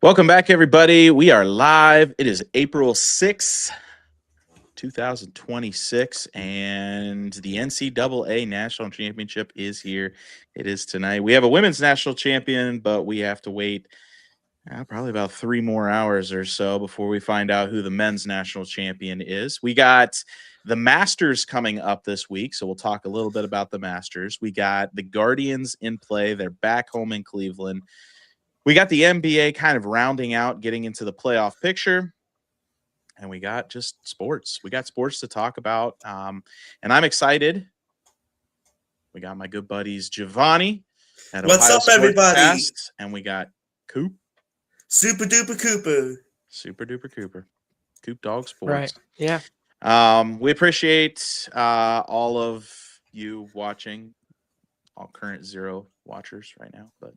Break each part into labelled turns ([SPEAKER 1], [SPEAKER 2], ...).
[SPEAKER 1] Welcome back, everybody. We are live. It is April 6th, 2026, and the NCAA National Championship is here. It is tonight. We have a women's national champion, but we have to wait probably about 3 more hours or so before we find out who the men's national champion is. We got the Masters coming up this week, so we'll talk a little bit about the Masters. We got the Guardians in play. They're back home in Cleveland. We got the NBA kind of rounding out, getting into the playoff picture, and we got just sports. We got sports to talk about, and I'm excited. We got my good buddies Giovanni at
[SPEAKER 2] What's
[SPEAKER 1] Ohio
[SPEAKER 2] up, everybody?
[SPEAKER 1] Sportscast, and we got Coop.
[SPEAKER 2] Super duper Cooper.
[SPEAKER 1] Super duper Cooper. Coop Dog Sports.
[SPEAKER 3] Right. Yeah.
[SPEAKER 1] We appreciate all of you watching, all current zero watchers right now, but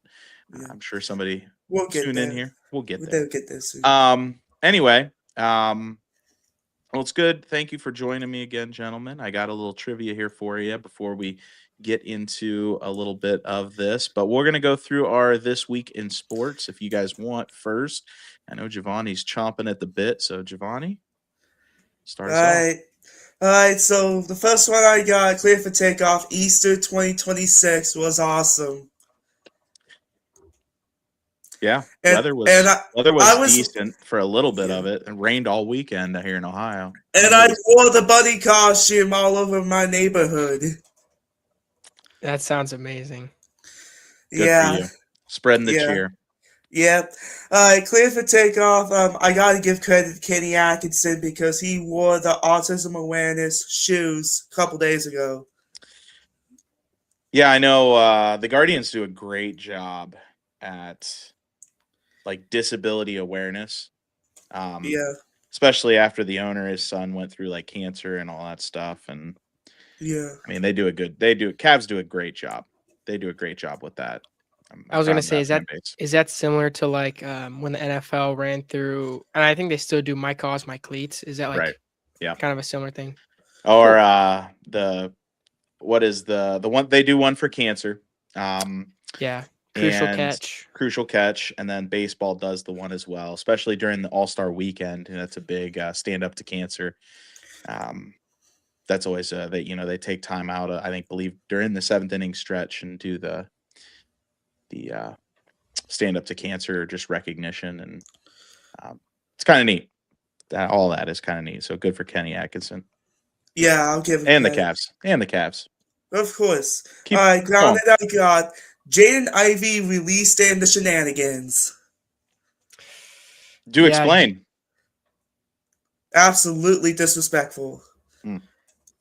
[SPEAKER 1] I'm sure somebody will tune in here. We'll get there.
[SPEAKER 2] We'll get there soon.
[SPEAKER 1] Anyway, well, it's good. Thank you for joining me again, gentlemen. I got a little trivia here for you before we get into a little bit of this, but we're going to go through our This Week in Sports if you guys want first. I know Giovanni's chomping at the bit, so Giovanni, start us off.
[SPEAKER 2] All right, so the first one I got, clear for takeoff, Easter 2026 was awesome.
[SPEAKER 1] Yeah,
[SPEAKER 2] And-
[SPEAKER 1] weather was
[SPEAKER 2] and I-
[SPEAKER 1] weather
[SPEAKER 2] I
[SPEAKER 1] was
[SPEAKER 2] was-
[SPEAKER 1] decent for a little bit
[SPEAKER 2] Yeah.
[SPEAKER 1] of it, and rained all weekend here in Ohio.
[SPEAKER 2] And I wore the bunny costume all over my neighborhood.
[SPEAKER 3] That sounds amazing.
[SPEAKER 1] Good for
[SPEAKER 2] Yeah,
[SPEAKER 1] you. Spreading the
[SPEAKER 2] Yeah.
[SPEAKER 1] cheer.
[SPEAKER 2] yeah. All right, clear for takeoff. I got to give credit to Kenny Atkinson because he wore the autism awareness shoes a couple days ago.
[SPEAKER 1] Yeah, I know the Guardians do a great job at like disability awareness.
[SPEAKER 2] Yeah,
[SPEAKER 1] Especially after the owner, his son went through like cancer and all that stuff. And
[SPEAKER 2] yeah.
[SPEAKER 1] I mean, Cavs do a great job. They do a great job with that.
[SPEAKER 3] I was gonna
[SPEAKER 1] found
[SPEAKER 3] say,
[SPEAKER 1] fan base.
[SPEAKER 3] is that similar to like when the NFL ran through, and I think they still do My Cause, My Cleats? Is that like
[SPEAKER 1] Right. Yeah.
[SPEAKER 3] kind of a similar thing?
[SPEAKER 1] Or what is the one they do one for cancer?
[SPEAKER 3] Yeah. Crucial
[SPEAKER 1] and
[SPEAKER 3] catch.
[SPEAKER 1] Crucial Catch, and then baseball does the one as well, especially during the All-Star weekend, and that's a big stand up to cancer. That's always they take time out. Believe during the 7th inning stretch and do the stand up to cancer, just recognition, and it's kind of neat. All that is kind of neat. So good for Kenny Atkinson
[SPEAKER 2] Yeah, I'll give him
[SPEAKER 1] and the
[SPEAKER 2] credit.
[SPEAKER 1] Cavs.
[SPEAKER 2] Of course.
[SPEAKER 1] Keep
[SPEAKER 2] All right,
[SPEAKER 1] going.
[SPEAKER 2] grounded I got Jaden Ivey released in the shenanigans.
[SPEAKER 1] Do
[SPEAKER 3] Yeah,
[SPEAKER 1] explain.
[SPEAKER 2] Absolutely disrespectful.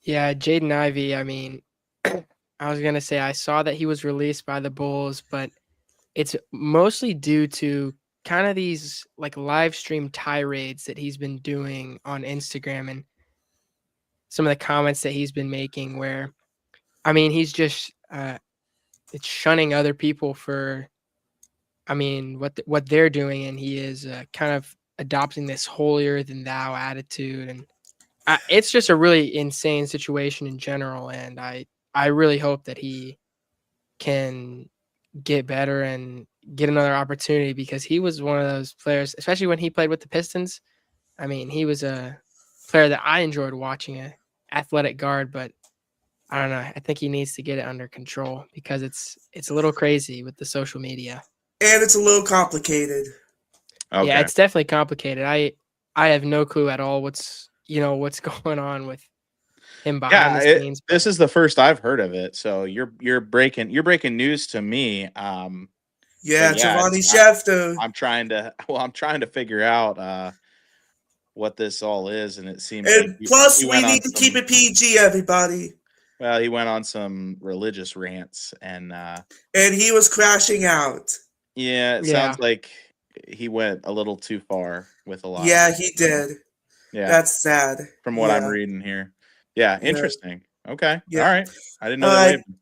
[SPEAKER 3] Yeah, Jaden Ivey. I mean, I was gonna say I saw that he was released by the Bulls, but it's mostly due to kind of these like live stream tirades that he's been doing on Instagram and some of the comments that he's been making where, I mean, he's just it's shunning other people for, I mean, what they're doing, and he is kind of adopting this holier than thou attitude, and it's just a really insane situation in general, and I really hope that he can get better and get another opportunity because he was one of those players, especially when he played with the Pistons. I mean, he was a player that I enjoyed watching, a athletic guard, but I don't know. I think he needs to get it under control because it's a little crazy with the social media.
[SPEAKER 2] And it's a little complicated.
[SPEAKER 1] Okay.
[SPEAKER 3] Yeah, it's definitely complicated. I have no clue at all what's going on with him behind the scenes.
[SPEAKER 1] This is the first I've heard of it. So you're breaking news to me.
[SPEAKER 2] Yeah,
[SPEAKER 1] But
[SPEAKER 2] Giovanni Schefter.
[SPEAKER 1] I'm trying to figure out what this all is, and it seems
[SPEAKER 2] And
[SPEAKER 1] like
[SPEAKER 2] plus,
[SPEAKER 1] he
[SPEAKER 2] we
[SPEAKER 1] went on
[SPEAKER 2] need to
[SPEAKER 1] some-
[SPEAKER 2] keep it PG, everybody.
[SPEAKER 1] Well, he went on some religious rants, and
[SPEAKER 2] And he was crashing out.
[SPEAKER 1] yeah, it
[SPEAKER 3] Yeah.
[SPEAKER 1] sounds like he went a little too far with a lot.
[SPEAKER 2] Yeah,
[SPEAKER 1] of it.
[SPEAKER 2] he did.
[SPEAKER 1] Yeah,
[SPEAKER 2] That's sad.
[SPEAKER 1] from what I'm
[SPEAKER 2] Yeah.
[SPEAKER 1] reading here. Yeah,
[SPEAKER 2] Yeah.
[SPEAKER 1] interesting. Okay,
[SPEAKER 2] Yeah.
[SPEAKER 1] all right. I didn't know
[SPEAKER 2] All
[SPEAKER 1] that.
[SPEAKER 2] right.
[SPEAKER 1] Waved.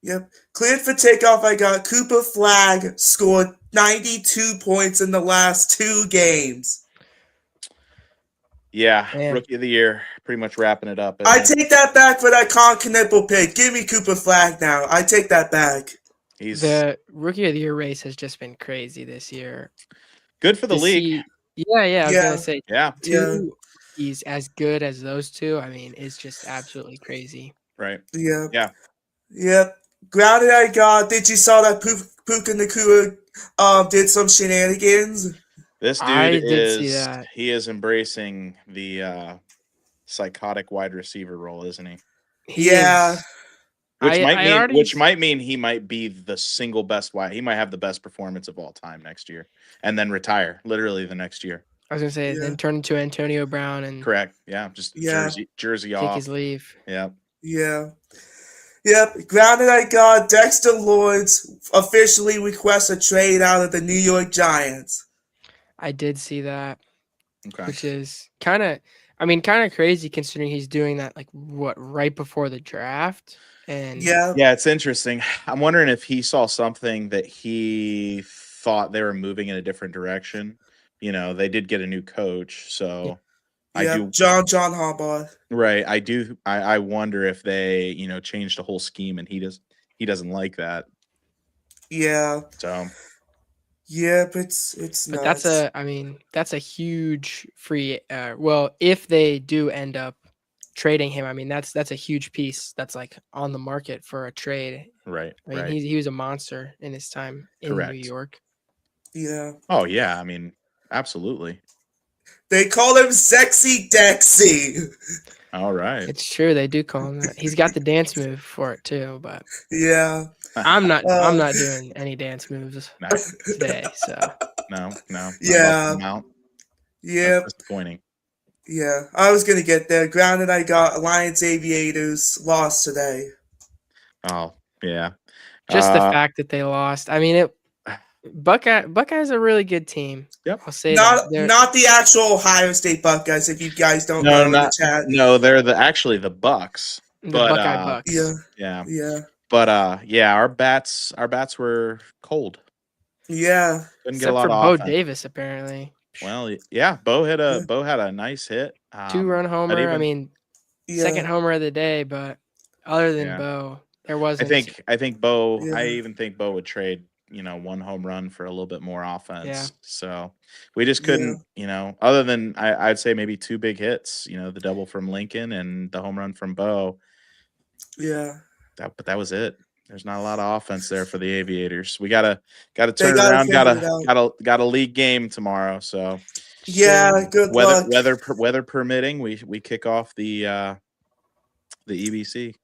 [SPEAKER 2] Yep. Cleared for takeoff. I got Cooper Flag scored 92 points in the last 2 games.
[SPEAKER 1] Yeah,
[SPEAKER 3] Man.
[SPEAKER 1] rookie of the year, pretty much wrapping it up.
[SPEAKER 2] I take that back for that Con Knipple pick. Give me Cooper Flag now. I take that back.
[SPEAKER 1] He's
[SPEAKER 3] The rookie of the year race has just been crazy this year.
[SPEAKER 1] good for the
[SPEAKER 3] To
[SPEAKER 1] league.
[SPEAKER 3] see, yeah, I was
[SPEAKER 2] Yeah,
[SPEAKER 3] gonna say
[SPEAKER 1] Yeah,
[SPEAKER 2] yeah,
[SPEAKER 3] two rookies as good as those two. I mean, it's just absolutely crazy.
[SPEAKER 1] right.
[SPEAKER 2] yeah,
[SPEAKER 1] Yeah,
[SPEAKER 2] yeah. Grounded I got. Did you saw that Puka Nakua did some shenanigans?
[SPEAKER 1] this dude
[SPEAKER 3] I did see that.
[SPEAKER 1] he is embracing the psychotic wide receiver role, isn't he?
[SPEAKER 3] He
[SPEAKER 2] Yeah,
[SPEAKER 3] is. I already.
[SPEAKER 1] Which might mean he might be the single best wide. He might have the best performance of all time next year, and then retire literally the next year.
[SPEAKER 3] I was gonna say,
[SPEAKER 2] yeah,
[SPEAKER 3] then turn into Antonio Brown and
[SPEAKER 1] Correct. Yeah, just
[SPEAKER 2] yeah,
[SPEAKER 1] jersey
[SPEAKER 3] take his
[SPEAKER 1] off.
[SPEAKER 3] leave.
[SPEAKER 1] Yeah.
[SPEAKER 2] yeah. Yep, grounded I got. Dexter Lawrence officially requests a trade out of the New York Giants.
[SPEAKER 3] I did see that,
[SPEAKER 1] Okay.
[SPEAKER 3] which is kind of, I mean, kind of crazy considering he's doing that like what right before the draft. And
[SPEAKER 2] Yeah,
[SPEAKER 1] Yeah, it's interesting. I'm wondering if he saw something that he thought they were moving in a different direction. You know, they did get a new coach, so I
[SPEAKER 2] yep.
[SPEAKER 1] do
[SPEAKER 2] John Harbaugh.
[SPEAKER 1] right. I wonder if they, changed the whole scheme and he doesn't like that.
[SPEAKER 2] Yeah,
[SPEAKER 1] So
[SPEAKER 2] yep. It's
[SPEAKER 3] but
[SPEAKER 2] nuts.
[SPEAKER 3] I mean, that's a huge free. Well, if they do end up trading him, I mean, that's a huge piece that's like on the market for a trade.
[SPEAKER 1] right,
[SPEAKER 3] I mean,
[SPEAKER 1] right.
[SPEAKER 3] he was a monster in his time in New
[SPEAKER 1] Correct.
[SPEAKER 3] York.
[SPEAKER 2] Yeah,
[SPEAKER 1] Oh yeah, I mean, absolutely.
[SPEAKER 2] they call him Sexy Dexy.
[SPEAKER 1] All right.
[SPEAKER 3] It's true, they do call him that. He's got the dance move for it too, but
[SPEAKER 2] Yeah.
[SPEAKER 3] I'm
[SPEAKER 2] Uh,
[SPEAKER 3] not doing any dance moves
[SPEAKER 1] No,
[SPEAKER 3] today. So
[SPEAKER 1] no, not up
[SPEAKER 2] yeah.
[SPEAKER 1] the mount. That's
[SPEAKER 2] Yep.
[SPEAKER 1] disappointing.
[SPEAKER 2] Yeah. I was gonna get there. Grounded I got. Alliance Aviators lost today.
[SPEAKER 1] Oh, yeah.
[SPEAKER 3] just the
[SPEAKER 1] Uh
[SPEAKER 3] fact that they lost. I mean, Buckeye's a really good team.
[SPEAKER 1] yep.
[SPEAKER 3] I'll say that.
[SPEAKER 2] Not the actual Ohio State Buckeyes, if you guys don't
[SPEAKER 1] No,
[SPEAKER 2] know in the
[SPEAKER 1] not
[SPEAKER 2] chat.
[SPEAKER 1] no, they're actually the Bucks.
[SPEAKER 3] The
[SPEAKER 1] But
[SPEAKER 3] Buckeye
[SPEAKER 2] Yeah.
[SPEAKER 3] Bucks.
[SPEAKER 1] yeah.
[SPEAKER 2] Yeah.
[SPEAKER 1] But yeah, our bats were cold.
[SPEAKER 2] Yeah.
[SPEAKER 1] Couldn't get a
[SPEAKER 3] Except
[SPEAKER 1] lot
[SPEAKER 3] for
[SPEAKER 1] of
[SPEAKER 3] Bo
[SPEAKER 1] offense.
[SPEAKER 3] Davis, apparently.
[SPEAKER 1] Well, yeah, Bo
[SPEAKER 2] Yeah.
[SPEAKER 1] had a nice hit.
[SPEAKER 3] 2-run
[SPEAKER 1] But
[SPEAKER 3] homer. I
[SPEAKER 1] even
[SPEAKER 3] mean, second
[SPEAKER 2] Yeah.
[SPEAKER 3] homer of the day, but other than
[SPEAKER 1] yeah.
[SPEAKER 3] Bo, there wasn't.
[SPEAKER 1] I think Bo. I
[SPEAKER 2] Yeah.
[SPEAKER 1] even think Bo would trade one home run for a little bit more
[SPEAKER 3] Yeah.
[SPEAKER 1] offense. So we just
[SPEAKER 2] Yeah.
[SPEAKER 1] couldn't. Other than I'd say maybe two big hits. The double from Lincoln and the home run from Bo.
[SPEAKER 2] Yeah.
[SPEAKER 1] But that was it. There's not a lot of offense there for the Aviators. We gotta
[SPEAKER 2] They
[SPEAKER 1] turn it
[SPEAKER 2] gotta
[SPEAKER 1] around.
[SPEAKER 2] figure it out.
[SPEAKER 1] Got a league game tomorrow. So
[SPEAKER 2] Yeah. Good luck.
[SPEAKER 1] weather permitting, we kick off the EBC.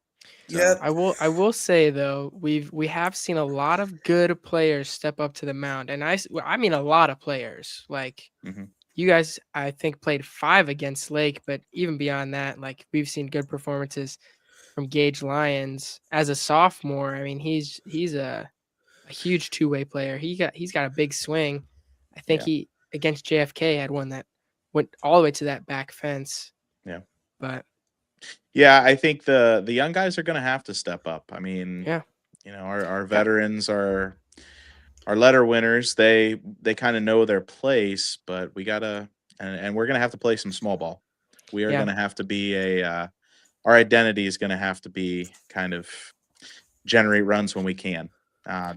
[SPEAKER 1] So
[SPEAKER 2] Yep.
[SPEAKER 3] I will say though, we have seen a lot of good players step up to the mound, and I mean a lot of players. Like
[SPEAKER 1] mhm.
[SPEAKER 3] you guys, I think played 5 against Lake, but even beyond that, like we've seen good performances from Gage Lyons as a sophomore. I mean, he's a huge two-way player. He's got a big swing. I think
[SPEAKER 1] Yeah.
[SPEAKER 3] he against JFK had one that went all the way to that back fence.
[SPEAKER 1] Yeah.
[SPEAKER 3] But
[SPEAKER 1] Yeah, I think the young guys are going to have to step up. I mean,
[SPEAKER 3] yeah,
[SPEAKER 1] our veterans are our letter winners. They kind of know their place, but we gotta and we're gonna have to play some small ball. We are
[SPEAKER 3] yeah,
[SPEAKER 1] gonna have to be our identity is gonna have to be kind of generate runs when we can.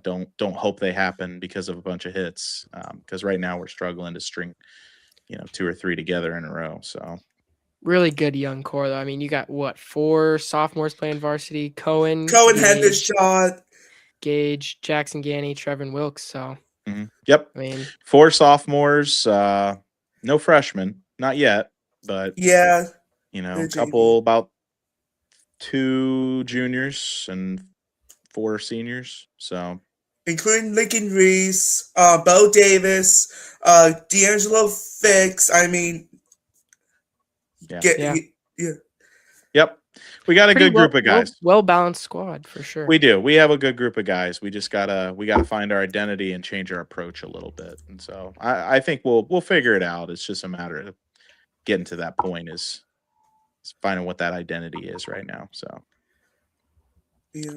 [SPEAKER 1] Don't hope they happen because of a bunch of hits. Because right now we're struggling to string, 2 or 3 together in a row. So
[SPEAKER 3] really good young core though. I mean, you got what 4 sophomores playing varsity: Cohen,
[SPEAKER 2] Cohen Hendershot.
[SPEAKER 3] Gage, Jackson Ganny, Trevin Wilkes. So
[SPEAKER 1] yep,
[SPEAKER 3] I mean,
[SPEAKER 1] 4 sophomores, no freshmen, not yet, but
[SPEAKER 2] Yeah.
[SPEAKER 1] a couple about 2 juniors and 4 seniors. So
[SPEAKER 2] Including Lincoln Reese, Bo Davis, D'Angelo Fix. I mean,
[SPEAKER 1] Yeah.
[SPEAKER 2] yeah.
[SPEAKER 1] Yep, we got a
[SPEAKER 3] pretty
[SPEAKER 1] good group of guys.
[SPEAKER 3] well balanced squad for sure.
[SPEAKER 1] We do. We have a good group of guys. We just gotta find our identity and change our approach a little bit. And so I think we'll figure it out. It's just a matter of getting to that point is finding what that identity is right now. So
[SPEAKER 2] Yeah.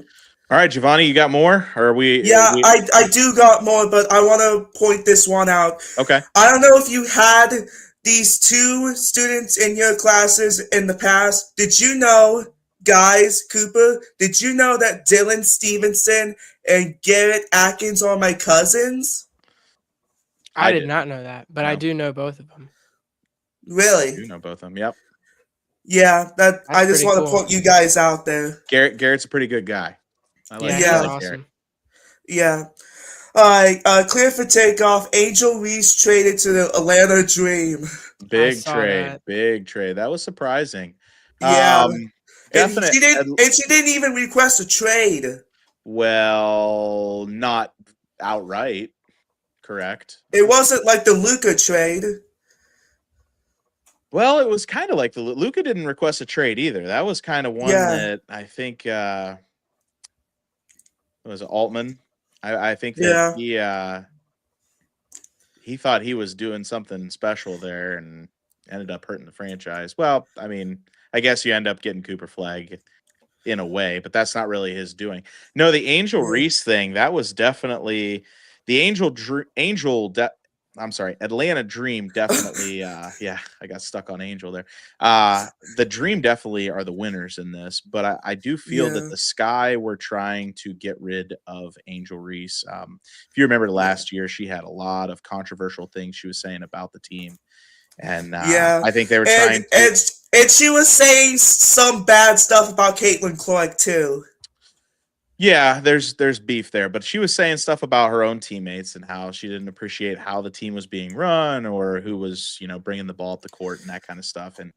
[SPEAKER 1] all right, Giovanni, you got more? Or are we?
[SPEAKER 2] Yeah, I do got more, but I want to point this one out.
[SPEAKER 1] Okay.
[SPEAKER 2] I don't know if you had these 2 students in your classes in the past. Did you know Guys, Cooper, did you know that Dylan Stevenson and Garrett Atkins are my cousins?
[SPEAKER 3] I did
[SPEAKER 1] didn't.
[SPEAKER 3] not know that, but I
[SPEAKER 1] No,
[SPEAKER 3] do know both of them.
[SPEAKER 2] Really?
[SPEAKER 1] you know both of them. Yep.
[SPEAKER 2] Yeah, that
[SPEAKER 3] That's
[SPEAKER 2] I just
[SPEAKER 3] pretty
[SPEAKER 2] want to
[SPEAKER 3] cool.
[SPEAKER 2] put you guys out there.
[SPEAKER 1] Garrett's a pretty good guy.
[SPEAKER 3] Yeah,
[SPEAKER 2] Yeah.
[SPEAKER 3] he's
[SPEAKER 1] Garrett.
[SPEAKER 3] awesome.
[SPEAKER 2] Yeah. All right, clear for takeoff. Angel Reese traded to the Atlanta Dream.
[SPEAKER 1] Big
[SPEAKER 3] saw
[SPEAKER 1] trade,
[SPEAKER 3] that.
[SPEAKER 1] big trade. That was surprising.
[SPEAKER 2] Yeah, and
[SPEAKER 1] Definite.
[SPEAKER 2] she didn't even request a trade.
[SPEAKER 1] Well, not outright. Correct.
[SPEAKER 2] It wasn't like the Luca trade.
[SPEAKER 1] Well, it was kind of like the Luca didn't request a trade either. That was kind of one
[SPEAKER 2] Yeah.
[SPEAKER 1] that I think was Altman. I think
[SPEAKER 2] Yeah.
[SPEAKER 1] that he thought he was doing something special there and ended up hurting the franchise. Well, I mean, I guess you end up getting Cooper Flag in a way, but that's not really his doing. No, the Angel
[SPEAKER 2] Yeah.
[SPEAKER 1] Reese thing, that was definitely the Atlanta Dream definitely yeah, I got stuck on Angel there. The Dream definitely are the winners in this, but I do feel
[SPEAKER 2] Yeah.
[SPEAKER 1] that the Sky were trying to get rid of Angel Reese. If you remember last year, she had a lot of controversial things she was saying about the team. And
[SPEAKER 2] Yeah.
[SPEAKER 1] I think they were trying to
[SPEAKER 2] and she was saying some bad stuff about Caitlin Clark too.
[SPEAKER 1] Yeah, there's beef there, but she was saying stuff about her own teammates and how she didn't appreciate how the team was being run or who was, bringing the ball up the court and that kind of stuff. And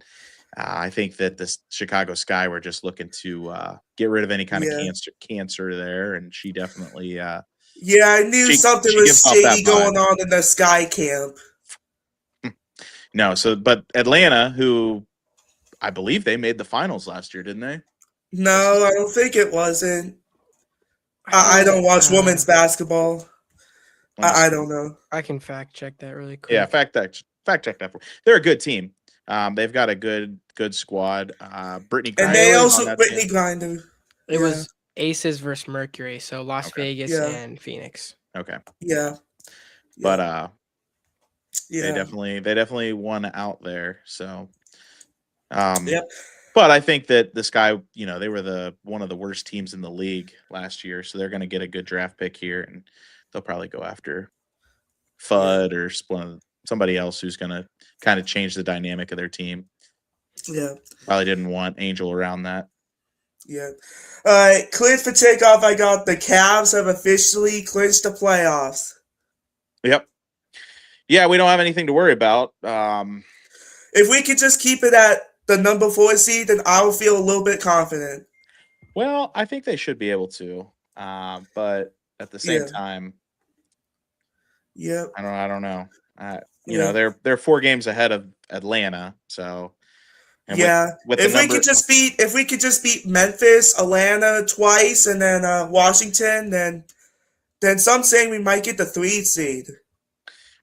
[SPEAKER 1] I think that the Chicago Sky were just looking to get rid of any kind of cancer there, and she definitely.
[SPEAKER 2] Yeah, I knew something was shady going on in the Sky camp.
[SPEAKER 1] No, but Atlanta, who I believe they made the finals last year, didn't they?
[SPEAKER 2] No, I don't think it wasn't. I don't watch women's basketball. I don't know.
[SPEAKER 3] I can fact check that really quick.
[SPEAKER 1] Yeah, fact check that. They're a good team. They've got a good squad. Brittany Griner.
[SPEAKER 2] And they also Brittany Griner.
[SPEAKER 3] It was Aces versus Mercury, so Las Vegas and Phoenix.
[SPEAKER 1] Okay.
[SPEAKER 2] Yeah.
[SPEAKER 1] But they definitely won out there. So
[SPEAKER 2] yep.
[SPEAKER 1] But I think that the Sky, they were one of the worst teams in the league last year, so they're going to get a good draft pick here, and they'll probably go after Fudd or somebody else who's going to kind of change the dynamic of their team.
[SPEAKER 2] Yeah.
[SPEAKER 1] Probably didn't want Angel around that.
[SPEAKER 2] Yeah. All right, cleared for takeoff. I got the Cavs have officially clinched the playoffs.
[SPEAKER 1] Yep. Yeah, we don't have anything to worry about.
[SPEAKER 2] If we could just keep it at the number 4 seed, then I will feel a little bit confident.
[SPEAKER 1] Well, I think they should be able to, but at the same time,
[SPEAKER 2] yeah,
[SPEAKER 1] I don't know. They're 4 games ahead of Atlanta, so
[SPEAKER 2] if we could just beat Memphis, Atlanta twice, and then Washington, then some saying we might get the 3 seed.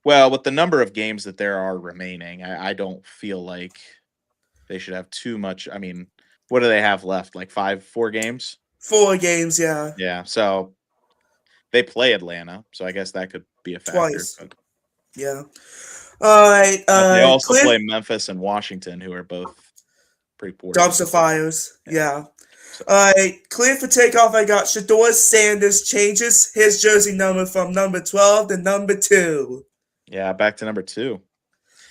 [SPEAKER 1] Well, with the number of games that there are remaining, I don't feel like they should have too much. I mean, what do they have left? Like 4 games?
[SPEAKER 2] 4 games, yeah.
[SPEAKER 1] Yeah, so they play Atlanta, so I guess that could be a factor.
[SPEAKER 2] Twice. Yeah. All right.
[SPEAKER 1] They also play Memphis and Washington, who are both pretty poor.
[SPEAKER 2] Dumpster fires. Yeah. All right. Clear for takeoff. I got Shedeur Sanders changes his jersey number from number 12 to number 2.
[SPEAKER 1] Yeah, back to number 2.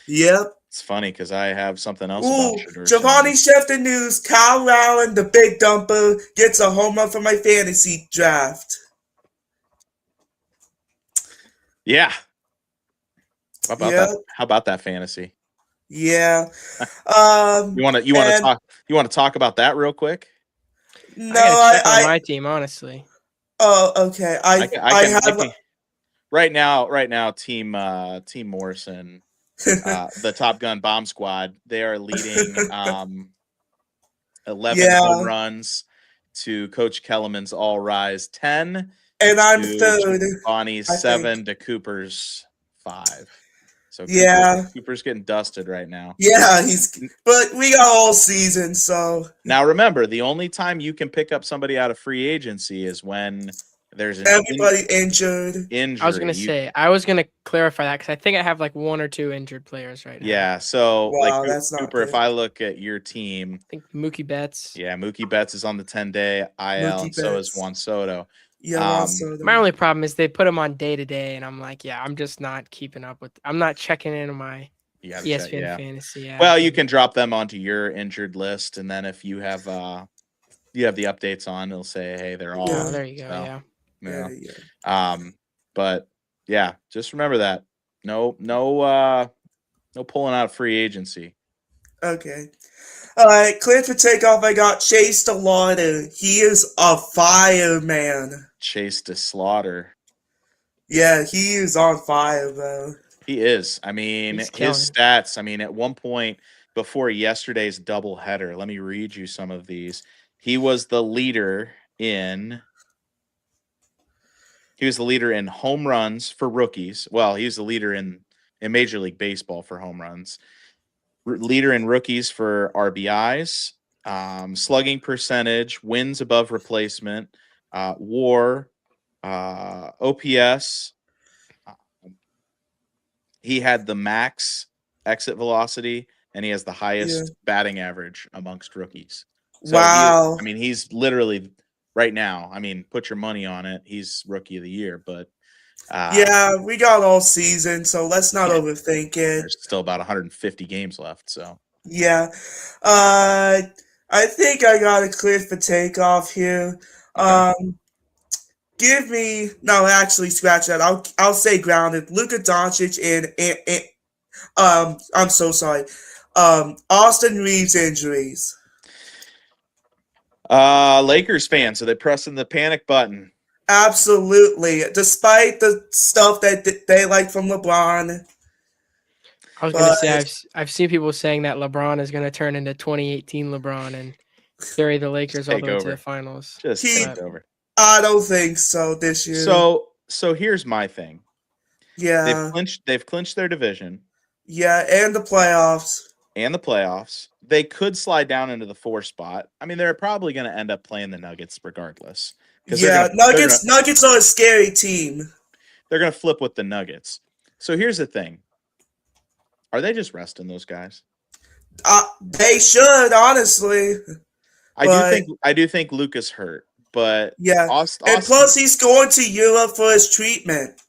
[SPEAKER 2] Yep.
[SPEAKER 1] It's funny because I have something else
[SPEAKER 2] about
[SPEAKER 1] Shedeur
[SPEAKER 2] Giovanni Schefter news. Kyle Rowland, the big dumper, gets a home run for my fantasy draft.
[SPEAKER 1] Yeah. How about that? How about that fantasy?
[SPEAKER 2] Yeah.
[SPEAKER 1] You want to talk about that real quick?
[SPEAKER 2] No,
[SPEAKER 3] I check on my team, honestly.
[SPEAKER 2] Oh, okay.
[SPEAKER 1] Right now, Team Morrison, the Top Gun Bomb Squad, they are leading 11 home runs to Coach Kellerman's All Rise 10.
[SPEAKER 2] And I'm third.
[SPEAKER 1] Bonnie's 7 to Cooper's 5. So Cooper's getting dusted right now.
[SPEAKER 2] Yeah, but we got all season, so
[SPEAKER 1] now remember, the only time you can pick up somebody out of free agency is when there's an
[SPEAKER 2] Everybody injured.
[SPEAKER 1] injury.
[SPEAKER 3] I was gonna say I was gonna clarify that because I think I have like 1 or 2 injured players right now.
[SPEAKER 1] Yeah, so like
[SPEAKER 2] Wow, that's not
[SPEAKER 1] Cooper, if
[SPEAKER 2] good.
[SPEAKER 1] I look at your team,
[SPEAKER 3] I think Mookie Betts.
[SPEAKER 1] yeah, Mookie Betts is on the 10-day IL,
[SPEAKER 2] Mookie
[SPEAKER 1] and so is
[SPEAKER 2] Betts.
[SPEAKER 1] Juan Soto.
[SPEAKER 2] Yeah, Juan Soto.
[SPEAKER 3] My only problem is they put him on day to day, and I'm like, yeah, I'm just not keeping up with. I'm not checking in on my
[SPEAKER 1] You gotta check,
[SPEAKER 3] ESPN
[SPEAKER 1] yeah.
[SPEAKER 3] fantasy. Yeah.
[SPEAKER 1] Well, you can drop them onto your injured list, and then if you have the updates on, it'll say, hey, they're all.
[SPEAKER 3] Oh,
[SPEAKER 2] Yeah.
[SPEAKER 3] there you go.
[SPEAKER 1] So,
[SPEAKER 3] Yeah.
[SPEAKER 2] Yeah,
[SPEAKER 1] yeah.
[SPEAKER 2] yeah.
[SPEAKER 1] But yeah, just remember that. No pulling out of free agency.
[SPEAKER 2] Okay. All right, clear for takeoff. I got Chase Delauder. He is a fireman.
[SPEAKER 1] Chase to slaughter.
[SPEAKER 2] Yeah, he is on fire, bro.
[SPEAKER 1] He is. I mean,
[SPEAKER 3] He's
[SPEAKER 1] his
[SPEAKER 3] killing.
[SPEAKER 1] stats. I mean, at one point before yesterday's doubleheader, let me read you some of these. He was the leader in. He was the leader in home runs for rookies. Well, he was the leader in Major League Baseball for home runs. Leader in rookies for RBIs, slugging percentage, wins above replacement, WAR, OPS. He had the max exit velocity, and he has the highest batting average amongst rookies. So
[SPEAKER 2] wow.
[SPEAKER 1] he's literally right now. I mean, put your money on it. He's rookie of the year, but
[SPEAKER 2] yeah, we got all season, so let's not overthink it.
[SPEAKER 1] There's still about 150 games left, so
[SPEAKER 2] yeah. I think I got it cleared for takeoff here.
[SPEAKER 1] Okay.
[SPEAKER 2] Give me actually scratch that. I'll say grounded. Luka Doncic and I'm so sorry. Austin Reeves injuries.
[SPEAKER 1] Lakers fans, so they're pressing the panic button.
[SPEAKER 2] Absolutely. Despite the stuff that they like from LeBron.
[SPEAKER 3] I was gonna say I've seen people saying that LeBron is gonna turn into 2018 LeBron and carry the Lakers all the way to the finals.
[SPEAKER 1] Just take over.
[SPEAKER 2] I don't think so this year.
[SPEAKER 1] So here's my thing.
[SPEAKER 2] Yeah.
[SPEAKER 1] They've clinched their division.
[SPEAKER 2] Yeah, and the playoffs.
[SPEAKER 1] They could slide down into the 4 spot. I mean, they're probably going to end up playing the Nuggets regardless.
[SPEAKER 2] Yeah, Nuggets are a scary team.
[SPEAKER 1] They're going to flip with the Nuggets. So here's the thing. Are they just resting those guys?
[SPEAKER 2] They should, honestly.
[SPEAKER 1] I do think Luka's hurt, but
[SPEAKER 2] yeah.
[SPEAKER 1] Austin,
[SPEAKER 2] and plus he's going to Europe for his treatment.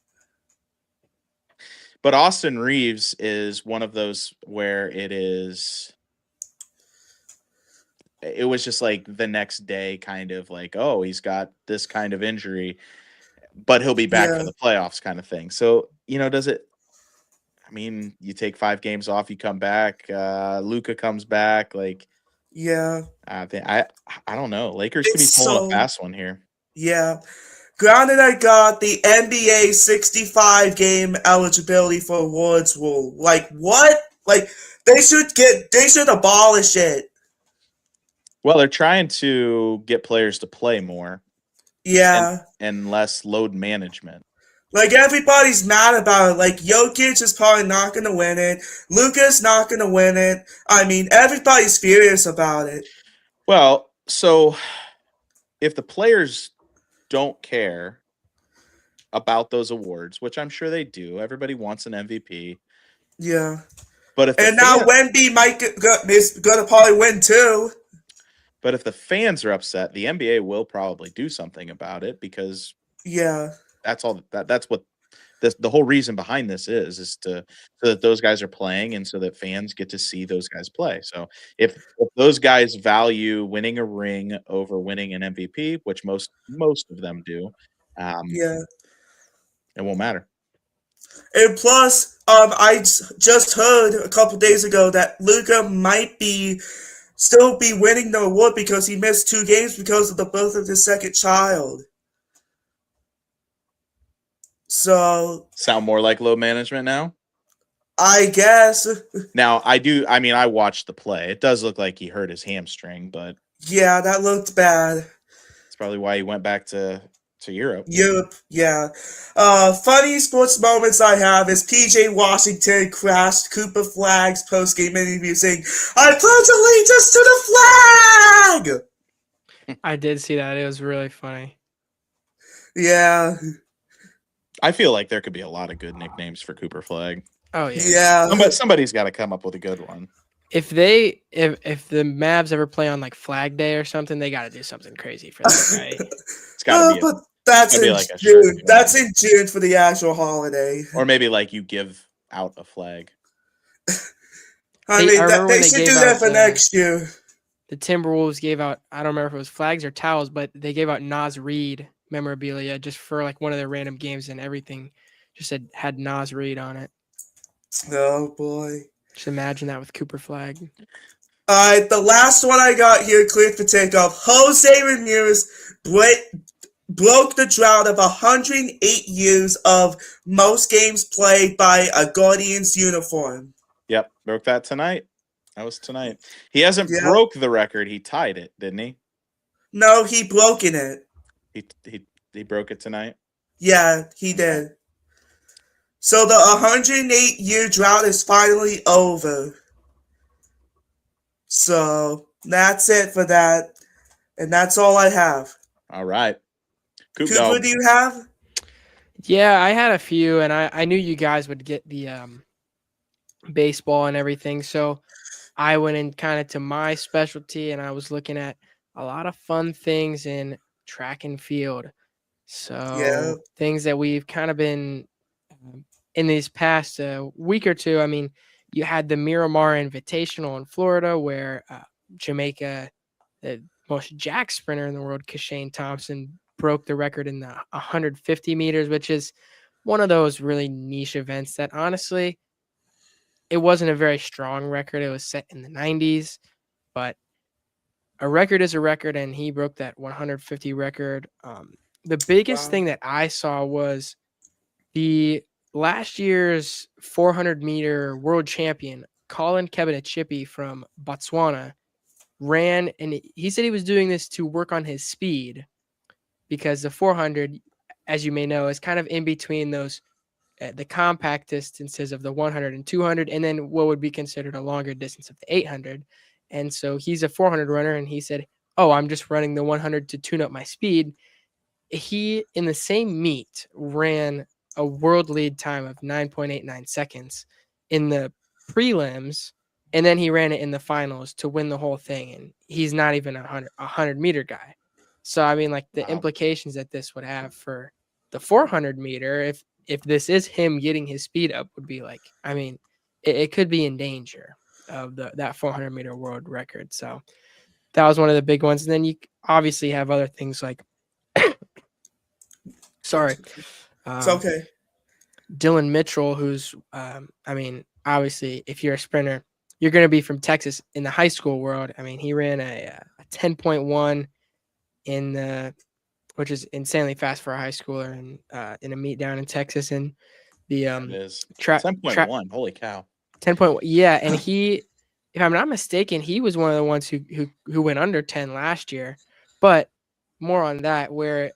[SPEAKER 1] But Austin Reeves is one of those where it was just like the next day kind of like, oh, he's got this kind of injury, but he'll be back for the playoffs kind of thing. So, does it, I mean, you take 5 games off, you come back, Luka comes back, like,
[SPEAKER 2] yeah.
[SPEAKER 1] I don't know. Lakers could be pulling a fast one here.
[SPEAKER 2] Yeah. Grounded, I got the NBA 65 game eligibility for awards rule. Like what? Like they should abolish it.
[SPEAKER 1] Well, they're trying to get players to play more.
[SPEAKER 2] Yeah.
[SPEAKER 1] And less load management.
[SPEAKER 2] Like everybody's mad about it. Like Jokic is probably not going to win it. Luka's not going to win it. I mean, everybody's furious about it.
[SPEAKER 1] Well, so if the players don't care about those awards, which I'm sure they do. Everybody wants an MVP.
[SPEAKER 2] Yeah.
[SPEAKER 1] But if
[SPEAKER 2] now Wemby is going to probably win too.
[SPEAKER 1] But if the fans are upset, the NBA will probably do something about it because that's all that's what the whole reason behind this is so that those guys are playing and so that fans get to see those guys play. So if those guys value winning a ring over winning an MVP, which most of them do, it won't matter.
[SPEAKER 2] And plus, I just heard a couple days ago that Luka might still be winning the award because he missed 2 games because of the birth of his second child. So
[SPEAKER 1] sound more like load management now?
[SPEAKER 2] I guess.
[SPEAKER 1] Now I watched the play. It does look like he hurt his hamstring, but
[SPEAKER 2] yeah, that looked bad.
[SPEAKER 1] That's probably why he went back to Europe.
[SPEAKER 2] Yeah. Funny sports moments I have is PJ Washington crashed Cooper Flag's post-game interview saying, "I pledge allegiance to the flag!"
[SPEAKER 3] I did see that. It was really funny.
[SPEAKER 2] Yeah.
[SPEAKER 1] I feel like there could be a lot of good nicknames for Cooper Flag.
[SPEAKER 3] Oh yeah.
[SPEAKER 2] Yeah.
[SPEAKER 1] Somebody's got to come up with a good one.
[SPEAKER 3] If the Mavs ever play on like Flag Day or something, they got to do something crazy for that, right?
[SPEAKER 1] It's got to be
[SPEAKER 2] But that's
[SPEAKER 1] gotta be
[SPEAKER 2] in
[SPEAKER 1] like a shirt
[SPEAKER 2] June.
[SPEAKER 1] flag.
[SPEAKER 2] That's in June for the actual holiday.
[SPEAKER 1] Or maybe like you give out a flag.
[SPEAKER 2] I mean,
[SPEAKER 3] remember when
[SPEAKER 2] they
[SPEAKER 3] they
[SPEAKER 2] should
[SPEAKER 3] gave
[SPEAKER 2] do that
[SPEAKER 3] out
[SPEAKER 2] for next year.
[SPEAKER 3] the Timberwolves gave out, I don't remember if it was flags or towels, but they gave out Nas Reed memorabilia just for like one of their random games, and everything just had Nas Reed on it.
[SPEAKER 2] Oh boy.
[SPEAKER 3] Just imagine that with Cooper Flag.
[SPEAKER 2] Alright, the last one I got here cleared for takeoff. Jose Ramirez broke the drought of 108 years of most games played by a Guardians uniform.
[SPEAKER 1] Yep, broke that tonight. That was tonight. He hasn't
[SPEAKER 2] Yep.
[SPEAKER 1] broke the record. He tied it, didn't he?
[SPEAKER 2] No, he broken it.
[SPEAKER 1] He broke it tonight.
[SPEAKER 2] Yeah, he did. So the 108-year drought is finally over. So that's it for that. And that's all I have.
[SPEAKER 1] All right.
[SPEAKER 2] Cooper, do you have?
[SPEAKER 3] Yeah, I had a few, and I knew you guys would get the baseball and everything. So I went in kind of to my specialty, and I was looking at a lot of fun things in track and field. So things that we've kind of been in these past week or two. I mean, you had the Miramar Invitational in Florida, where Jamaica, the most jack sprinter in the world, Kashane Thompson, broke the record in the 150 meters, which is one of those really niche events that honestly, it wasn't a very strong record. It was set in the 90s, but a record is a record, and he broke that 150 record. The biggest thing that I saw was the last year's 400-meter world champion, Colin Kebanachipi from Botswana, ran, and he said he was doing this to work on his speed because the 400, as you may know, is kind of in between those the compact distances of the 100 and 200, and then what would be considered a longer distance of the 800. And so he's a 400 runner, and he said, "Oh, I'm just running the 100 to tune up my speed." He, in the same meet, ran a world lead time of 9.89 seconds in the prelims, and then he ran it in the finals to win the whole thing. And he's not even a 100-meter guy. So I mean, like the implications that this would have for the 400 meter, if this is him getting his speed up, would be like, I mean, it could be in danger of that 400 meter world record. So that was one of the big ones. And then you obviously have other things like, sorry,
[SPEAKER 2] it's okay.
[SPEAKER 3] Dylan Mitchell, who's, I mean, obviously, if you're a sprinter, you're going to be from Texas in the high school world. I mean, he ran a 10.1 in the, which is insanely fast for a high schooler, and in a meet down in Texas. And the
[SPEAKER 1] it is 10.1. Holy cow!
[SPEAKER 3] 10.1. Yeah, and he, if I'm not mistaken, he was one of the ones who went under 10 last year. But more on that, where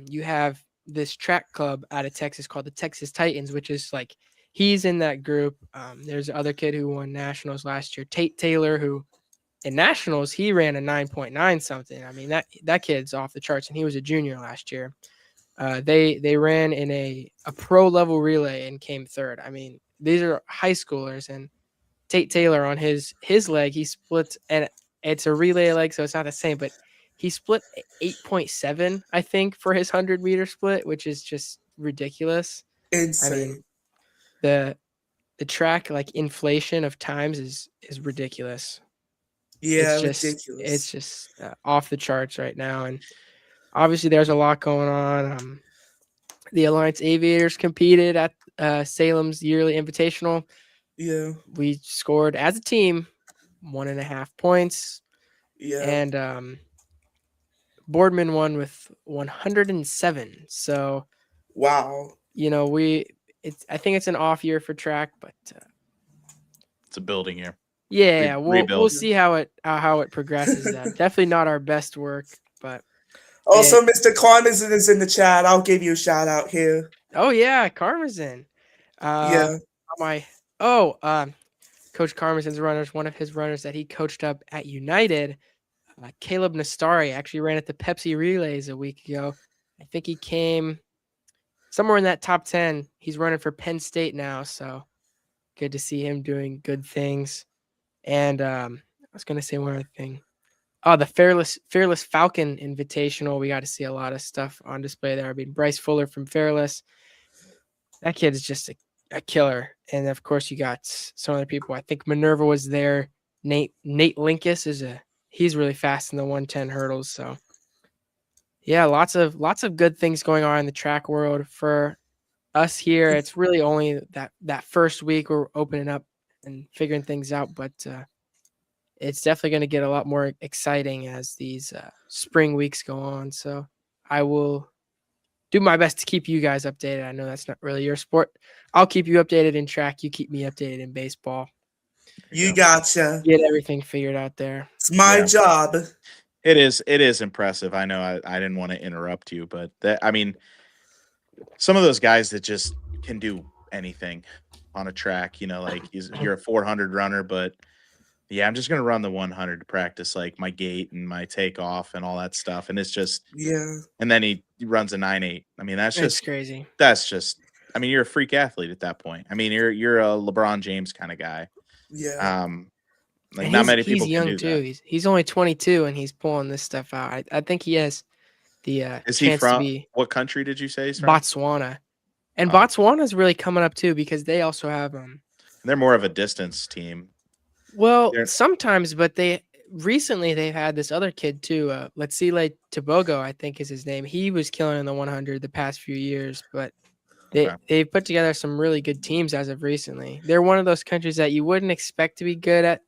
[SPEAKER 3] you have this track club out of Texas called the Texas Titans, which is like, he's in that group. There's another kid who won nationals last year, Tate Taylor, who in nationals he ran a 9.9 something. I mean, that kid's off the charts, and he was a junior last year. They ran in a pro level relay and came third. I mean, these are high schoolers, and Tate Taylor on his leg, he splits, and it's a relay leg, so it's not the same, but he split 8.7, I think, for his 100-meter split, which is just ridiculous.
[SPEAKER 2] Insane.
[SPEAKER 3] I mean, the track like inflation of times is ridiculous.
[SPEAKER 2] Yeah,
[SPEAKER 3] ridiculous. It's just off the charts right now, and obviously there's a lot going on. The Alliance Aviators competed at Salem's yearly invitational.
[SPEAKER 2] Yeah,
[SPEAKER 3] we scored as a team 1.5 points.
[SPEAKER 2] Yeah,
[SPEAKER 3] and Boardman won with 107. So,
[SPEAKER 2] wow.
[SPEAKER 3] You know, I think it's an off year for track, but
[SPEAKER 1] it's a building year.
[SPEAKER 3] Yeah, we'll see how it progresses. Definitely not our best work, but
[SPEAKER 2] also, Mr. Carmazin is in the chat. I'll give you a shout out here.
[SPEAKER 3] Oh yeah, Carmazin. Coach Carmazin's runners, one of his runners that he coached up at United, Caleb Nastari, actually ran at the Pepsi Relays a week ago, I think he came somewhere in that top 10. He's running for Penn State now, so good to see him doing good things. And I was going to say one other thing. Oh, the Fearless Falcon Invitational. We got to see a lot of stuff on display there. I mean, Bryce Fuller from Fearless. That kid is just a killer. And of course, you got some other people. I think Minerva was there. Nate Linkus he's really fast in the 110 hurdles. So yeah, lots of good things going on in the track world for us here. It's really only that first week we're opening up and figuring things out, but it's definitely going to get a lot more exciting as these spring weeks go on. So I will do my best to keep you guys updated. I know that's not really your sport. I'll keep you updated in track. You keep me updated in baseball.
[SPEAKER 2] You gotcha.
[SPEAKER 3] Get everything figured out there.
[SPEAKER 2] It's my job.
[SPEAKER 1] It is impressive. I know I didn't want to interrupt you, but I mean, some of those guys that just can do anything on a track, like you're a 400 runner, but yeah, I'm just going to run the 100 to practice like my gait and my takeoff and all that stuff. And it's just, and then he runs a 9.8. I mean, that's
[SPEAKER 3] crazy.
[SPEAKER 1] I mean, you're a freak athlete at that point. I mean, you're a LeBron James kind of guy.
[SPEAKER 2] Yeah.
[SPEAKER 1] Like not many people
[SPEAKER 3] he's young
[SPEAKER 1] can do
[SPEAKER 3] too.
[SPEAKER 1] that.
[SPEAKER 3] He's only 22 and he's pulling this stuff out. I think he has the
[SPEAKER 1] Is
[SPEAKER 3] chance
[SPEAKER 1] he from
[SPEAKER 3] to be
[SPEAKER 1] what country did you say he's from?
[SPEAKER 3] Botswana. And Botswana's really coming up too because they also have
[SPEAKER 1] they're more of a distance team.
[SPEAKER 3] Well, sometimes, but recently they've had this other kid too. Letsile Tobogo, I think is his name. He was killing in the 100 the past few years, but they've put together some really good teams as of recently. They're one of those countries that you wouldn't expect to be good at,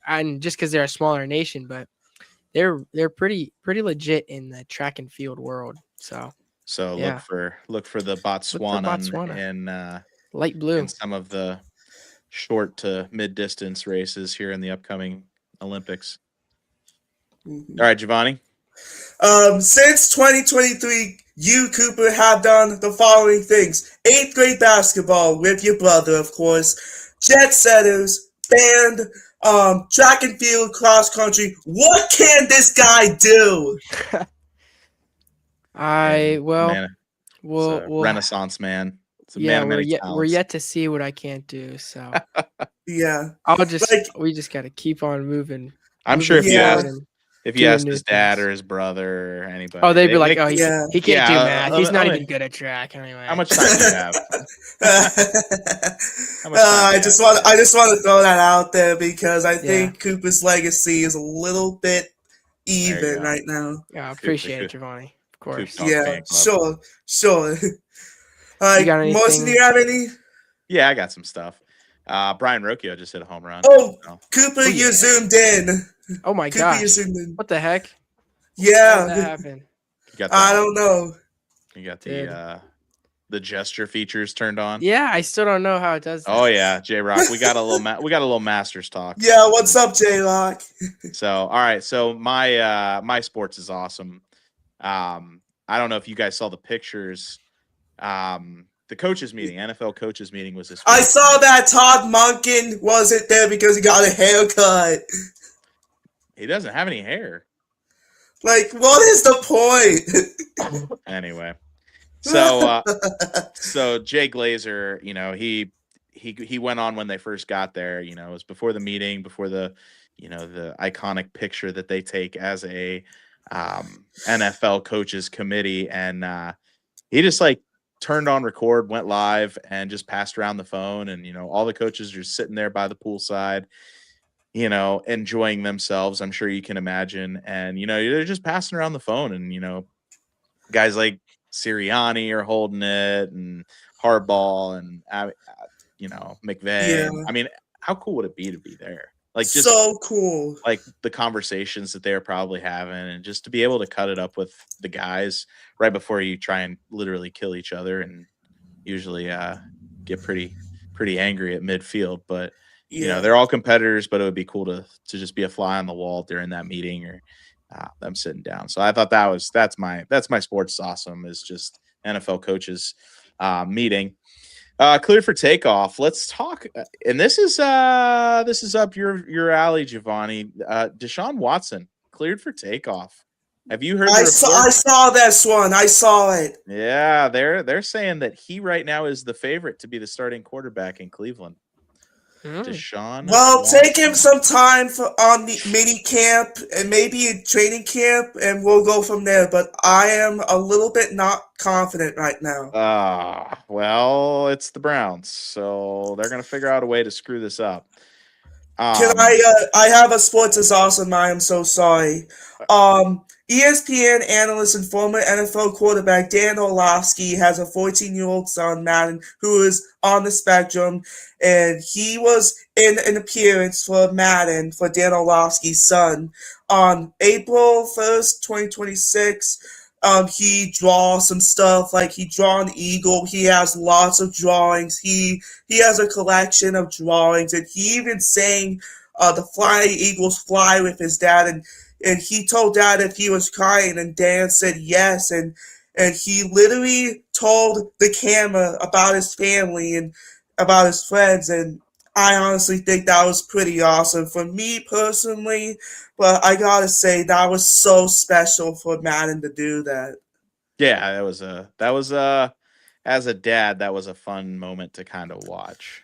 [SPEAKER 3] and just because they're a smaller nation, but they're pretty legit in the track and field world. So
[SPEAKER 1] yeah. look for the Botswana and
[SPEAKER 3] light blue
[SPEAKER 1] in some of the short to mid distance races here in the upcoming Olympics.
[SPEAKER 2] Mm-hmm.
[SPEAKER 1] All right, Giovanni.
[SPEAKER 2] Since 2023, you, Cooper, have done the following things: 8th grade basketball with your brother, of course, jet setters, band, track and field, cross country. What can this guy do?
[SPEAKER 1] Renaissance man.
[SPEAKER 3] We're yet to see what I can't do. So
[SPEAKER 2] yeah,
[SPEAKER 3] we just got to keep on moving.
[SPEAKER 1] I'm sure if you asked his dad or his brother or anybody,
[SPEAKER 3] they'd be like, he can't do math. He's not even good at track anyway.
[SPEAKER 1] How much time do you have?
[SPEAKER 2] I just want to throw that out there because I think Cooper's legacy is a little bit even right now.
[SPEAKER 3] Yeah, I appreciate it, Giovanni. Of course.
[SPEAKER 2] Yeah, sure. Morrison, do you have any?
[SPEAKER 1] Yeah, I got some stuff. Brian Rocchio just hit a home run.
[SPEAKER 2] Oh, so. Cooper, you zoomed in.
[SPEAKER 3] Oh my gosh! What the heck?
[SPEAKER 2] Yeah,
[SPEAKER 3] how did that happened?
[SPEAKER 2] I don't know.
[SPEAKER 1] You got the gesture features turned on.
[SPEAKER 3] Yeah, I still don't know how it does that.
[SPEAKER 1] Oh yeah, J Rock, we got a little Masters talk.
[SPEAKER 2] Yeah, what's up, J Rock?
[SPEAKER 1] So all right, so my sports is awesome. I don't know if you guys saw the pictures. The coaches meeting, NFL coaches meeting was this week.
[SPEAKER 2] I saw that Todd Monken wasn't there because he got a haircut.
[SPEAKER 1] He doesn't have any hair.
[SPEAKER 2] Like, what is the point?
[SPEAKER 1] Anyway, so Jay Glazer, he went on when they first got there. It was before the meeting, before the iconic picture that they take as a NFL coaches committee, and he just turned on record, went live, and just passed around the phone. And, all the coaches are sitting there by the poolside, enjoying themselves. I'm sure you can imagine. And, they're just passing around the phone. And, guys like Sirianni are holding it, and Harbaugh, and, McVay.
[SPEAKER 2] Yeah.
[SPEAKER 1] I mean, how cool would it be to be there? Just
[SPEAKER 2] so cool.
[SPEAKER 1] The conversations that they're probably having, and just to be able to cut it up with the guys right before you try and literally kill each other, and usually get pretty angry at midfield. But they're all competitors, but it would be cool to just be a fly on the wall during that meeting, or them sitting down. So I thought that's my sports awesome, is just NFL coaches meeting. Cleared for takeoff. Let's talk. And this is up your alley, Giovanni. Deshaun Watson cleared for takeoff. Have you heard the
[SPEAKER 2] I
[SPEAKER 1] report?
[SPEAKER 2] saw this one. I saw it.
[SPEAKER 1] Yeah, they're saying that he right now is the favorite to be the starting quarterback in Cleveland. Deshaun
[SPEAKER 2] Well, take him
[SPEAKER 1] Watson.
[SPEAKER 2] some time on the mini camp and maybe a training camp, and we'll go from there. But I am a little bit not confident right now.
[SPEAKER 1] Well, it's the Browns, so they're gonna figure out a way to screw this up.
[SPEAKER 2] Can I have a sports is awesome. I am so sorry. ESPN analyst and former NFL quarterback Dan Orlovsky has a 14-year-old son, Madden, who is on the spectrum, and he was in an appearance for Madden for Dan Orlovsky's son on April 1st, 2026. He draws some stuff, like he draw an eagle. He has lots of drawings. He has a collection of drawings, and he even sang the Flying Eagles Fly with his dad, and he told dad if he was crying, and Dan said yes, and he literally told the camera about his family and about his friends, and I honestly think that was pretty awesome for me personally, but I gotta say that was so special for Madden to do that.
[SPEAKER 1] Yeah, that was as a dad, that was a fun moment to kind of watch.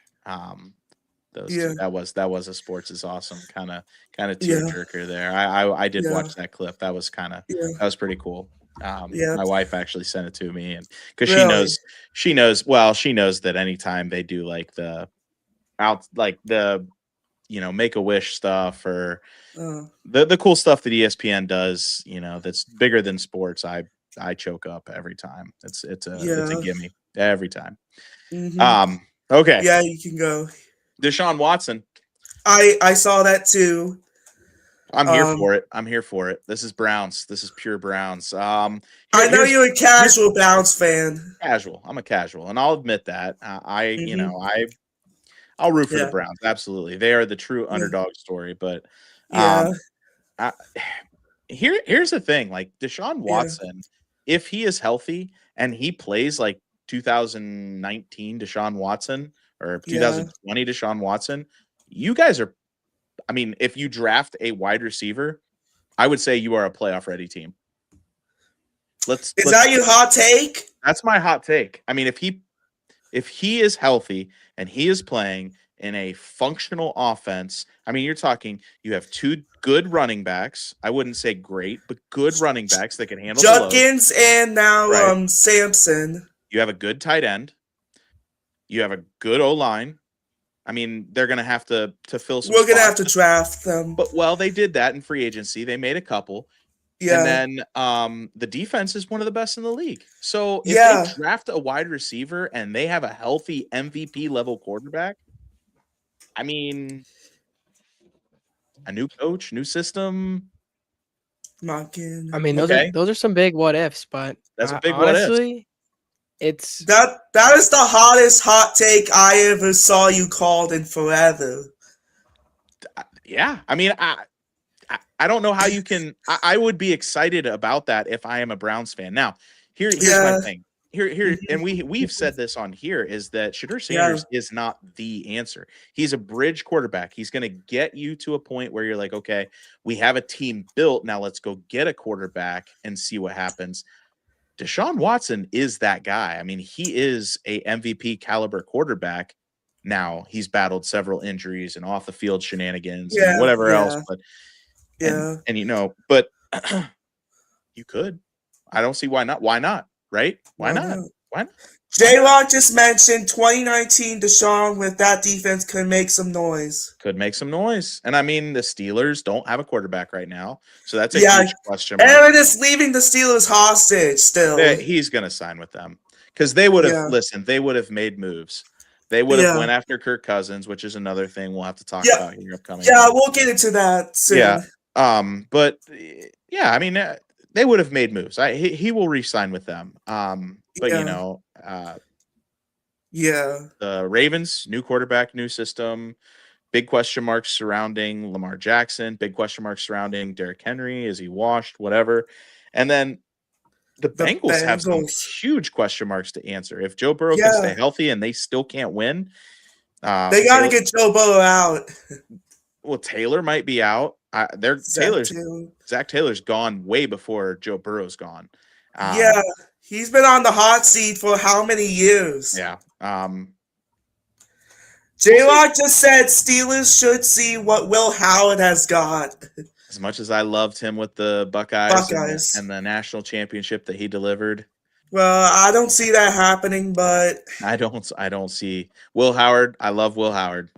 [SPEAKER 1] Those two,
[SPEAKER 2] Yeah,
[SPEAKER 1] that was a sports is awesome kind of
[SPEAKER 2] yeah,
[SPEAKER 1] tearjerker there. I did
[SPEAKER 2] yeah,
[SPEAKER 1] watch that clip.
[SPEAKER 2] yeah,
[SPEAKER 1] That was pretty cool.
[SPEAKER 2] yeah.
[SPEAKER 1] My wife actually sent it to me, and because
[SPEAKER 2] Really?
[SPEAKER 1] she knows that anytime they do like the make a wish stuff or
[SPEAKER 2] Uh,
[SPEAKER 1] the cool stuff that ESPN does, that's bigger than sports, I choke up every time. It's a
[SPEAKER 2] yeah.
[SPEAKER 1] gimme every time.
[SPEAKER 2] Mm-hmm.
[SPEAKER 1] Um, okay,
[SPEAKER 2] Yeah, you can go.
[SPEAKER 1] Deshaun Watson.
[SPEAKER 2] I saw that too.
[SPEAKER 1] I'm here
[SPEAKER 2] Um,
[SPEAKER 1] for it. I'm here for it. This is Browns. This is pure Browns.
[SPEAKER 2] I know
[SPEAKER 1] Here's
[SPEAKER 2] you're a
[SPEAKER 1] here's
[SPEAKER 2] casual Browns fan.
[SPEAKER 1] casual. I'm a casual, and I'll admit that.
[SPEAKER 2] Mm-hmm.
[SPEAKER 1] I'll root for the
[SPEAKER 2] Yeah,
[SPEAKER 1] Browns. Absolutely, they are the true
[SPEAKER 2] yeah,
[SPEAKER 1] underdog story. But
[SPEAKER 2] yeah,
[SPEAKER 1] um, I, here's the thing: like Deshaun
[SPEAKER 2] yeah,
[SPEAKER 1] Watson, if he is healthy and he plays like 2019 Deshaun Watson or
[SPEAKER 2] yeah.
[SPEAKER 1] 2020 Deshaun Watson, you guys are. I mean, if you draft a wide receiver, I would say you are a playoff ready team.
[SPEAKER 2] Is
[SPEAKER 1] Let's
[SPEAKER 2] that your hot take?
[SPEAKER 1] That's my hot take. I mean, if he is healthy and he is playing in a functional offense, I mean, you're talking you have two good running backs. I wouldn't say great, but good running backs that can handle the load.
[SPEAKER 2] Judkins and now
[SPEAKER 1] Right.
[SPEAKER 2] Sampson.
[SPEAKER 1] You have a good tight end. You have a good O line. I mean, they're gonna have to fill some
[SPEAKER 2] We're gonna have
[SPEAKER 1] spots.
[SPEAKER 2] to draft them.
[SPEAKER 1] But they did that in free agency. They made a couple. And
[SPEAKER 2] Yeah,
[SPEAKER 1] then the defense is one of the best in the league. So if they
[SPEAKER 2] yeah.
[SPEAKER 1] draft a wide receiver and they have a healthy MVP level quarterback, I mean, a new coach, new system.
[SPEAKER 2] Mocking.
[SPEAKER 3] I mean,
[SPEAKER 1] Okay,
[SPEAKER 3] those are some big what ifs, but
[SPEAKER 1] that's a big what if.
[SPEAKER 3] honestly, it's
[SPEAKER 2] That is the hottest hot take I ever saw you called in forever.
[SPEAKER 1] Yeah, I mean, I don't know how you can. I would be excited about that if I am a Browns fan. Now, here's my
[SPEAKER 2] Yeah,
[SPEAKER 1] thing. Here, and we've said this on here is that Shadur
[SPEAKER 2] yeah,
[SPEAKER 1] Sanders is not the answer. He's a bridge quarterback. He's going to get you to a point where you're like, okay, we have a team built. Now let's go get a quarterback and see what happens. Deshaun Watson is that guy. I mean, he is a MVP caliber quarterback. Now he's battled several injuries and off the field shenanigans and
[SPEAKER 2] yeah,
[SPEAKER 1] whatever else,
[SPEAKER 2] yeah,
[SPEAKER 1] but
[SPEAKER 2] yeah.
[SPEAKER 1] but you could. I don't see why not. Why not? Right? Why
[SPEAKER 2] Why
[SPEAKER 1] not?
[SPEAKER 2] not?
[SPEAKER 1] Why not?
[SPEAKER 2] J-Rock just mentioned 2019 Deshaun with that defense could make some noise.
[SPEAKER 1] Could make some noise. And I mean, the Steelers don't have a quarterback right now, so that's a
[SPEAKER 2] Yeah,
[SPEAKER 1] huge question mark.
[SPEAKER 2] Aaron is leaving the Steelers hostage still.
[SPEAKER 1] He's going to sign with them because they would have
[SPEAKER 2] Yeah,
[SPEAKER 1] listened. They would have made moves. They would have
[SPEAKER 2] yeah,
[SPEAKER 1] went after Kirk Cousins, which is another thing we'll have to talk
[SPEAKER 2] yeah,
[SPEAKER 1] about here upcoming.
[SPEAKER 2] yeah. We'll get into that
[SPEAKER 1] Yeah.
[SPEAKER 2] soon.
[SPEAKER 1] But yeah, I mean, they would have made moves. He will re-sign with them. But
[SPEAKER 2] Yeah, yeah,
[SPEAKER 1] the Ravens, new quarterback, new system, big question marks surrounding Lamar Jackson, big question marks surrounding Derrick Henry. Is he washed? Whatever. And then the
[SPEAKER 2] the
[SPEAKER 1] Bengals have some
[SPEAKER 2] Bengals.
[SPEAKER 1] huge question marks to answer. If Joe Burrow can stay
[SPEAKER 2] Yeah,
[SPEAKER 1] healthy and they still can't win,
[SPEAKER 2] they gotta get Joe Burrow out.
[SPEAKER 1] Taylor might be out. Taylor's
[SPEAKER 2] Taylor.
[SPEAKER 1] Zach Taylor's gone way before Joe Burrow's gone.
[SPEAKER 2] Yeah, he's been on the hot seat for how many years?
[SPEAKER 1] Yeah.
[SPEAKER 2] J-Lock just said Steelers should see what Will Howard has got.
[SPEAKER 1] As much as I loved him with the Buckeyes,
[SPEAKER 2] Buckeyes.
[SPEAKER 1] and the national championship that he delivered,
[SPEAKER 2] Well, I don't see that happening, but
[SPEAKER 1] I don't see Will Howard. I love Will Howard.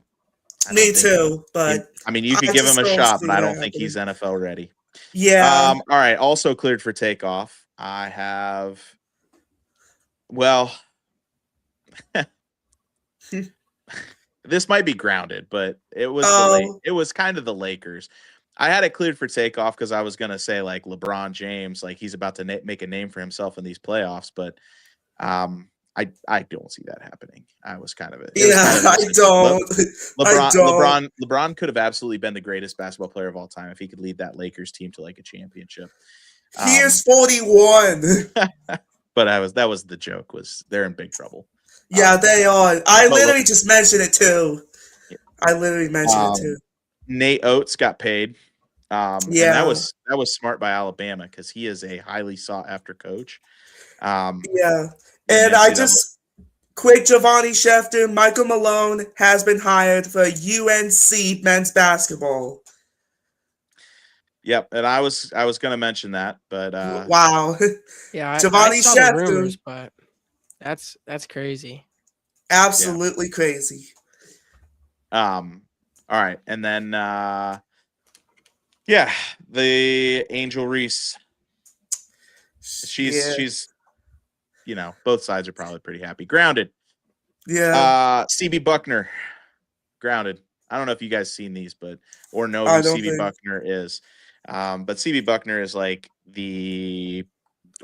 [SPEAKER 2] me too. But
[SPEAKER 1] I mean, you could
[SPEAKER 2] I
[SPEAKER 1] give him
[SPEAKER 2] just
[SPEAKER 1] a
[SPEAKER 2] don't
[SPEAKER 1] shot,
[SPEAKER 2] see
[SPEAKER 1] but I
[SPEAKER 2] that
[SPEAKER 1] don't think he's
[SPEAKER 2] happening.
[SPEAKER 1] NFL ready.
[SPEAKER 2] Yeah.
[SPEAKER 1] All right. Also cleared for takeoff. I have. Well, this might be grounded, but it was it was kind of the Lakers. I had it cleared for takeoff because I was gonna say like LeBron James, like he's about to make a name for himself in these playoffs, but I don't see that happening. I was kind of it.
[SPEAKER 2] Yeah, I don't.
[SPEAKER 1] LeBron could have absolutely been the greatest basketball player of all time if he could lead that Lakers team to like a championship.
[SPEAKER 2] He is 41.
[SPEAKER 1] But that was the joke, was they're in big trouble.
[SPEAKER 2] Yeah, they are. I literally just mentioned it too. I literally mentioned it too.
[SPEAKER 1] Nate Oates got paid. And that was smart by Alabama because he is a highly sought after coach.
[SPEAKER 2] Yeah. And I just quick Giovanni Schefter, Michael Malone has been hired for UNC men's basketball.
[SPEAKER 1] Yep, and I was going to mention that, but
[SPEAKER 2] wow.
[SPEAKER 3] Yeah,
[SPEAKER 2] Giovanni
[SPEAKER 3] I saw
[SPEAKER 2] Schefter,
[SPEAKER 3] the rumors, but that's crazy.
[SPEAKER 2] Absolutely crazy.
[SPEAKER 1] All right, and then the Angel Reese. She's both sides are probably pretty happy. Grounded.
[SPEAKER 2] Yeah.
[SPEAKER 1] CB Buckner. Grounded. I don't know if you guys seen these, or know who CB Buckner is. But CB Buckner is like the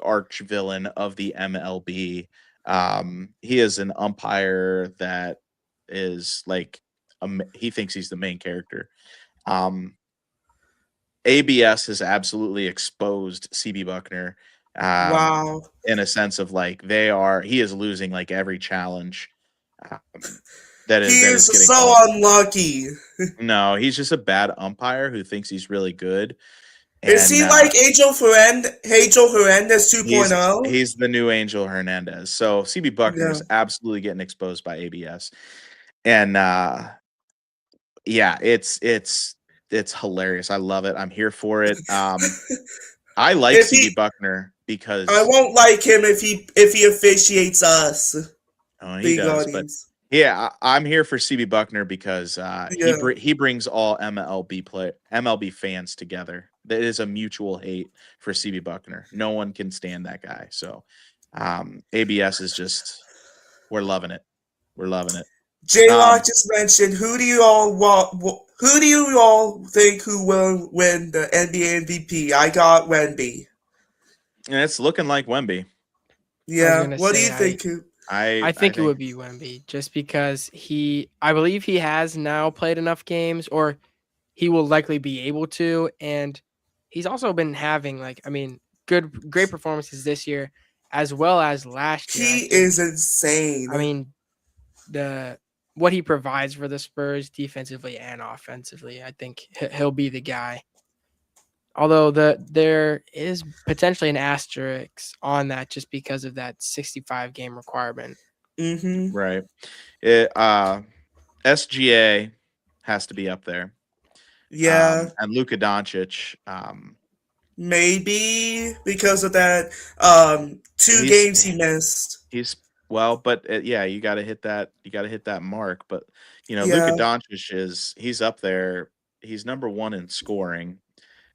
[SPEAKER 1] arch villain of the MLB. He is an umpire that is like he thinks he's the main character. ABS has absolutely exposed CB Buckner.
[SPEAKER 2] Wow.
[SPEAKER 1] In a sense of like he is losing like every challenge. He is
[SPEAKER 2] so unlucky.
[SPEAKER 1] No, he's just a bad umpire who thinks he's really good.
[SPEAKER 2] Is he like Angel Hernandez 2.0?
[SPEAKER 1] He's the new Angel Hernandez. So CB Buckner is absolutely getting exposed by ABS. And it's hilarious. I love it. I'm here for it. I like CB Buckner because
[SPEAKER 2] I won't like him if he officiates us.
[SPEAKER 1] Oh, he does, but yeah, I'm here for CB Buckner because he brings all MLB fans together. That is a mutual hate for CB Buckner. No one can stand that guy. So ABS is just we're loving it. We're loving it.
[SPEAKER 2] J-Lock just mentioned who do you all think who will win the NBA MVP? I got Wemby.
[SPEAKER 1] And it's looking like Wemby.
[SPEAKER 2] Yeah. What do you think?
[SPEAKER 3] I think it would be Wemby just because I believe he has now played enough games, or he will likely be able to, and he's also been having great performances this year as well as last year.
[SPEAKER 2] He is insane.
[SPEAKER 3] I mean, what he provides for the Spurs defensively and offensively, I think he'll be the guy. Although there is potentially an asterisk on that just because of that 65 game requirement.
[SPEAKER 2] Mm-hmm.
[SPEAKER 1] Right. SGA has to be up there.
[SPEAKER 2] Yeah.
[SPEAKER 1] And Luka Doncic.
[SPEAKER 2] Maybe because of that 2 games he missed.
[SPEAKER 1] You got to hit that. You got to hit that mark. But Luka Doncic he's up there. He's number 1 in scoring.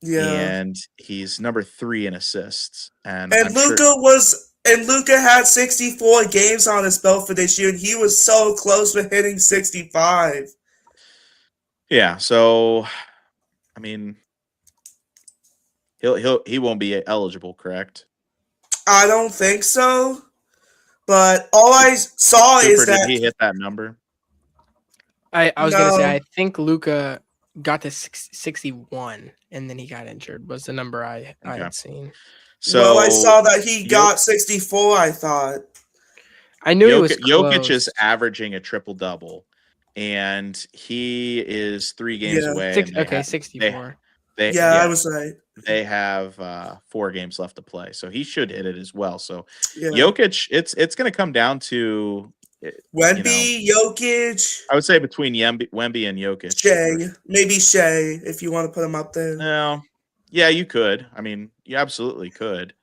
[SPEAKER 2] Yeah.
[SPEAKER 1] And he's number 3 in assists. And
[SPEAKER 2] Luka had 64 games on his belt for this year, and he was so close to hitting 65.
[SPEAKER 1] Yeah, so I mean he won't be eligible, correct?
[SPEAKER 2] I don't think so. But all I saw is that
[SPEAKER 1] did he hit that number?
[SPEAKER 3] I was gonna say I think Luka got to 61 and then he got injured was the number I had seen.
[SPEAKER 2] So I saw that he got 64, I thought.
[SPEAKER 3] I knew he was close.
[SPEAKER 1] Jokic is averaging a triple-double, and he is 3 games away.
[SPEAKER 3] 64.
[SPEAKER 1] They
[SPEAKER 2] Yeah, I
[SPEAKER 1] yeah,
[SPEAKER 2] was right.
[SPEAKER 1] they have 4 games left to play, so he should hit it as well. So
[SPEAKER 2] Yeah.
[SPEAKER 1] Jokic, it's going to come down to, eh, you know,
[SPEAKER 2] Wemby, Jokic,
[SPEAKER 1] I would say between Wemby and Jokic.
[SPEAKER 2] Shea. Maybe Shea if you want to put him up there.
[SPEAKER 1] No, yeah, you could. I mean, you absolutely could.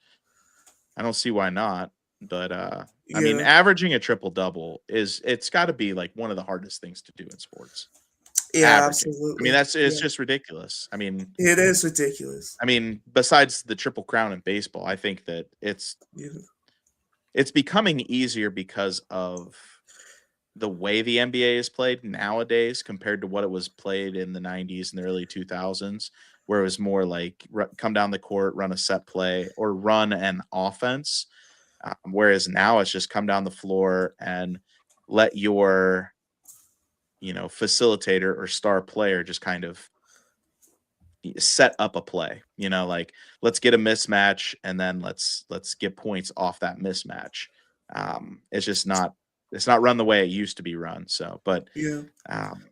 [SPEAKER 1] I don't see why not. But I mean,
[SPEAKER 2] Yeah.
[SPEAKER 1] averaging a triple double it's got to be like one of the hardest things to do in sports.
[SPEAKER 2] Yeah,
[SPEAKER 1] Averaging. I mean,
[SPEAKER 2] absolutely.
[SPEAKER 1] it's
[SPEAKER 2] Yeah.
[SPEAKER 1] just ridiculous.
[SPEAKER 2] It is ridiculous.
[SPEAKER 1] I mean, besides the triple crown in baseball, I think that
[SPEAKER 2] Yeah.
[SPEAKER 1] it's becoming easier because of the way the NBA is played nowadays compared to what it was played in the 90s and the early 2000s, where it was more like come down the court, run a set play, or run an offense. Whereas now it's just come down the floor and let your, facilitator or star player just kind of set up a play, like let's get a mismatch and then let's get points off that mismatch. It's just not it's not run the way it used to be run. So, but
[SPEAKER 2] Yeah.
[SPEAKER 1] um,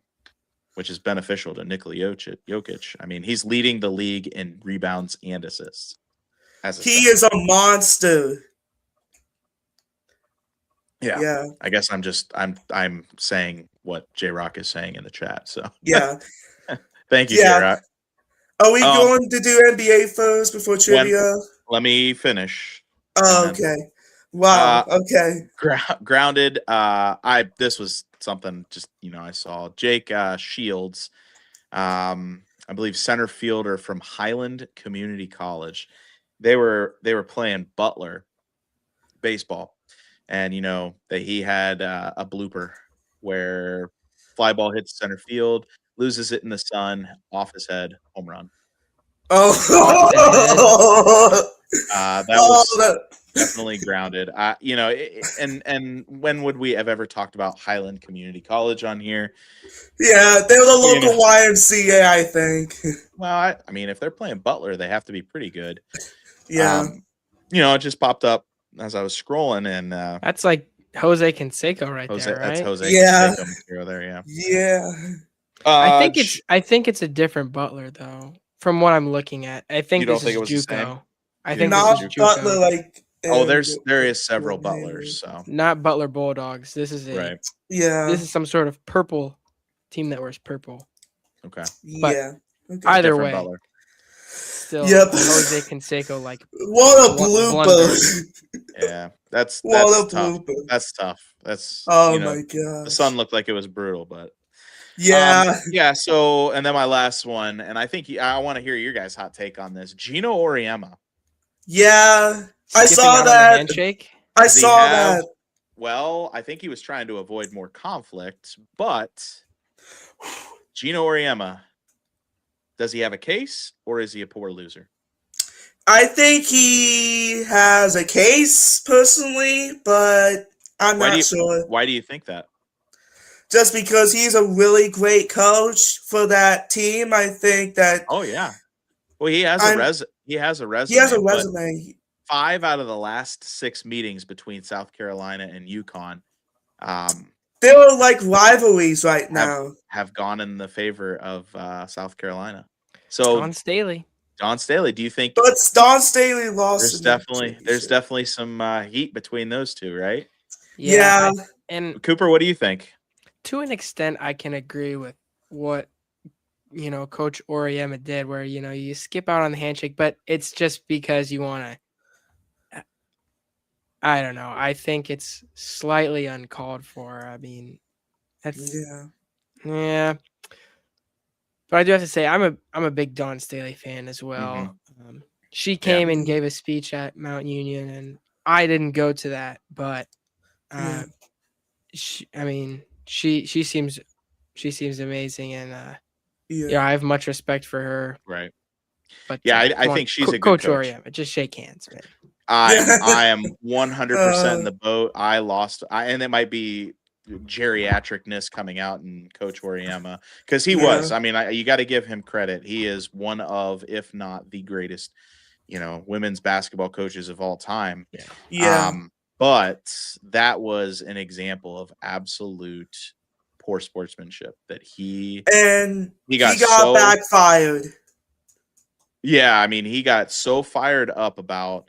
[SPEAKER 1] which is beneficial to Nikola Jokic. I mean, he's leading the league in rebounds and assists as a
[SPEAKER 2] He
[SPEAKER 1] center.
[SPEAKER 2] is a monster.
[SPEAKER 1] Yeah.
[SPEAKER 2] Yeah.
[SPEAKER 1] I guess I'm saying what J Rock is saying in the chat. So
[SPEAKER 2] Yeah.
[SPEAKER 1] thank you, J
[SPEAKER 2] Yeah.
[SPEAKER 1] Rock.
[SPEAKER 2] Are we
[SPEAKER 1] Um,
[SPEAKER 2] going to do NBA first before
[SPEAKER 1] when
[SPEAKER 2] trivia?
[SPEAKER 1] let me finish, and
[SPEAKER 2] Oh,
[SPEAKER 1] then
[SPEAKER 2] okay. Wow.
[SPEAKER 1] uh,
[SPEAKER 2] Okay.
[SPEAKER 1] grounded. This was something just I saw Jake Shields, I believe center fielder from Highland Community College. They were playing Butler baseball, and that he had a blooper where fly ball hits center field, loses it in the sun, off his head, home run.
[SPEAKER 3] Off the head.
[SPEAKER 2] Oh.
[SPEAKER 1] That
[SPEAKER 2] Oh,
[SPEAKER 1] was
[SPEAKER 2] that,
[SPEAKER 1] definitely grounded. And when would we have ever talked about Highland Community College on here?
[SPEAKER 2] yeah, they're the
[SPEAKER 1] You know,
[SPEAKER 2] local YMCA, I think.
[SPEAKER 1] well, I mean, if they're playing Butler, they have to be pretty good.
[SPEAKER 2] Yeah.
[SPEAKER 1] It just popped up as I was scrolling, and
[SPEAKER 3] That's like Jose Canseco right there,
[SPEAKER 1] That's
[SPEAKER 3] right?
[SPEAKER 1] Jose
[SPEAKER 2] Yeah.
[SPEAKER 1] Canseco material there. Yeah.
[SPEAKER 2] Yeah.
[SPEAKER 3] I think it's a different Butler though. From what I'm looking at, I think
[SPEAKER 1] You don't
[SPEAKER 3] this
[SPEAKER 1] think
[SPEAKER 3] is
[SPEAKER 1] it was the same?
[SPEAKER 3] JUCO. I
[SPEAKER 1] You think
[SPEAKER 3] think
[SPEAKER 1] it
[SPEAKER 3] this
[SPEAKER 1] was a
[SPEAKER 3] is
[SPEAKER 2] Not
[SPEAKER 1] JUCO?
[SPEAKER 2] Butler,
[SPEAKER 3] JUCO,
[SPEAKER 2] like.
[SPEAKER 1] Oh, there is several Butlers. So
[SPEAKER 3] not Butler Bulldogs. This is
[SPEAKER 1] right.
[SPEAKER 2] Yeah.
[SPEAKER 3] some sort of purple team that wears purple.
[SPEAKER 1] Okay.
[SPEAKER 3] But
[SPEAKER 2] Yeah. Okay.
[SPEAKER 3] either
[SPEAKER 1] Different
[SPEAKER 3] way,
[SPEAKER 1] Butler.
[SPEAKER 3] still
[SPEAKER 2] Yep.
[SPEAKER 3] Jose Canseco like
[SPEAKER 2] What a
[SPEAKER 3] blunder.
[SPEAKER 2] blooper.
[SPEAKER 1] Yeah, that's
[SPEAKER 2] What a
[SPEAKER 1] tough.
[SPEAKER 2] blooper.
[SPEAKER 1] That's tough. That's
[SPEAKER 2] Oh my
[SPEAKER 1] the
[SPEAKER 2] gosh.
[SPEAKER 1] sun looked like it was brutal, but
[SPEAKER 2] Yeah.
[SPEAKER 1] yeah. So and then my last one, and I think I want to hear your guys' hot take on this. Gino Oriema.
[SPEAKER 2] Yeah. I
[SPEAKER 3] Skipping
[SPEAKER 2] saw
[SPEAKER 3] out on the
[SPEAKER 2] that.
[SPEAKER 3] handshake.
[SPEAKER 2] I
[SPEAKER 1] Does he
[SPEAKER 2] saw
[SPEAKER 1] have?
[SPEAKER 2] that.
[SPEAKER 1] Well, I think he was trying to avoid more conflict, but Gino Oriema, does he have a case or is he a poor loser?
[SPEAKER 2] I think he has a case personally, but I'm not sure.
[SPEAKER 1] Why do you think that?
[SPEAKER 2] Just because he's a really great coach for that team, I think that
[SPEAKER 1] Oh yeah. Well, he has
[SPEAKER 2] I'm.
[SPEAKER 1] he has a
[SPEAKER 2] He has
[SPEAKER 1] resume,
[SPEAKER 2] a
[SPEAKER 1] but
[SPEAKER 2] resume.
[SPEAKER 1] 5 out of the last 6 meetings between South Carolina and UConn
[SPEAKER 2] They're like rivalries right now.
[SPEAKER 1] have gone in the favor of South Carolina. So
[SPEAKER 3] Don Staley.
[SPEAKER 1] Don Staley, do you think
[SPEAKER 2] But Don Staley lost
[SPEAKER 1] there's
[SPEAKER 2] in the
[SPEAKER 1] definitely some heat between those two, right?
[SPEAKER 2] Yeah.
[SPEAKER 3] And
[SPEAKER 1] Cooper, what do you think?
[SPEAKER 3] to an extent, I can agree with what Coach Oriema did, where you skip out on the handshake, but it's just because you want to. I don't know. I think it's slightly uncalled for. I mean, that's yeah. But I do have to say, I'm a big Dawn Staley fan as well. She came and gave a speech at Mount Union, and I didn't go to that, but she seems amazing, and I have much respect for her.
[SPEAKER 1] Right.
[SPEAKER 3] But
[SPEAKER 1] yeah, I think she's a good
[SPEAKER 3] Coach
[SPEAKER 1] coach.
[SPEAKER 3] Oriema, just shake hands, man.
[SPEAKER 1] I am 100% in the boat. And it might be geriatricness coming out in Coach Oriema because he was. I mean, you got to give him credit. He is one of, if not the greatest, women's basketball coaches of all time.
[SPEAKER 2] Yeah.
[SPEAKER 1] But that was an example of absolute poor sportsmanship that he
[SPEAKER 2] got
[SPEAKER 1] so
[SPEAKER 2] backfired.
[SPEAKER 1] Yeah, I mean, he got so fired up about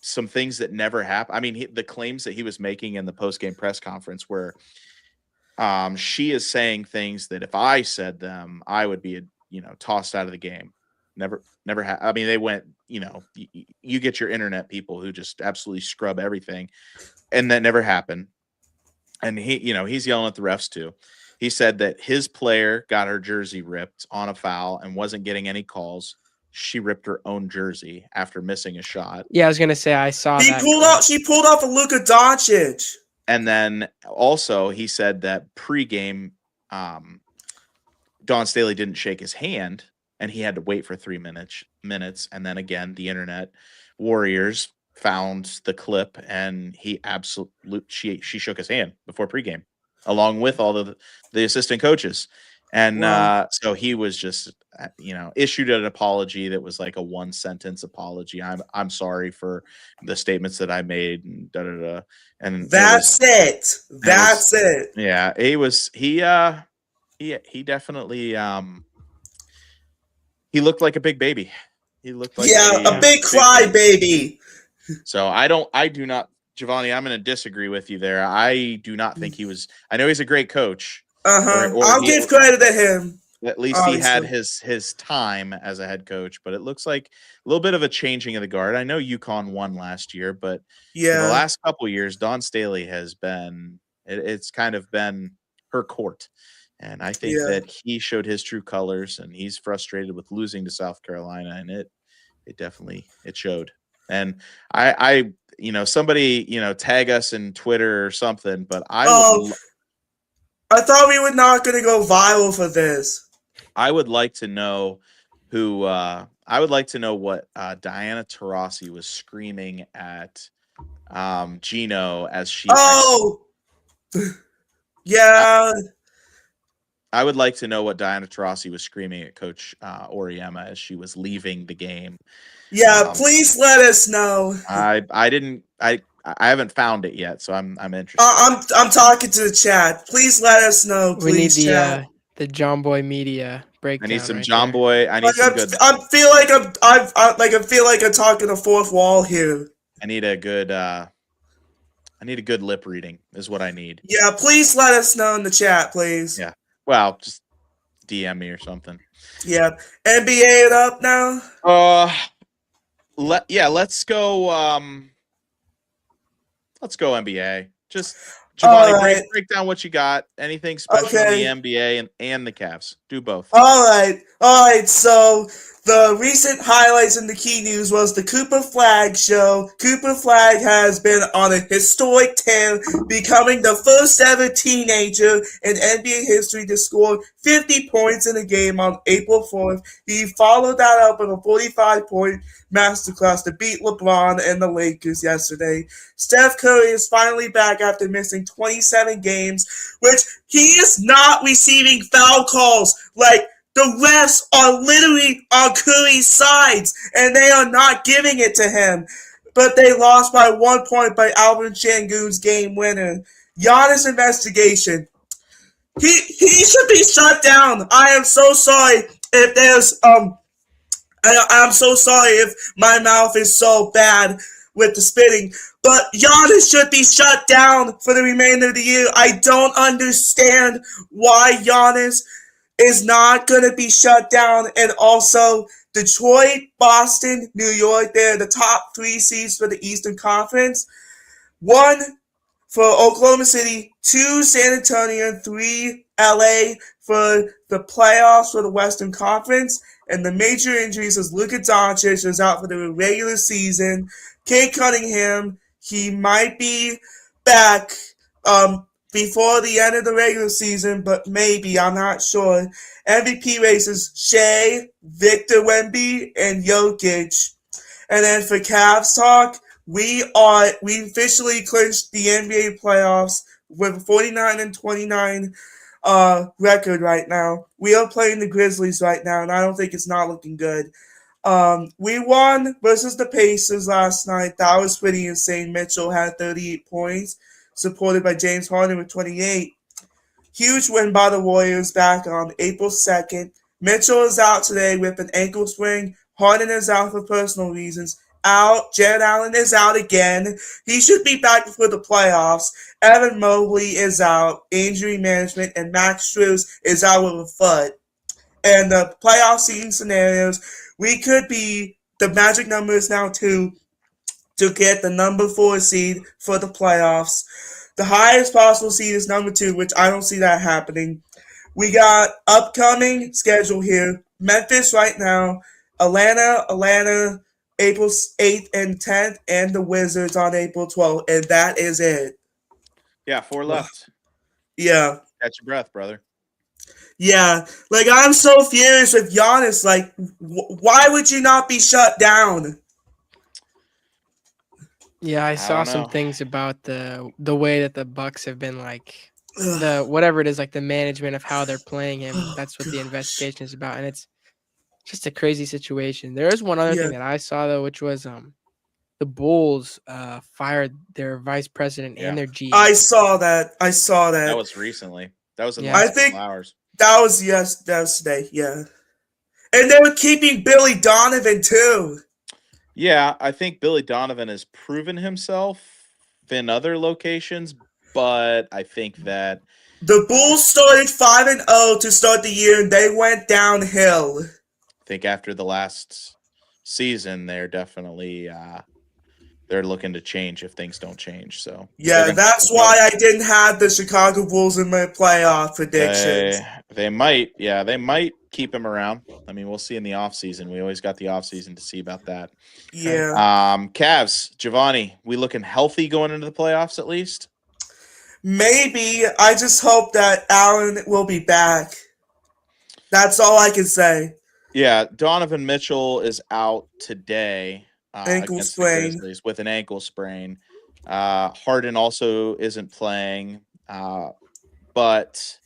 [SPEAKER 1] some things that never happened. I mean, the claims that he was making in the post-game press conference where she is saying things that if I said them, I would be, tossed out of the game. Never I mean, they went, you get your internet people who just absolutely scrub everything, and that never happened. And he's yelling at the refs too. He said that his player got her jersey ripped on a foul and wasn't getting any calls. She ripped her own jersey after missing a shot.
[SPEAKER 3] Yeah, I was gonna say I saw
[SPEAKER 2] She
[SPEAKER 3] that.
[SPEAKER 2] pulled off a Luka Doncic.
[SPEAKER 1] And then also he said that pregame, Don Staley didn't shake his hand, and he had to wait for 3 minutes. And then again, the internet warriors found the clip, and she shook his hand before pregame, along with all of the assistant coaches. And
[SPEAKER 2] Wow.
[SPEAKER 1] so he was just, issued an apology that was like a 1-sentence apology. I'm sorry for the statements that I made, and da da da. And
[SPEAKER 2] That's it. That's it.
[SPEAKER 1] Yeah, he definitely he looked like a big baby. He looked like
[SPEAKER 2] a big cry baby.
[SPEAKER 1] So I do not, Giovanni, I'm going to disagree with you there. I do not think he was. I know he's a great coach.
[SPEAKER 2] I'll give credit to him.
[SPEAKER 1] At least he had his time as a head coach, but it looks like a little bit of a changing of the guard. I know UConn won last year, but for the last couple of years, Don Staley has been. It's kind of been her court. And I think that he showed his true colors, and he's frustrated with losing to South Carolina, and it definitely showed. And I somebody, tag us in Twitter or something, but I
[SPEAKER 2] thought we were not going to go viral for this.
[SPEAKER 1] I would like to know who I would like to know what Diana Taurasi was screaming at Gino as she
[SPEAKER 2] yeah.
[SPEAKER 1] I would like to know what Diana Taurasi was screaming at Coach Auriemma as she was leaving the game.
[SPEAKER 2] Yeah, please let us know.
[SPEAKER 1] I haven't found it yet, so I'm interested.
[SPEAKER 2] I'm talking to the chat. Please let us know. Please,
[SPEAKER 3] we need
[SPEAKER 2] chat.
[SPEAKER 3] The John Boy Media breakdown.
[SPEAKER 1] I need some John Boy. I need some good.
[SPEAKER 2] I feel like I'm talking a fourth wall here.
[SPEAKER 1] I need a good lip reading is what I need.
[SPEAKER 2] Yeah, please let us know in the chat, please.
[SPEAKER 1] Yeah. Well, just DM me or something.
[SPEAKER 2] Yeah. NBA it up now?
[SPEAKER 1] Let's go NBA. Just Giovanni, break down what you got. Anything special in the NBA and the Cavs. Do both.
[SPEAKER 2] All right. So the recent highlights in the key news was the Cooper Flag show. Cooper Flag has been on a historic tear, becoming the first ever teenager in NBA history to score 50 points in a game on April 4th. He followed that up with a 45-point masterclass to beat LeBron and the Lakers yesterday. Steph Curry is finally back after missing 27 games, which he is not receiving foul calls. Like, the refs are literally on Curry's sides, and they are not giving it to him. But they lost by 1 point by Alvin Şengün's game winner. Giannis investigation. He should be shut down. I am so sorry if there's I'm so sorry if my mouth is so bad with the spitting, but Giannis should be shut down for the remainder of the year. I don't understand why Giannis is not going to be shut down. And also, Detroit, Boston, New York, they're the top 3 seeds for the Eastern Conference. 1 for Oklahoma City, 2 San Antonio, 3 LA for the playoffs for the Western Conference. And the major injuries is Luka Doncic is out for the regular season. Cade Cunningham, he might be back before the end of the regular season, but maybe, I'm not sure. MVP races, Shea, Victor Wemby, and Jokic. And then for Cavs talk, we officially clinched the NBA playoffs with a 49-29 record right now. We are playing the Grizzlies right now, and I don't think it's not looking good. We won versus the Pacers last night. That was pretty insane. Mitchell had 38 points, supported by James Harden with 28. Huge win by the Warriors back on April 2nd. Mitchell is out today with an ankle sprain. Harden is out for personal reasons. Out. Jared Allen is out again. He should be back before the playoffs. Evan Mobley is out. Injury management. And Max Strus is out with a foot. And the playoff seeding scenarios, we could be, the magic number is now 2 to get the number 4 seed for the playoffs. The highest possible seed is number 2, which I don't see that happening. We got upcoming schedule here. Memphis right now, Atlanta, April 8th and 10th, and the Wizards on April 12th, and that is it.
[SPEAKER 1] Yeah, 4 left.
[SPEAKER 2] Yeah.
[SPEAKER 1] Catch your breath, brother.
[SPEAKER 2] Yeah, like I'm so furious with Giannis. Like, why would you not be shut down?
[SPEAKER 3] Yeah, I saw some things about the way that the Bucks have been like the whatever it is, like the management of how they're playing him. That's what the investigation is about, and it's just a crazy situation. There is one other thing that I saw though, which was the Bulls fired their vice president and their GM.
[SPEAKER 2] I saw that.
[SPEAKER 1] That was recently. That was in the last couple hours.
[SPEAKER 2] That was today. Yeah, and they were keeping Billy Donovan too.
[SPEAKER 1] Yeah, I think Billy Donovan has proven himself in other locations, but I think that
[SPEAKER 2] the Bulls started 5-0 to start the year, and they went downhill.
[SPEAKER 1] I think after the last season, they're definitely they're looking to change if things don't change. So
[SPEAKER 2] yeah, that's why I didn't have the Chicago Bulls in my playoff predictions.
[SPEAKER 1] They might keep him around. I mean, we'll see in the offseason. We always got the offseason to see about that.
[SPEAKER 2] Yeah.
[SPEAKER 1] Cavs, Giovanni, we looking healthy going into the playoffs at least?
[SPEAKER 2] Maybe. I just hope that Allen will be back. That's all I can say.
[SPEAKER 1] Yeah, Donovan Mitchell is out today.
[SPEAKER 2] Ankle sprain.
[SPEAKER 1] With an ankle sprain. Harden also isn't playing, but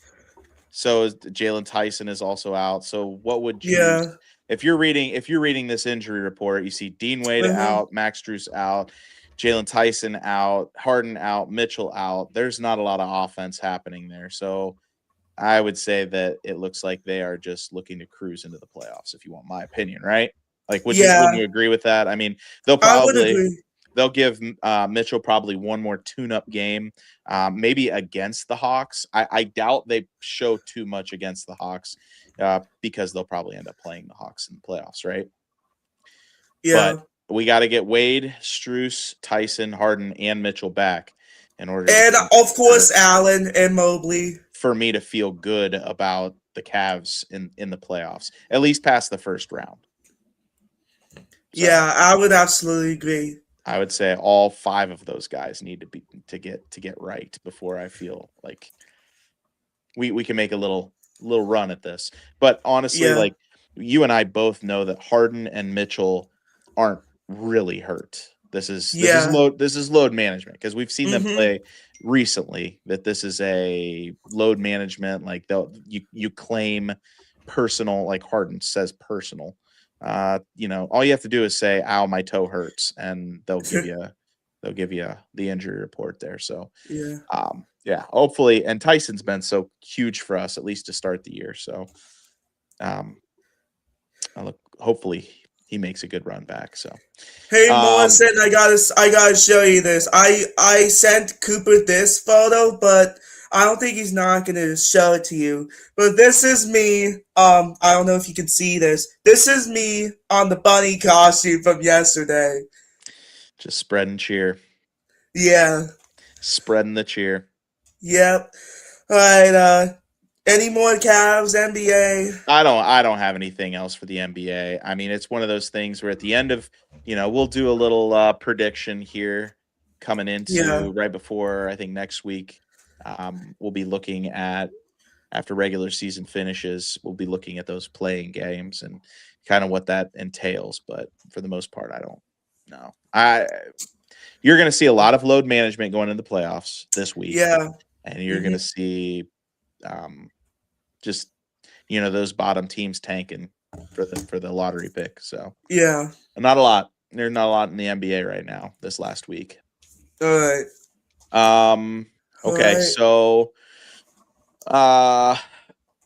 [SPEAKER 1] so is Jalen Tyson is also out. So what would you if you're reading this injury report, you see Dean Wade out, Max Strus out, Jalen Tyson out, Harden out, Mitchell out. There's not a lot of offense happening there. So I would say that it looks like they are just looking to cruise into the playoffs, if you want my opinion, right? Like, wouldn't you agree with that? I mean, they'll give Mitchell probably one more tune-up game, maybe against the Hawks. I doubt they show too much against the Hawks because they'll probably end up playing the Hawks in the playoffs, right?
[SPEAKER 2] Yeah.
[SPEAKER 1] But we got to get Wade, Strus, Tyson, Harden, and Mitchell back in order.
[SPEAKER 2] And, of course, Allen and Mobley.
[SPEAKER 1] For me to feel good about the Cavs in the playoffs, at least past the first round. So,
[SPEAKER 2] yeah, I would absolutely agree.
[SPEAKER 1] I would say all 5 of those guys need to get right before I feel like we can make a little run at this. But honestly, like you and I both know that Harden and Mitchell aren't really hurt. This is load management because we've seen them play recently. That this is a load management. Like you claim personal, like Harden says personal. All you have to do is say, "Ow, my toe hurts," and they'll give you the injury report there. So hopefully, and Tyson's been so huge for us at least to start the year. So hopefully he makes a good run back. So
[SPEAKER 2] hey Morrison, I gotta show you this. I sent Cooper this photo, but I don't think he's not going to show it to you. But this is me. I don't know if you can see this. This is me on the bunny costume from yesterday.
[SPEAKER 1] Just spreading cheer.
[SPEAKER 2] Yeah.
[SPEAKER 1] Spreading the cheer.
[SPEAKER 2] Yep. All right. Any more Cavs, NBA?
[SPEAKER 1] I don't have anything else for the NBA. I mean, it's one of those things where at the end of, we'll do a little prediction here coming into right before, I think, next week. We'll be looking at, after regular season finishes, we'll be looking at those playing games and kind of what that entails. But for the most part, I don't know. You're going to see a lot of load management going into the playoffs this week.
[SPEAKER 2] Yeah.
[SPEAKER 1] And you're going to see just, those bottom teams tanking for the lottery pick. So
[SPEAKER 2] yeah,
[SPEAKER 1] not a lot. There's not a lot in the NBA right now this last week.
[SPEAKER 2] All right.
[SPEAKER 1] Okay, so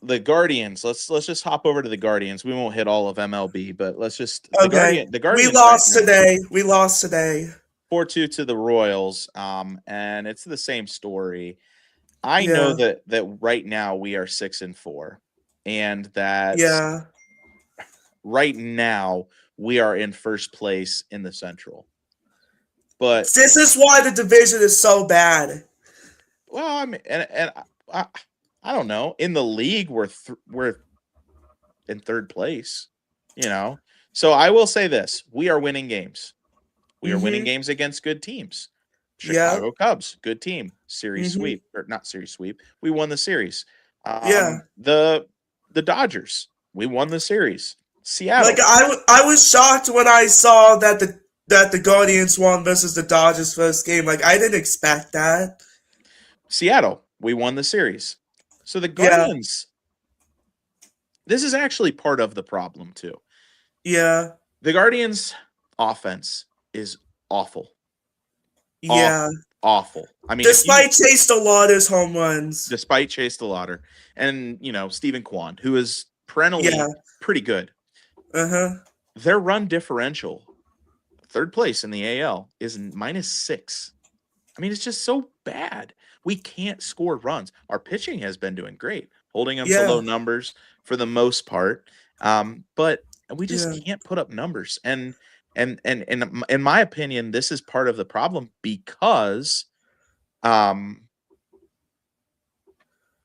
[SPEAKER 1] the Guardians. Let's just hop over to the Guardians. We won't hit all of MLB, but let's just
[SPEAKER 2] Okay.
[SPEAKER 1] The
[SPEAKER 2] We
[SPEAKER 1] Guardians right
[SPEAKER 2] lost
[SPEAKER 1] now,
[SPEAKER 2] today. We lost today.
[SPEAKER 1] 4-2 to the Royals. And it's the same story. I know
[SPEAKER 2] Yeah.
[SPEAKER 1] that right now we are 6-4, and that
[SPEAKER 2] Yeah.
[SPEAKER 1] right now we are in first place in the Central. But
[SPEAKER 2] This is why the division is so bad.
[SPEAKER 1] well, I mean, and I don't know. In the league, we're in third place. You know, so I will say this: we are winning games. We are winning
[SPEAKER 2] Mm-hmm.
[SPEAKER 1] games against good teams.
[SPEAKER 2] Yeah.
[SPEAKER 1] Chicago Cubs, good team. Series
[SPEAKER 2] Mm-hmm.
[SPEAKER 1] sweep, or not series sweep. We won the series.
[SPEAKER 2] Yeah.
[SPEAKER 1] The Dodgers, we won the series.
[SPEAKER 2] Like
[SPEAKER 1] Seattle,
[SPEAKER 2] I was shocked when I saw that the Guardians won versus the Dodgers first game. Like I didn't expect that.
[SPEAKER 1] Seattle, we won the series. So the
[SPEAKER 2] Yeah.
[SPEAKER 1] Guardians, this is actually part of the problem too.
[SPEAKER 2] Yeah.
[SPEAKER 1] The Guardians' offense is awful.
[SPEAKER 2] Yeah.
[SPEAKER 1] Awful. I mean,
[SPEAKER 2] Despite Chase DeLauder's home runs.
[SPEAKER 1] despite Chase DeLauder and Stephen Kwan, who is
[SPEAKER 2] Yeah.
[SPEAKER 1] perennially pretty good,
[SPEAKER 2] Uh-huh.
[SPEAKER 1] their run differential, third place in the AL, is -6. I mean, it's just so bad. We can't score runs. Our pitching has been doing great, holding them to
[SPEAKER 2] Yeah.
[SPEAKER 1] low numbers for the most part, but we just
[SPEAKER 2] Yeah.
[SPEAKER 1] can't put up numbers. And in my opinion, this is part of the problem because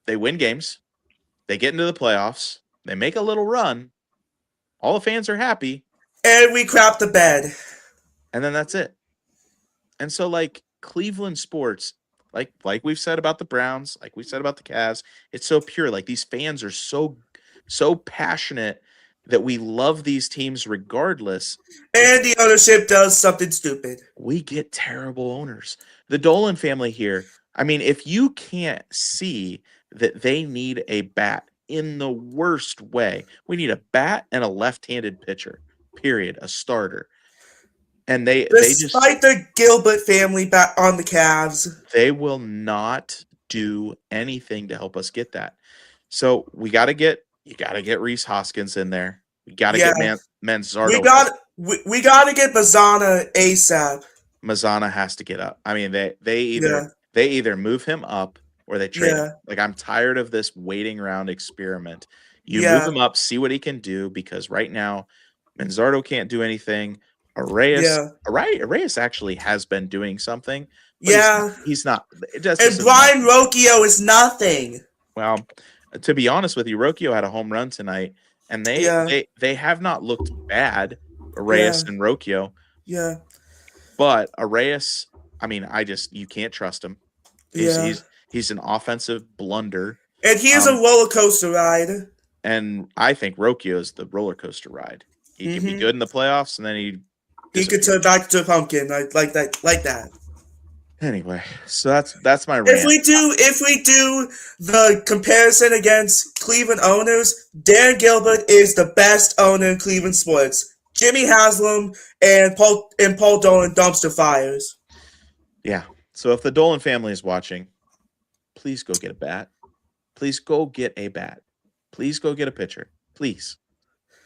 [SPEAKER 1] they win games, they get into the playoffs, they make a little run, all the fans are happy,
[SPEAKER 2] And we crap the bed.
[SPEAKER 1] and then that's it. And so, like, Cleveland sports, like we've said about the Browns, like we said about the Cavs, it's so pure. Like, these fans are so passionate that we love these teams regardless.
[SPEAKER 2] And the ownership does something stupid.
[SPEAKER 1] We get terrible owners. The Dolan family here, I mean, if you can't see that they need a bat in the worst way, we need a bat and a left-handed pitcher, period, a starter. And they just
[SPEAKER 2] Despite the Gilbert family back on the Cavs.
[SPEAKER 1] they will not do anything to help us get that. So you got to get Reese Hoskins in there. We got to
[SPEAKER 2] Yeah.
[SPEAKER 1] get Manzardo.
[SPEAKER 2] We got to get Mazzana ASAP.
[SPEAKER 1] Mazzana has to get up. I mean, they either move him up or they trade him. Like, I'm tired of this waiting around experiment. You move him up, see what he can do, because right now Manzardo can't do anything. Arraez actually has been doing something. He's not.
[SPEAKER 2] And Brian Rocchio is nothing.
[SPEAKER 1] Well, to be honest with you, Rocchio had a home run tonight, and they have not looked bad, Arraez and Rocchio.
[SPEAKER 2] Yeah.
[SPEAKER 1] But Arraez, I mean, you can't trust him. He's an offensive blunder.
[SPEAKER 2] And he is a roller coaster ride.
[SPEAKER 1] And I think Rocchio is the roller coaster ride. He can be good in the playoffs, and then he
[SPEAKER 2] could turn back to a pumpkin like that.
[SPEAKER 1] Anyway, so that's my rant.
[SPEAKER 2] If we do the comparison against Cleveland owners, Dan Gilbert is the best owner in Cleveland sports. Jimmy Haslam and Paul Dolan dumpster fires.
[SPEAKER 1] Yeah. So if the Dolan family is watching, please go get a bat. Please go get a bat. Please go get a pitcher. Please.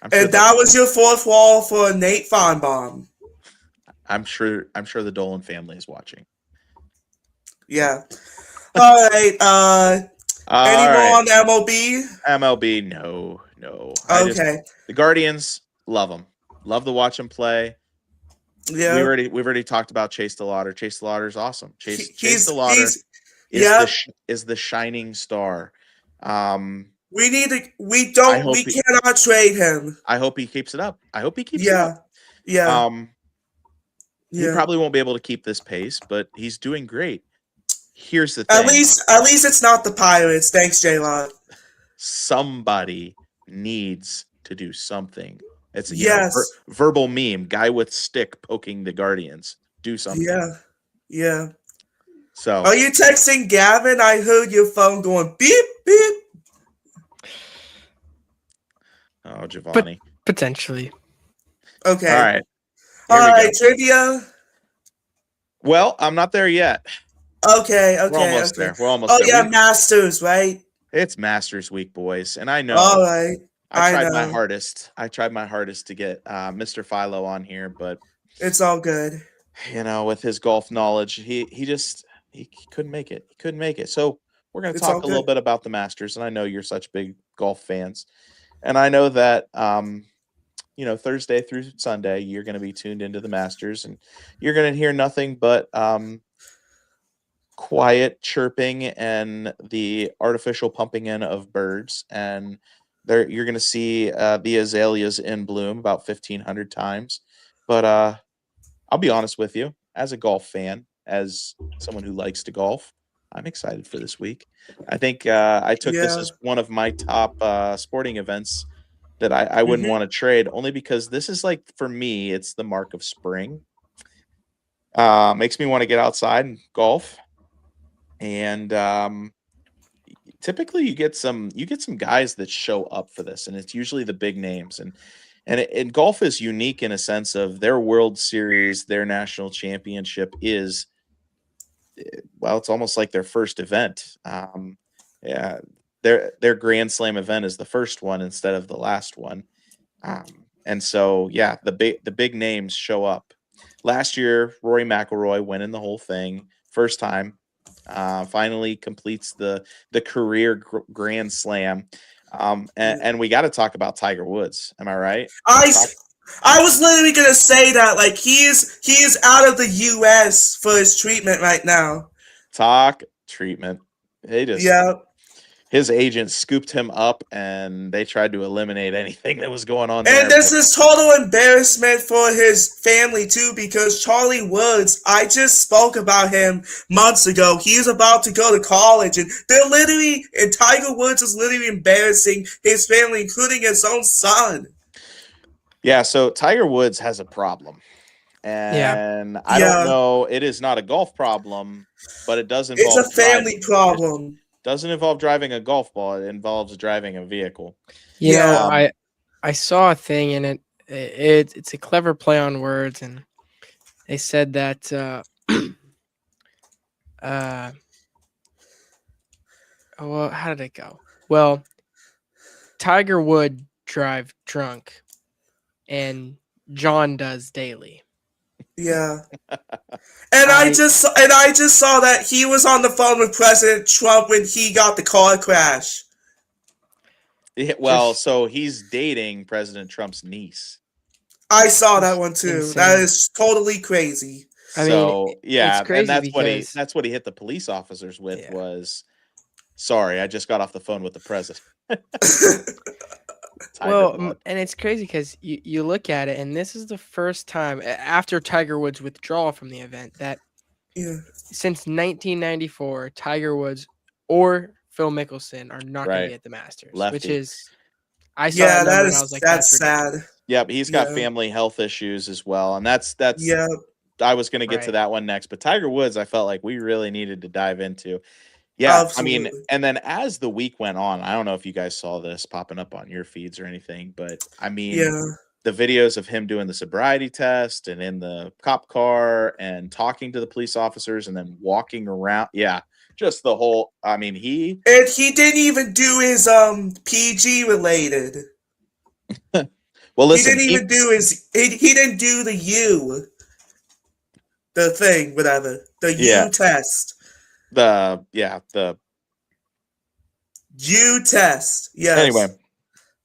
[SPEAKER 2] And that was your fourth wall for Nate Feinbaum.
[SPEAKER 1] I'm sure the Dolan family is watching.
[SPEAKER 2] Yeah. All right. Any more on MLB?
[SPEAKER 1] MLB, no.
[SPEAKER 2] Okay.
[SPEAKER 1] The Guardians, love them. Love to watch them play.
[SPEAKER 2] Yeah.
[SPEAKER 1] We've already talked about Chase DeLauder. Chase DeLauder is awesome. Chase DeLauder is the shining star.
[SPEAKER 2] We cannot trade him.
[SPEAKER 1] I hope he keeps it up.
[SPEAKER 2] Yeah.
[SPEAKER 1] He probably won't be able to keep this pace, but he's doing great. Here's the thing.
[SPEAKER 2] At least it's not the Pirates. Thanks, J-Lon.
[SPEAKER 1] Somebody needs to do something. It's verbal meme, guy with stick poking the Guardians. Do something.
[SPEAKER 2] Yeah.
[SPEAKER 1] So
[SPEAKER 2] are you texting Gavin? I heard your phone going beep beep.
[SPEAKER 1] Oh, Giovanni.
[SPEAKER 3] Potentially.
[SPEAKER 2] Okay. All right. Trivia.
[SPEAKER 1] Well, I'm not there yet.
[SPEAKER 2] Okay.
[SPEAKER 1] We're almost there.
[SPEAKER 2] Oh, yeah, Masters, right?
[SPEAKER 1] It's Masters Week, boys, and I
[SPEAKER 2] All
[SPEAKER 1] know
[SPEAKER 2] right.
[SPEAKER 1] I
[SPEAKER 2] I
[SPEAKER 1] tried my
[SPEAKER 2] know.
[SPEAKER 1] hardest. I tried my hardest to get Mr. Philo on here, but
[SPEAKER 2] It's all good.
[SPEAKER 1] with his golf knowledge, he just he couldn't make it. He couldn't make it. So we're going to
[SPEAKER 2] It's all
[SPEAKER 1] talk a little
[SPEAKER 2] good.
[SPEAKER 1] bit about the Masters, and I know you're such big golf fans, and I know that Thursday through Sunday you're going to be tuned into the Masters, and you're going to hear nothing but quiet chirping and the artificial pumping in of birds, and there you're going to see the azaleas in bloom about 1,500 times. But I'll be honest with you, as a golf fan, as someone who likes to golf, I'm excited for this week. I think I took this
[SPEAKER 2] Yeah.
[SPEAKER 1] as one of my top sporting events that I wouldn't
[SPEAKER 2] Mm-hmm.
[SPEAKER 1] want to trade, only because this is like, for me, it's the mark of spring. Makes me want to get outside and golf. And typically you get some guys that show up for this, and it's usually the big names. And golf is unique in a sense of their World Series, their national championship is, well, it's almost like their first event. Yeah, their Grand Slam event is the first one instead of the last one. And so, yeah, the big names show up. Last year, Rory McIlroy winning the whole thing, first time. Finally completes the career Grand Slam. And we got to talk about Tiger Woods. Am I right?
[SPEAKER 2] I,
[SPEAKER 1] Talk,
[SPEAKER 2] I was literally gonna say that like he is out of the U.S. for his treatment right now.
[SPEAKER 1] talk treatment. They just
[SPEAKER 2] Yeah.
[SPEAKER 1] His agent scooped him up, and they tried to eliminate anything that was going on
[SPEAKER 2] And
[SPEAKER 1] there.
[SPEAKER 2] this
[SPEAKER 1] But
[SPEAKER 2] is total embarrassment for his family too, because Charlie Woods, I just spoke about him months ago. He's about to go to college, and Tiger Woods is literally embarrassing his family, including his own son.
[SPEAKER 1] yeah, so Tiger Woods has a problem.
[SPEAKER 3] Yeah.
[SPEAKER 1] And I don't
[SPEAKER 2] Yeah,
[SPEAKER 1] know, it is not a golf problem, but it does
[SPEAKER 2] it's a
[SPEAKER 1] involve
[SPEAKER 2] family
[SPEAKER 1] driving. It
[SPEAKER 2] problem.
[SPEAKER 1] doesn't involve driving a golf ball, it involves driving a vehicle.
[SPEAKER 3] You know,
[SPEAKER 2] Yeah,
[SPEAKER 1] Um,
[SPEAKER 3] I saw a thing and it's a clever play on words, and they said that uh well, how did it go? Well, Tiger would drive drunk and John does daily.
[SPEAKER 2] yeah.
[SPEAKER 3] I
[SPEAKER 2] And I just saw that he was on the phone with President Trump when he got the car crash.
[SPEAKER 1] well,
[SPEAKER 3] just
[SPEAKER 1] so he's dating President Trump's niece.
[SPEAKER 2] I saw that
[SPEAKER 3] just
[SPEAKER 2] one too. That
[SPEAKER 3] insane.
[SPEAKER 2] is totally crazy.
[SPEAKER 3] I mean,
[SPEAKER 1] So
[SPEAKER 3] it's
[SPEAKER 1] yeah, and
[SPEAKER 3] crazy
[SPEAKER 1] that's what he
[SPEAKER 3] because
[SPEAKER 1] that's what he hit the police officers with
[SPEAKER 3] yeah.
[SPEAKER 1] was, sorry, I just got off the phone with the president. Tiger
[SPEAKER 3] Well,
[SPEAKER 1] blood.
[SPEAKER 3] and it's crazy because you look at it, and this is the first time after Tiger Woods' withdrawal from the event that
[SPEAKER 2] Yeah.
[SPEAKER 3] since 1994, Tiger Woods or Phil Mickelson are not going to
[SPEAKER 1] Right.
[SPEAKER 3] be at the Masters, which
[SPEAKER 1] Lefty.
[SPEAKER 3] is, I saw
[SPEAKER 2] Yeah,
[SPEAKER 3] that number and I was like,
[SPEAKER 2] that's
[SPEAKER 3] that's
[SPEAKER 2] sad.
[SPEAKER 3] ridiculous.
[SPEAKER 1] Yep, he's got
[SPEAKER 2] Yeah.
[SPEAKER 1] family health issues as well, and that's
[SPEAKER 2] Yeah.
[SPEAKER 1] I was going to get to
[SPEAKER 3] Right.
[SPEAKER 1] that one next, but Tiger Woods, I felt like we really needed to dive into. Yeah, I mean,
[SPEAKER 2] Absolutely.
[SPEAKER 1] and then as the week went on, I don't know if you guys saw this popping up on your feeds or anything, but I mean,
[SPEAKER 2] Yeah.
[SPEAKER 1] the videos of him doing the sobriety test and in the cop car and talking to the police officers and then walking around. Yeah, just the whole, I mean,
[SPEAKER 2] And he didn't even do his PG related.
[SPEAKER 1] well,
[SPEAKER 2] He
[SPEAKER 1] listen,
[SPEAKER 2] didn't even do he didn't do the thing, whatever. The
[SPEAKER 1] yeah,
[SPEAKER 2] U test.
[SPEAKER 1] the
[SPEAKER 2] U test.
[SPEAKER 1] anyway,
[SPEAKER 2] Yes.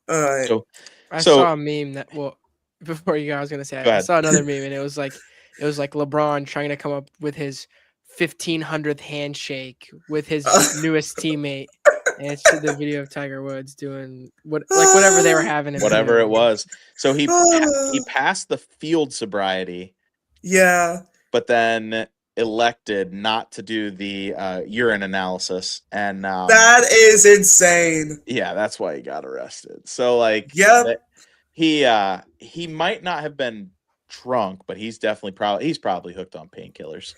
[SPEAKER 2] All right.
[SPEAKER 1] so
[SPEAKER 3] I
[SPEAKER 1] so
[SPEAKER 3] saw a meme that, well, before you go, I was going to say,
[SPEAKER 1] go
[SPEAKER 3] I
[SPEAKER 1] ahead.
[SPEAKER 3] saw another meme and it was like LeBron trying to come up with his 1500th handshake with his newest teammate. And it's the video of Tiger Woods doing whatever they were having in the
[SPEAKER 1] Whatever it
[SPEAKER 3] middle.
[SPEAKER 1] was. So he passed the field sobriety,
[SPEAKER 2] Yeah.
[SPEAKER 1] but then elected not to do the urine analysis, and
[SPEAKER 2] That is insane.
[SPEAKER 1] yeah, that's why he got arrested. So like,
[SPEAKER 2] Yep.
[SPEAKER 1] he might not have been drunk, but he's probably hooked on painkillers.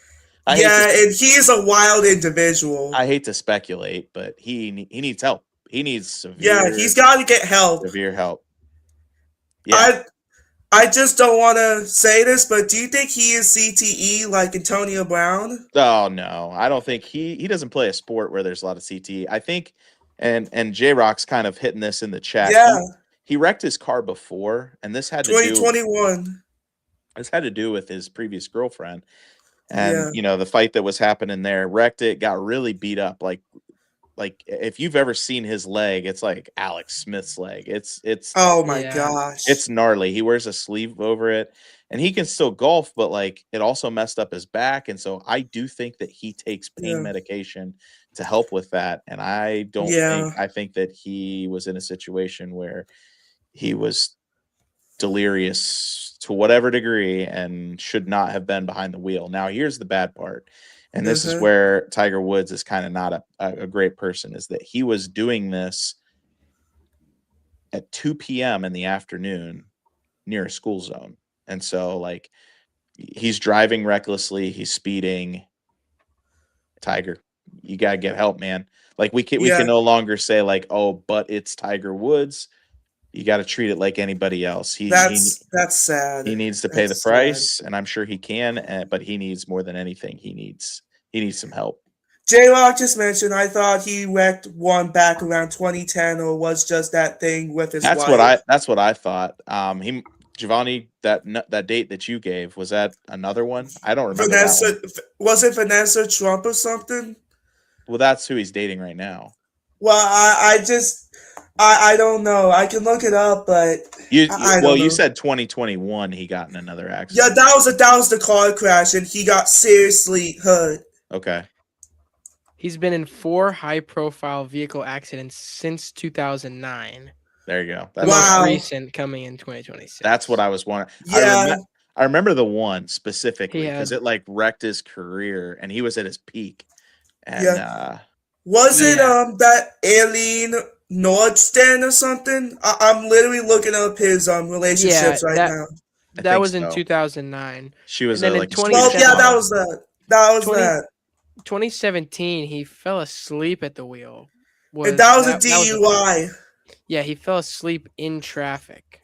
[SPEAKER 2] Yeah, and he's a wild individual.
[SPEAKER 1] I hate to speculate, but he needs help. He needs
[SPEAKER 2] Yeah, he's got to get help.
[SPEAKER 1] severe help. Yeah.
[SPEAKER 2] I just don't want to say this, but do you think he is CTE like Antonio Brown?
[SPEAKER 1] Oh no, I don't think he doesn't play a sport where there's a lot of CTE. I think And J Rock's kind of hitting this in the chat.
[SPEAKER 2] Yeah,
[SPEAKER 1] He wrecked his car before, and this had to do
[SPEAKER 2] 2021.
[SPEAKER 1] with his previous girlfriend. And
[SPEAKER 2] Yeah.
[SPEAKER 1] the fight that was happening there, wrecked it, got really beat up. Like if you've ever seen his leg, it's like Alex Smith's leg.
[SPEAKER 2] Oh my
[SPEAKER 3] Yeah.
[SPEAKER 2] gosh.
[SPEAKER 1] It's gnarly. He wears a sleeve over it, and he can still golf, but like it also messed up his back. And so I do think that he takes pain
[SPEAKER 2] Yeah.
[SPEAKER 1] medication to help with that. And I don't
[SPEAKER 2] Yeah.
[SPEAKER 1] I think that he was in a situation where he was delirious to whatever degree and should not have been behind the wheel. Now, here's the bad part. And this is
[SPEAKER 2] Uh-huh.
[SPEAKER 1] where Tiger Woods is kind of not a great person, is that he was doing this at 2 p.m. in the afternoon near a school zone. And so like he's driving recklessly, he's speeding. Tiger, you got to get help, man. Like we can
[SPEAKER 2] Yeah.
[SPEAKER 1] no longer say like, "Oh, but it's Tiger Woods." You got to treat it like anybody else.
[SPEAKER 2] That's sad.
[SPEAKER 1] He needs to pay the
[SPEAKER 2] That's sad.
[SPEAKER 1] price, and I'm sure he can, but he needs more than anything. He needs some help.
[SPEAKER 2] J-Rock just mentioned, I thought he wrecked one back around 2010, or was just that thing with his
[SPEAKER 1] That's
[SPEAKER 2] wife.
[SPEAKER 1] what I thought. Giovanni, that date that you gave, was that another one? I don't remember that one.
[SPEAKER 2] Was it Vanessa Trump or something?
[SPEAKER 1] Well, that's who he's dating right now.
[SPEAKER 2] Well, I don't know. I can look it up, but
[SPEAKER 1] You
[SPEAKER 2] don't know.
[SPEAKER 1] said 2021 he got in another
[SPEAKER 2] Yeah,
[SPEAKER 1] accident.
[SPEAKER 2] that was the car crash, and he got seriously hurt.
[SPEAKER 1] Okay.
[SPEAKER 3] He's been in 4 high-profile vehicle accidents since 2009.
[SPEAKER 1] There you go.
[SPEAKER 3] The
[SPEAKER 2] Wow.
[SPEAKER 3] most recent coming in 2026.
[SPEAKER 1] That's what I was wondering.
[SPEAKER 2] Yeah.
[SPEAKER 1] I remember the one specifically
[SPEAKER 3] He
[SPEAKER 1] because
[SPEAKER 3] had-
[SPEAKER 1] it like wrecked his career, and he was at his peak. And
[SPEAKER 2] Yeah. Was it that Aileen Nordsten or something? I'm literally looking up his relationships now.
[SPEAKER 3] That was in
[SPEAKER 1] so.
[SPEAKER 3] 2009.
[SPEAKER 1] She was
[SPEAKER 3] And then
[SPEAKER 1] like
[SPEAKER 3] in
[SPEAKER 1] a
[SPEAKER 2] Well,
[SPEAKER 1] space
[SPEAKER 2] yeah,
[SPEAKER 1] model.
[SPEAKER 2] that was that. That was that.
[SPEAKER 3] 2017, he fell asleep at the wheel.
[SPEAKER 2] And that was a DUI.
[SPEAKER 3] Yeah, he fell asleep in traffic.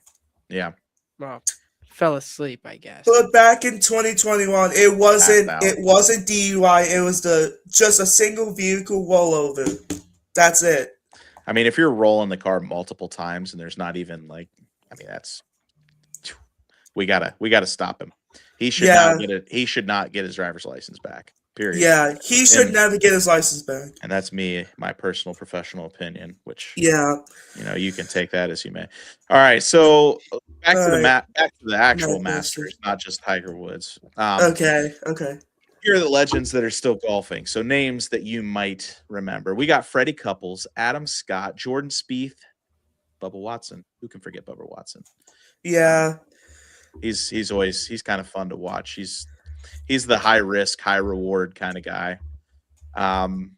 [SPEAKER 1] Yeah.
[SPEAKER 3] Well, fell asleep, I guess.
[SPEAKER 2] But back in 2021, it wasn't DUI. It was just a single vehicle rollover. That's it.
[SPEAKER 1] I mean, if you're rolling the car multiple times and there's not even like, I mean, that's we gotta stop him. He should not get it. He should not get his driver's license back. Period.
[SPEAKER 2] Yeah, he should never get his license back.
[SPEAKER 1] And that's my personal professional opinion, which you can take that as you may. All right, so back to the actual Masters, not just Tiger Woods.
[SPEAKER 2] Okay.
[SPEAKER 1] Here are the legends that are still golfing. So names that you might remember. We got Freddie Couples, Adam Scott, Jordan Spieth, Bubba Watson. Who can forget Bubba Watson?
[SPEAKER 2] Yeah.
[SPEAKER 1] He's kind of fun to watch. He's the high risk, high reward kind of guy. And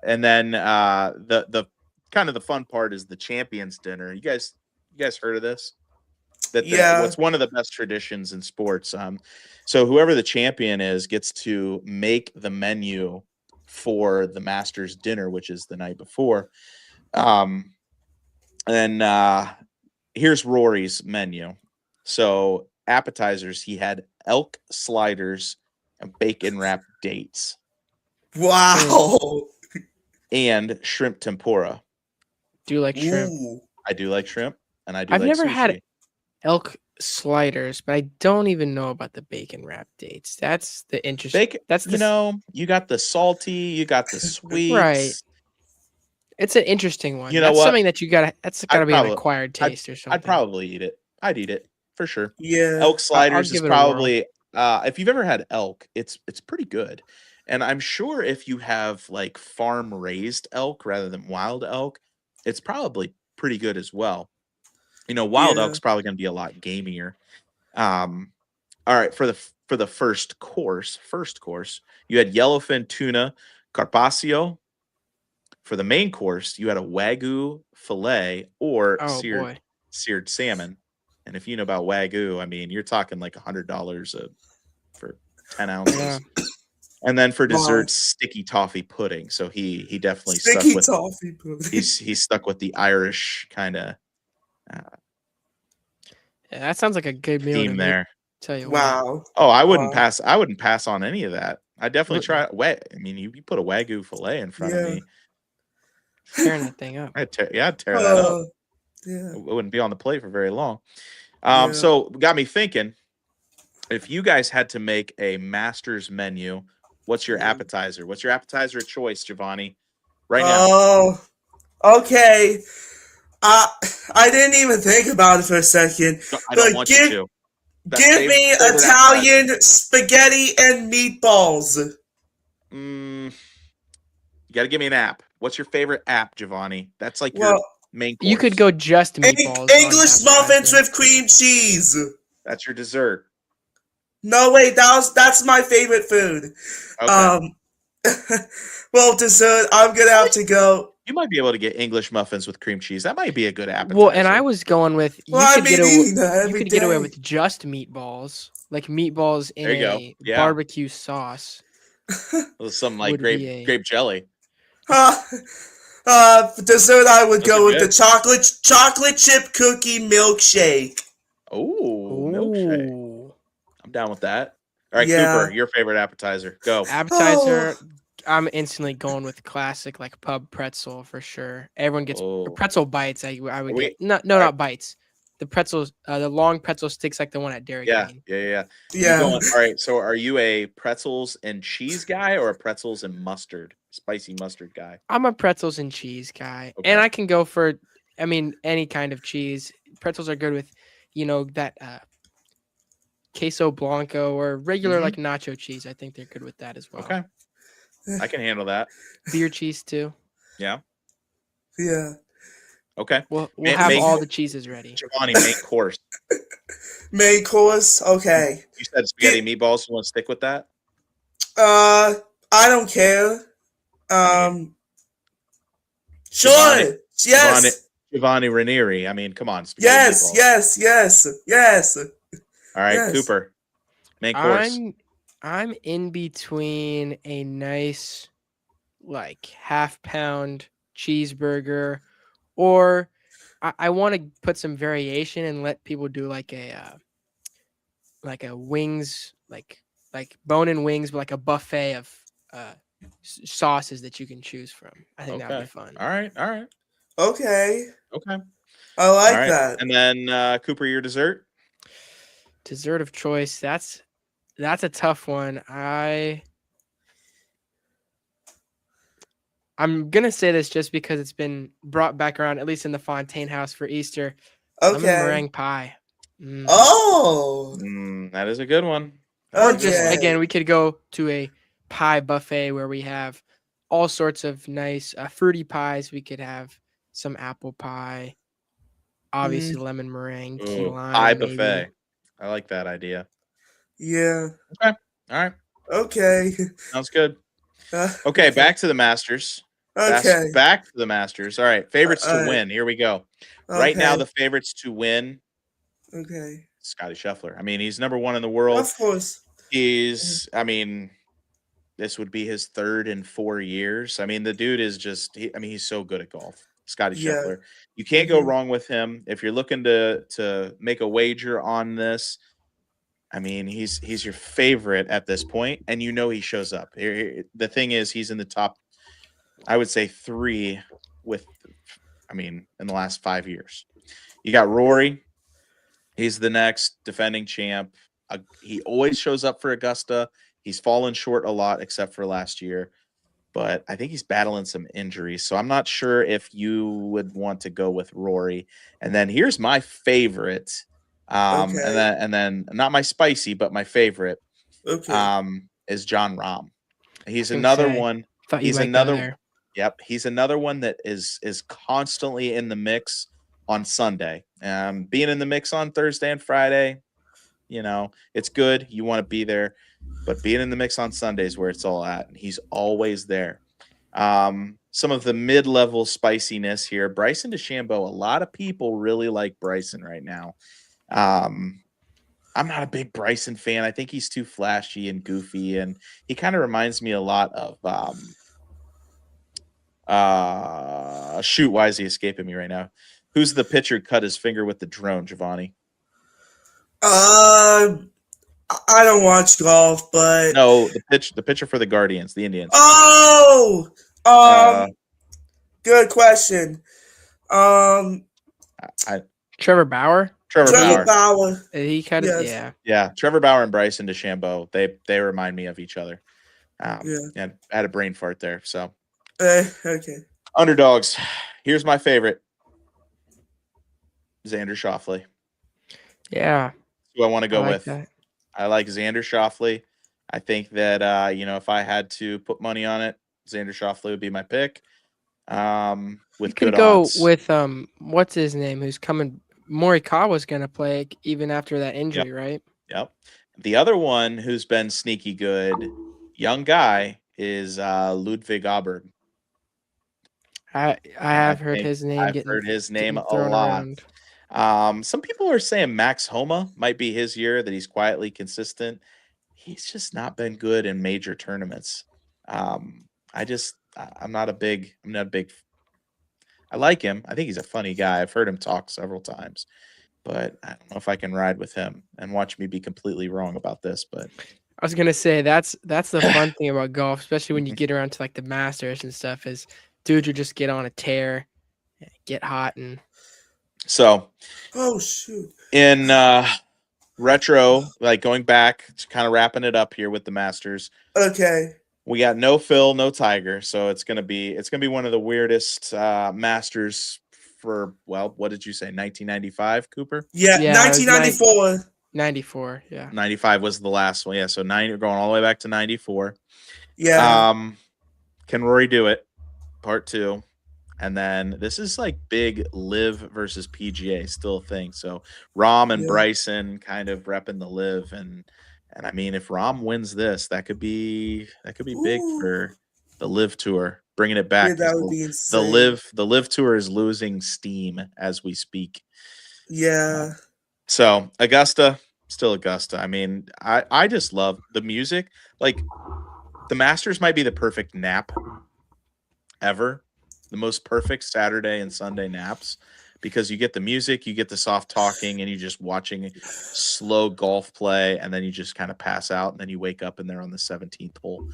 [SPEAKER 1] then the kind of the fun part is the Champions Dinner. You guys heard of this? What's one of the best traditions in sports. So whoever the champion is gets to make the menu for the Masters dinner, which is the night before. And here's Rory's menu. So appetizers, he had elk sliders and bacon wrapped dates.
[SPEAKER 2] Wow.
[SPEAKER 1] And shrimp tempura.
[SPEAKER 3] Do you like shrimp?
[SPEAKER 2] Ooh.
[SPEAKER 1] I do like shrimp, and I do.
[SPEAKER 3] I've
[SPEAKER 1] like
[SPEAKER 3] never
[SPEAKER 1] sushi.
[SPEAKER 3] had elk sliders, but I don't even know about the bacon wrap dates. That's the interesting. That's
[SPEAKER 1] you got the salty, you got the sweet.
[SPEAKER 3] Right. It's an interesting one.
[SPEAKER 1] You know
[SPEAKER 3] that's
[SPEAKER 1] what?
[SPEAKER 3] Something that you gotta. That's gotta be an acquired taste or something.
[SPEAKER 1] I'd probably eat it. I'd eat it for sure.
[SPEAKER 2] Yeah.
[SPEAKER 1] Elk sliders is
[SPEAKER 3] give it a
[SPEAKER 1] probably. If you've ever had elk, it's pretty good. And I'm sure if you have like farm raised elk rather than wild elk, it's probably pretty good as well. Wild elk's probably going to be a lot gamier. All right, for the first course, you had yellowfin tuna carpaccio. For the main course, you had a wagyu fillet or seared salmon. And if you know about wagyu, I mean, you're talking like $100 for 10 ounces. Yeah. And then for dessert, sticky toffee pudding. So he definitely stuck with
[SPEAKER 2] toffee pudding.
[SPEAKER 1] He's stuck with the Irish kind of.
[SPEAKER 3] Yeah, that sounds like a good meal
[SPEAKER 1] theme there.
[SPEAKER 3] Tell you
[SPEAKER 2] wow.
[SPEAKER 3] What.
[SPEAKER 1] Oh, I wouldn't pass. I wouldn't pass on any of that. I definitely try. I mean, you put a wagyu fillet in front of me.
[SPEAKER 3] Tearing that thing up.
[SPEAKER 1] I'd tear that up.
[SPEAKER 2] Yeah.
[SPEAKER 1] It wouldn't be on the plate for very long.
[SPEAKER 2] Yeah.
[SPEAKER 1] So got me thinking, if you guys had to make a master's menu, what's your appetizer? What's your appetizer of choice, Giovanni? Right now.
[SPEAKER 2] Oh, okay. I didn't even think about it for a second.
[SPEAKER 1] I don't
[SPEAKER 2] But
[SPEAKER 1] want you to.
[SPEAKER 2] give me
[SPEAKER 1] favorite
[SPEAKER 2] Italian spaghetti and meatballs.
[SPEAKER 1] You got to give me an app. What's your favorite app, Giovanni? That's like your
[SPEAKER 2] Well,
[SPEAKER 1] main course.
[SPEAKER 3] You could go just meatballs.
[SPEAKER 2] English muffins with cream cheese.
[SPEAKER 1] That's your dessert.
[SPEAKER 2] No, wait, that's my favorite food.
[SPEAKER 1] Okay.
[SPEAKER 2] Well, dessert, I'm gonna have to go.
[SPEAKER 1] You might be able to get English muffins with cream cheese. That might be a good appetizer.
[SPEAKER 3] Well, and I was going with
[SPEAKER 2] Well, I've been eating that every
[SPEAKER 3] you could get away
[SPEAKER 2] day.
[SPEAKER 3] with just meatballs, like meatballs in
[SPEAKER 1] There you go.
[SPEAKER 3] a
[SPEAKER 1] Yeah.
[SPEAKER 3] barbecue sauce.
[SPEAKER 1] Something like
[SPEAKER 3] would be a-
[SPEAKER 1] grape jelly.
[SPEAKER 2] For dessert, I would
[SPEAKER 1] Those
[SPEAKER 2] go
[SPEAKER 1] are
[SPEAKER 2] with
[SPEAKER 1] good.
[SPEAKER 2] the chocolate chip cookie milkshake.
[SPEAKER 1] Oh, milkshake.
[SPEAKER 3] Ooh.
[SPEAKER 1] I'm down with that. All right,
[SPEAKER 2] Yeah.
[SPEAKER 1] Cooper, your favorite appetizer. Go.
[SPEAKER 3] Appetizer, I'm instantly going with classic like pub pretzel for sure. Everyone gets pretzel bites. I would get not bites. The pretzels, the long pretzel sticks like the one at Dairy Queen.
[SPEAKER 1] Yeah.
[SPEAKER 2] Yeah.
[SPEAKER 1] All right, so are you a pretzels and cheese guy or a pretzels and mustard, spicy mustard guy?
[SPEAKER 3] I'm a pretzels and cheese guy,
[SPEAKER 1] Okay.
[SPEAKER 3] and I can go for, any kind of cheese. Pretzels are good with, that queso blanco or regular like nacho cheese. I think they're good with that as well.
[SPEAKER 1] Okay, I can handle that.
[SPEAKER 3] Beer cheese too.
[SPEAKER 1] Yeah.
[SPEAKER 2] Yeah.
[SPEAKER 1] Okay.
[SPEAKER 3] We'll have all the cheeses ready.
[SPEAKER 1] Giovanni, main course.
[SPEAKER 2] Main course, okay.
[SPEAKER 1] You said spaghetti meatballs. You want to stick with that?
[SPEAKER 2] I don't care. Sure. Yes.
[SPEAKER 1] Giovanni Ranieri. I mean, come on.
[SPEAKER 2] Yes.
[SPEAKER 1] Meatballs.
[SPEAKER 2] Yes.
[SPEAKER 1] All right,
[SPEAKER 2] Yes.
[SPEAKER 1] Cooper. Main course.
[SPEAKER 3] I'm in between a nice like half-pound cheeseburger, or I want to put some variation and let people do like a wings, like bone-in wings, but like a buffet of sauces that you can choose from. I think that'd be fun.
[SPEAKER 1] All right.
[SPEAKER 2] Okay. I
[SPEAKER 1] All
[SPEAKER 2] like
[SPEAKER 1] right.
[SPEAKER 2] that.
[SPEAKER 1] And then Cooper, your dessert.
[SPEAKER 3] Dessert of choice. That's a tough one. I'm gonna say this just because it's been brought back around, at least in the Fontaine house for Easter.
[SPEAKER 2] Okay.
[SPEAKER 3] Lemon meringue pie.
[SPEAKER 2] Oh.
[SPEAKER 1] That is a good one.
[SPEAKER 3] Or just again, we could go to a pie buffet where we have all sorts of nice fruity pies. We could have some apple pie, obviously lemon meringue, key lime,
[SPEAKER 1] pie
[SPEAKER 3] maybe.
[SPEAKER 1] buffet. I like that idea.
[SPEAKER 2] Yeah.
[SPEAKER 1] Okay. All right.
[SPEAKER 2] Okay.
[SPEAKER 1] Sounds good. Okay, back to the Masters.
[SPEAKER 2] Okay.
[SPEAKER 1] Back to the Masters. All right. Favorites to win. Here we go. Right now, the favorites to win.
[SPEAKER 2] Okay.
[SPEAKER 1] Scotty Scheffler. I mean, he's number one in the world.
[SPEAKER 2] Of course.
[SPEAKER 1] This would be his third in 4 years. I mean, the dude is just, he's so good at golf. Scotty Scheffler. You can't go wrong with him. If you're looking to make a wager on this, I mean, he's your favorite at this point, and he shows up. The thing is, he's in the top, I would say 3 in the last 5 years. You got Rory. He's the next defending champ. He always shows up for Augusta. He's fallen short a lot, except for last year. But I think he's battling some injuries. So I'm not sure if you would want to go with Rory. And then here's my favorite. And then not my spicy, but my favorite. Is John Rahm. He's another one. He's another. Yep, he's another one that is constantly in the mix on Sunday. Being in the mix on Thursday and Friday, it's good. You want to be there, but being in the mix on Sunday is where it's all at. And he's always there. Some of the mid-level spiciness here. Bryson DeChambeau. A lot of people really like Bryson right now. I'm not a big Bryson fan. I think he's too flashy and goofy, and he kind of reminds me a lot of shoot, why is he escaping me right now? Who's the pitcher who cut his finger with the drone, Giovanni?
[SPEAKER 2] I don't watch golf, but
[SPEAKER 1] no, the pitcher for the Guardians, the Indians.
[SPEAKER 2] Oh, Good question. Um,
[SPEAKER 1] I
[SPEAKER 3] Trevor Bauer.
[SPEAKER 1] Trevor
[SPEAKER 3] Did he
[SPEAKER 2] Trevor
[SPEAKER 1] Bauer.
[SPEAKER 2] Bauer.
[SPEAKER 3] did he kind of
[SPEAKER 2] Yes.
[SPEAKER 3] yeah.
[SPEAKER 1] Yeah, Trevor Bauer and Bryson DeChambeau. They remind me of each other.
[SPEAKER 2] Yeah.
[SPEAKER 1] And I had a brain fart there. So
[SPEAKER 2] Okay.
[SPEAKER 1] underdogs. Here's my favorite, Xander Schauffele.
[SPEAKER 3] Yeah.
[SPEAKER 1] Who I want to
[SPEAKER 3] I
[SPEAKER 1] go
[SPEAKER 3] like
[SPEAKER 1] with.
[SPEAKER 3] that.
[SPEAKER 1] I like Xander Schauffele. I think that if I had to put money on it, Xander Schauffele would be my pick.
[SPEAKER 3] You
[SPEAKER 1] With
[SPEAKER 3] could
[SPEAKER 1] good
[SPEAKER 3] go
[SPEAKER 1] odds.
[SPEAKER 3] with what's his name who's coming Morikawa's going to play even after that
[SPEAKER 1] Yep.
[SPEAKER 3] injury, right?
[SPEAKER 1] Yep. The other one who's been sneaky good, young guy, is Ludwig Aberg.
[SPEAKER 3] I
[SPEAKER 1] And I
[SPEAKER 3] have heard
[SPEAKER 1] think
[SPEAKER 3] his name
[SPEAKER 1] I've heard his name
[SPEAKER 3] getting
[SPEAKER 1] a
[SPEAKER 3] thrown
[SPEAKER 1] lot.
[SPEAKER 3] around.
[SPEAKER 1] Some people are saying Max Homa might be his year, that he's quietly consistent. He's just not been good in major tournaments. I'm not a big I like him. I think he's a funny guy. I've heard him talk several times, but I don't know if I can ride with him, and watch me be completely wrong about this, but
[SPEAKER 3] I was gonna say that's the fun thing about golf, especially when you get around to like the Masters and stuff. Is dudes will just get on a tear, get hot, and
[SPEAKER 1] so
[SPEAKER 2] Oh shoot.
[SPEAKER 1] in retro, like going back, kind of wrapping it up here with the Masters.
[SPEAKER 2] Okay.
[SPEAKER 1] We got no Phil, no Tiger, so it's gonna be one of the weirdest Masters for, well, what did you say, 1995, Cooper?
[SPEAKER 2] Yeah,
[SPEAKER 3] yeah, it was
[SPEAKER 2] 1994.
[SPEAKER 3] 94. Yeah,
[SPEAKER 1] 95 was the last one, yeah. So we're going all the way back to 94.
[SPEAKER 2] Yeah.
[SPEAKER 1] Can Rory do it? Part 2. And then this is like big live versus PGA, still a thing. So Rom and
[SPEAKER 2] Yeah.
[SPEAKER 1] Bryson kind of repping the live, and I mean, if Rom wins this, that could be big
[SPEAKER 2] Ooh.
[SPEAKER 1] for the live tour, bringing it
[SPEAKER 2] Yeah,
[SPEAKER 1] back. 'Cause
[SPEAKER 2] that would be
[SPEAKER 1] the
[SPEAKER 2] insane.
[SPEAKER 1] live tour is losing steam as we speak.
[SPEAKER 2] Yeah.
[SPEAKER 1] So Augusta, still Augusta. I mean, I just love the music. Like, the Masters might be the perfect nap ever. The most perfect Saturday and Sunday naps, because you get the music, you get the soft talking, and you just watching slow golf play, and then you just kind of pass out, and then you wake up and they're on the 17th hole.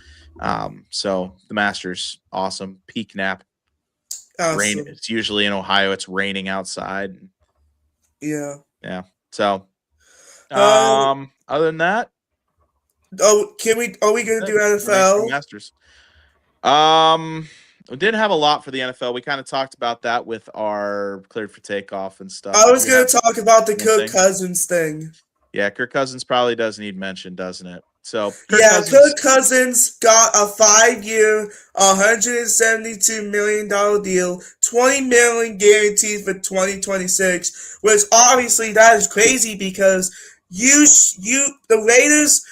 [SPEAKER 1] So the Masters, awesome. Peak nap. Rain.
[SPEAKER 2] Awesome.
[SPEAKER 1] It's usually in Ohio. It's raining outside.
[SPEAKER 2] Yeah.
[SPEAKER 1] Yeah. So
[SPEAKER 2] Uh,
[SPEAKER 1] other than that,
[SPEAKER 2] are we gonna do
[SPEAKER 1] remaining
[SPEAKER 2] NFL?
[SPEAKER 1] Masters. We didn't have a lot for the NFL. We kind of talked about that with our cleared for takeoff and stuff.
[SPEAKER 2] I
[SPEAKER 1] Did
[SPEAKER 2] was
[SPEAKER 1] you
[SPEAKER 2] gonna
[SPEAKER 1] have
[SPEAKER 2] talk about the Kirk
[SPEAKER 1] anything?
[SPEAKER 2] Cousins thing.
[SPEAKER 1] Yeah, Kirk Cousins probably does need mention, doesn't it? So
[SPEAKER 2] Yeah, Kirk Cousins got a 5-year, $172 million deal, $20 million guaranteed for 2026. Which obviously that is crazy because the Raiders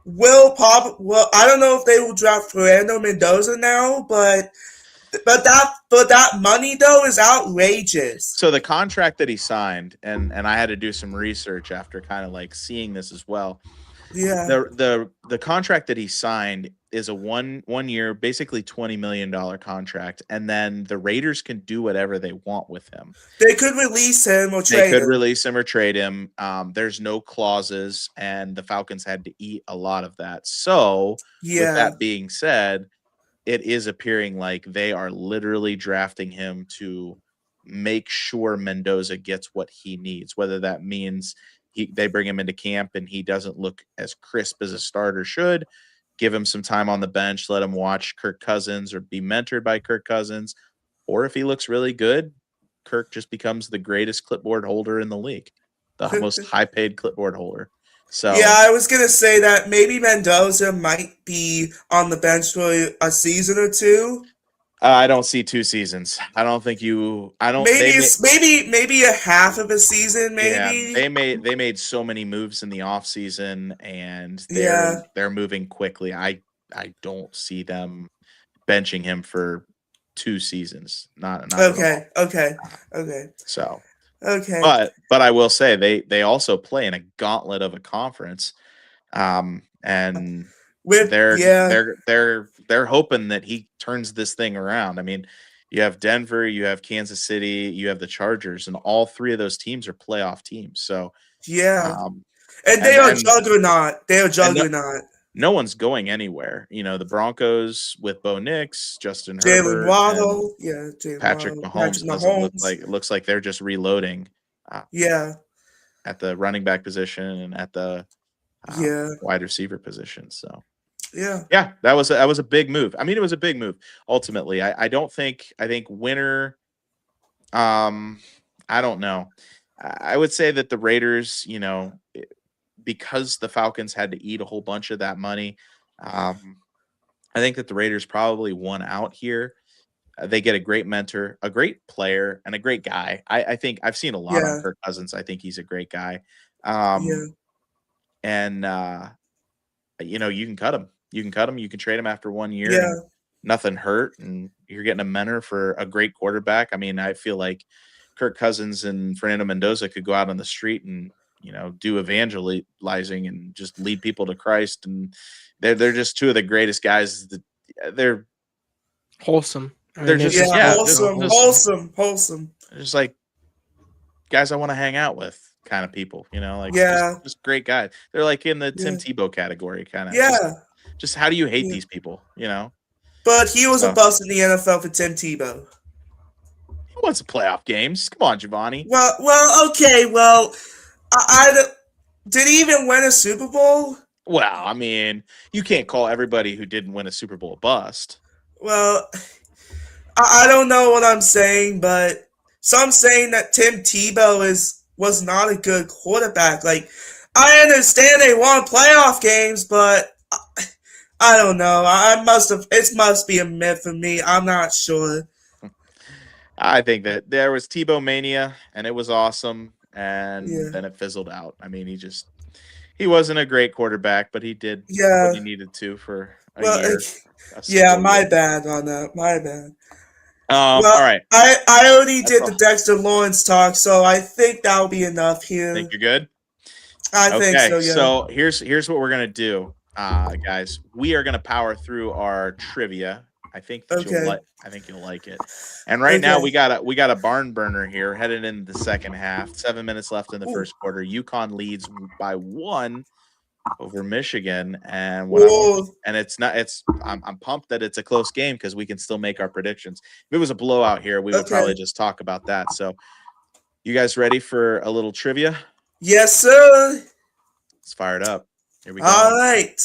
[SPEAKER 2] will well, I don't know if they will draft Fernando Mendoza now, but that money though is outrageous.
[SPEAKER 1] So the contract that he signed, and I had to do some research after kind of like seeing this as well.
[SPEAKER 2] Yeah.
[SPEAKER 1] The contract that he signed is a one year, basically $20 million contract, and then the Raiders can do whatever they want with him.
[SPEAKER 2] They could release him or
[SPEAKER 1] They
[SPEAKER 2] trade
[SPEAKER 1] could
[SPEAKER 2] him.
[SPEAKER 1] release him or trade him. There's no clauses, and the Falcons had to eat a lot of that. So, with
[SPEAKER 2] Yeah.
[SPEAKER 1] that being said, it is appearing like they are literally drafting him to make sure Mendoza gets what he needs, whether that means they bring him into camp and he doesn't look as crisp as a starter should, give him some time on the bench, let him watch Kirk Cousins or be mentored by Kirk Cousins, or if he looks really good, Kirk just becomes the greatest clipboard holder in the league, the most high-paid clipboard holder. So
[SPEAKER 2] yeah, I was gonna say that maybe Mendoza might be on the bench for a season or two.
[SPEAKER 1] I don't see 2 seasons. I don't think you. I don't.
[SPEAKER 2] Maybe a half of a season. Maybe.
[SPEAKER 1] Yeah, they made so many moves in the offseason, and
[SPEAKER 2] Yeah.
[SPEAKER 1] they're moving quickly. I don't see them benching him for 2 seasons. Not at all.
[SPEAKER 2] Okay.
[SPEAKER 1] So,
[SPEAKER 2] Okay.
[SPEAKER 1] but I will say they also play in a gauntlet of a conference, and they're hoping that he turns this thing around. I mean, you have Denver, you have Kansas City, you have the Chargers, and all 3 of those teams are playoff teams. So
[SPEAKER 2] yeah, and they are juggernaut. They are juggernaut.
[SPEAKER 1] no one's going anywhere. The Broncos with Bo Nix, Justin
[SPEAKER 2] Jalen
[SPEAKER 1] Herbert, and
[SPEAKER 2] Waddle, yeah, Jalen
[SPEAKER 1] Patrick
[SPEAKER 2] Waddle,
[SPEAKER 1] Mahomes
[SPEAKER 2] Patrick
[SPEAKER 1] doesn't look
[SPEAKER 2] Mahomes,
[SPEAKER 1] like it looks like they're just reloading
[SPEAKER 2] yeah,
[SPEAKER 1] at the running back position and at the
[SPEAKER 2] yeah,
[SPEAKER 1] wide receiver position. So
[SPEAKER 2] yeah,
[SPEAKER 1] yeah, that was a big move. I mean, it was a big move. Ultimately, I think winner. I don't know. I would say that the Raiders, because the Falcons had to eat a whole bunch of that money. I think that the Raiders probably won out here. They get a great mentor, a great player, and a great guy. I think I've seen a lot on
[SPEAKER 2] yeah,
[SPEAKER 1] Kirk Cousins. I think he's a great guy.
[SPEAKER 2] yeah,
[SPEAKER 1] And you can cut him. You can cut him. You can trade him after 1 year,
[SPEAKER 2] yeah,
[SPEAKER 1] and nothing hurt. And you're getting a mentor for a great quarterback. I mean, I feel like Kirk Cousins and Fernando Mendoza could go out on the street and do evangelizing and just lead people to Christ. And they're just two of the greatest guys. They're
[SPEAKER 3] Wholesome. I mean,
[SPEAKER 1] they're
[SPEAKER 3] they're
[SPEAKER 1] just
[SPEAKER 2] yeah.
[SPEAKER 1] yeah,
[SPEAKER 2] Wholesome, wholesome.
[SPEAKER 1] just like guys I want to hang out with kind of people, like
[SPEAKER 2] Yeah,
[SPEAKER 1] just great guys. They're like in the Tim
[SPEAKER 2] yeah,
[SPEAKER 1] Tebow category, kind of
[SPEAKER 2] yeah.
[SPEAKER 1] just how do you hate
[SPEAKER 2] Yeah.
[SPEAKER 1] these people,
[SPEAKER 2] But he was a
[SPEAKER 1] So
[SPEAKER 2] bust in the NFL for Tim Tebow.
[SPEAKER 1] he won some playoff games. Come on, Giovanni.
[SPEAKER 2] Well, okay. Well, did he even win a Super Bowl?
[SPEAKER 1] Well, I mean, you can't call everybody who didn't win a Super Bowl a bust.
[SPEAKER 2] Well, I don't know what I'm saying, but some saying that Tim Tebow was not a good quarterback. Like, I understand they won playoff games, but I don't know. It must be a myth for me. I'm not sure.
[SPEAKER 1] I think that there was Tebow mania, and it was awesome, and
[SPEAKER 2] Yeah,
[SPEAKER 1] then it fizzled out. I mean, he wasn't a great quarterback, but he did what
[SPEAKER 2] yeah.
[SPEAKER 1] he needed to for a
[SPEAKER 2] Well,
[SPEAKER 1] year, a
[SPEAKER 2] yeah.
[SPEAKER 1] single
[SPEAKER 2] My
[SPEAKER 1] year.
[SPEAKER 2] bad on that. My bad.
[SPEAKER 1] All
[SPEAKER 2] Well,
[SPEAKER 1] right,
[SPEAKER 2] I already
[SPEAKER 1] that's
[SPEAKER 2] did the
[SPEAKER 1] all.
[SPEAKER 2] Dexter Lawrence talk, so I think that'll be enough
[SPEAKER 1] Think
[SPEAKER 2] here.
[SPEAKER 1] you're good?
[SPEAKER 2] I think
[SPEAKER 1] Okay,
[SPEAKER 2] so. Yeah.
[SPEAKER 1] so here's what we're gonna do, guys. We are gonna power through our trivia.
[SPEAKER 2] Okay.
[SPEAKER 1] I think you'll like it. And right now
[SPEAKER 2] Okay.
[SPEAKER 1] we got a barn burner here, headed into the second half. 7 minutes left in the
[SPEAKER 2] Ooh.
[SPEAKER 1] first quarter. UConn leads by 1 over Michigan, and
[SPEAKER 2] Whoa.
[SPEAKER 1] I'm pumped that it's a close game because we can still make our predictions. If it was a blowout here, we would
[SPEAKER 2] Okay.
[SPEAKER 1] probably just talk about that. So, you guys ready for a little trivia?
[SPEAKER 2] Yes, sir.
[SPEAKER 1] Let's fire it up. Here we
[SPEAKER 2] All
[SPEAKER 1] go.
[SPEAKER 2] right.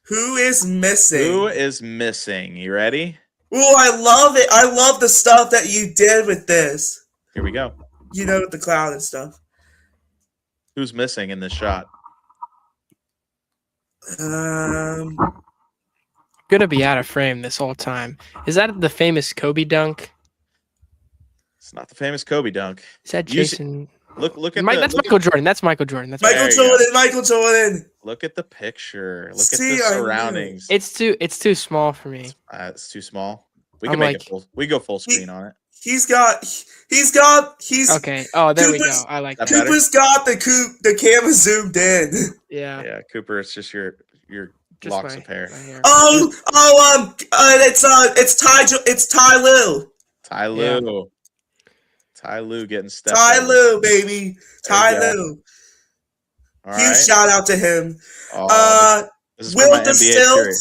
[SPEAKER 2] Who is missing?
[SPEAKER 1] Who is missing? You ready?
[SPEAKER 2] Ooh, I love it. I love the stuff that you did with this.
[SPEAKER 1] Here we go.
[SPEAKER 2] With the cloud and stuff.
[SPEAKER 1] Who's missing in this shot?
[SPEAKER 3] Gonna be out of frame this whole time. Is that the famous Kobe dunk?
[SPEAKER 1] It's not the famous Kobe dunk.
[SPEAKER 3] Is that
[SPEAKER 1] You see-
[SPEAKER 3] Jason?
[SPEAKER 1] Look at
[SPEAKER 3] That's Michael Jordan. That's Michael Jordan. That's
[SPEAKER 2] Michael
[SPEAKER 1] There you go.
[SPEAKER 2] Jordan. Michael Jordan.
[SPEAKER 1] Look at the picture. Look
[SPEAKER 2] See,
[SPEAKER 1] at the
[SPEAKER 2] I knew it.
[SPEAKER 1] surroundings.
[SPEAKER 3] It's too small for me.
[SPEAKER 1] It's too small. We
[SPEAKER 3] I'm
[SPEAKER 1] can make
[SPEAKER 3] like-
[SPEAKER 1] it full. We go full screen on it.
[SPEAKER 2] He's
[SPEAKER 3] Okay. Oh, there we go.
[SPEAKER 2] Cooper's-
[SPEAKER 3] I like
[SPEAKER 1] That
[SPEAKER 3] that.
[SPEAKER 1] better?
[SPEAKER 2] Cooper's got the camera zoomed in.
[SPEAKER 3] Yeah.
[SPEAKER 1] Yeah, Cooper, it's just your
[SPEAKER 3] Just
[SPEAKER 1] locks
[SPEAKER 3] my-
[SPEAKER 1] of hair.
[SPEAKER 3] my hair.
[SPEAKER 2] It's Ty Lue.
[SPEAKER 1] Ty Lue. Ty Lue getting stepped
[SPEAKER 2] Ty
[SPEAKER 1] over.
[SPEAKER 2] Lue, baby.
[SPEAKER 1] There
[SPEAKER 2] Ty
[SPEAKER 1] you go.
[SPEAKER 2] Lue.
[SPEAKER 1] All
[SPEAKER 2] Huge
[SPEAKER 1] right.
[SPEAKER 2] shout out to him.
[SPEAKER 1] Oh, this is for
[SPEAKER 2] Will
[SPEAKER 1] my
[SPEAKER 2] the
[SPEAKER 1] NBA
[SPEAKER 2] Stilt.
[SPEAKER 1] theory.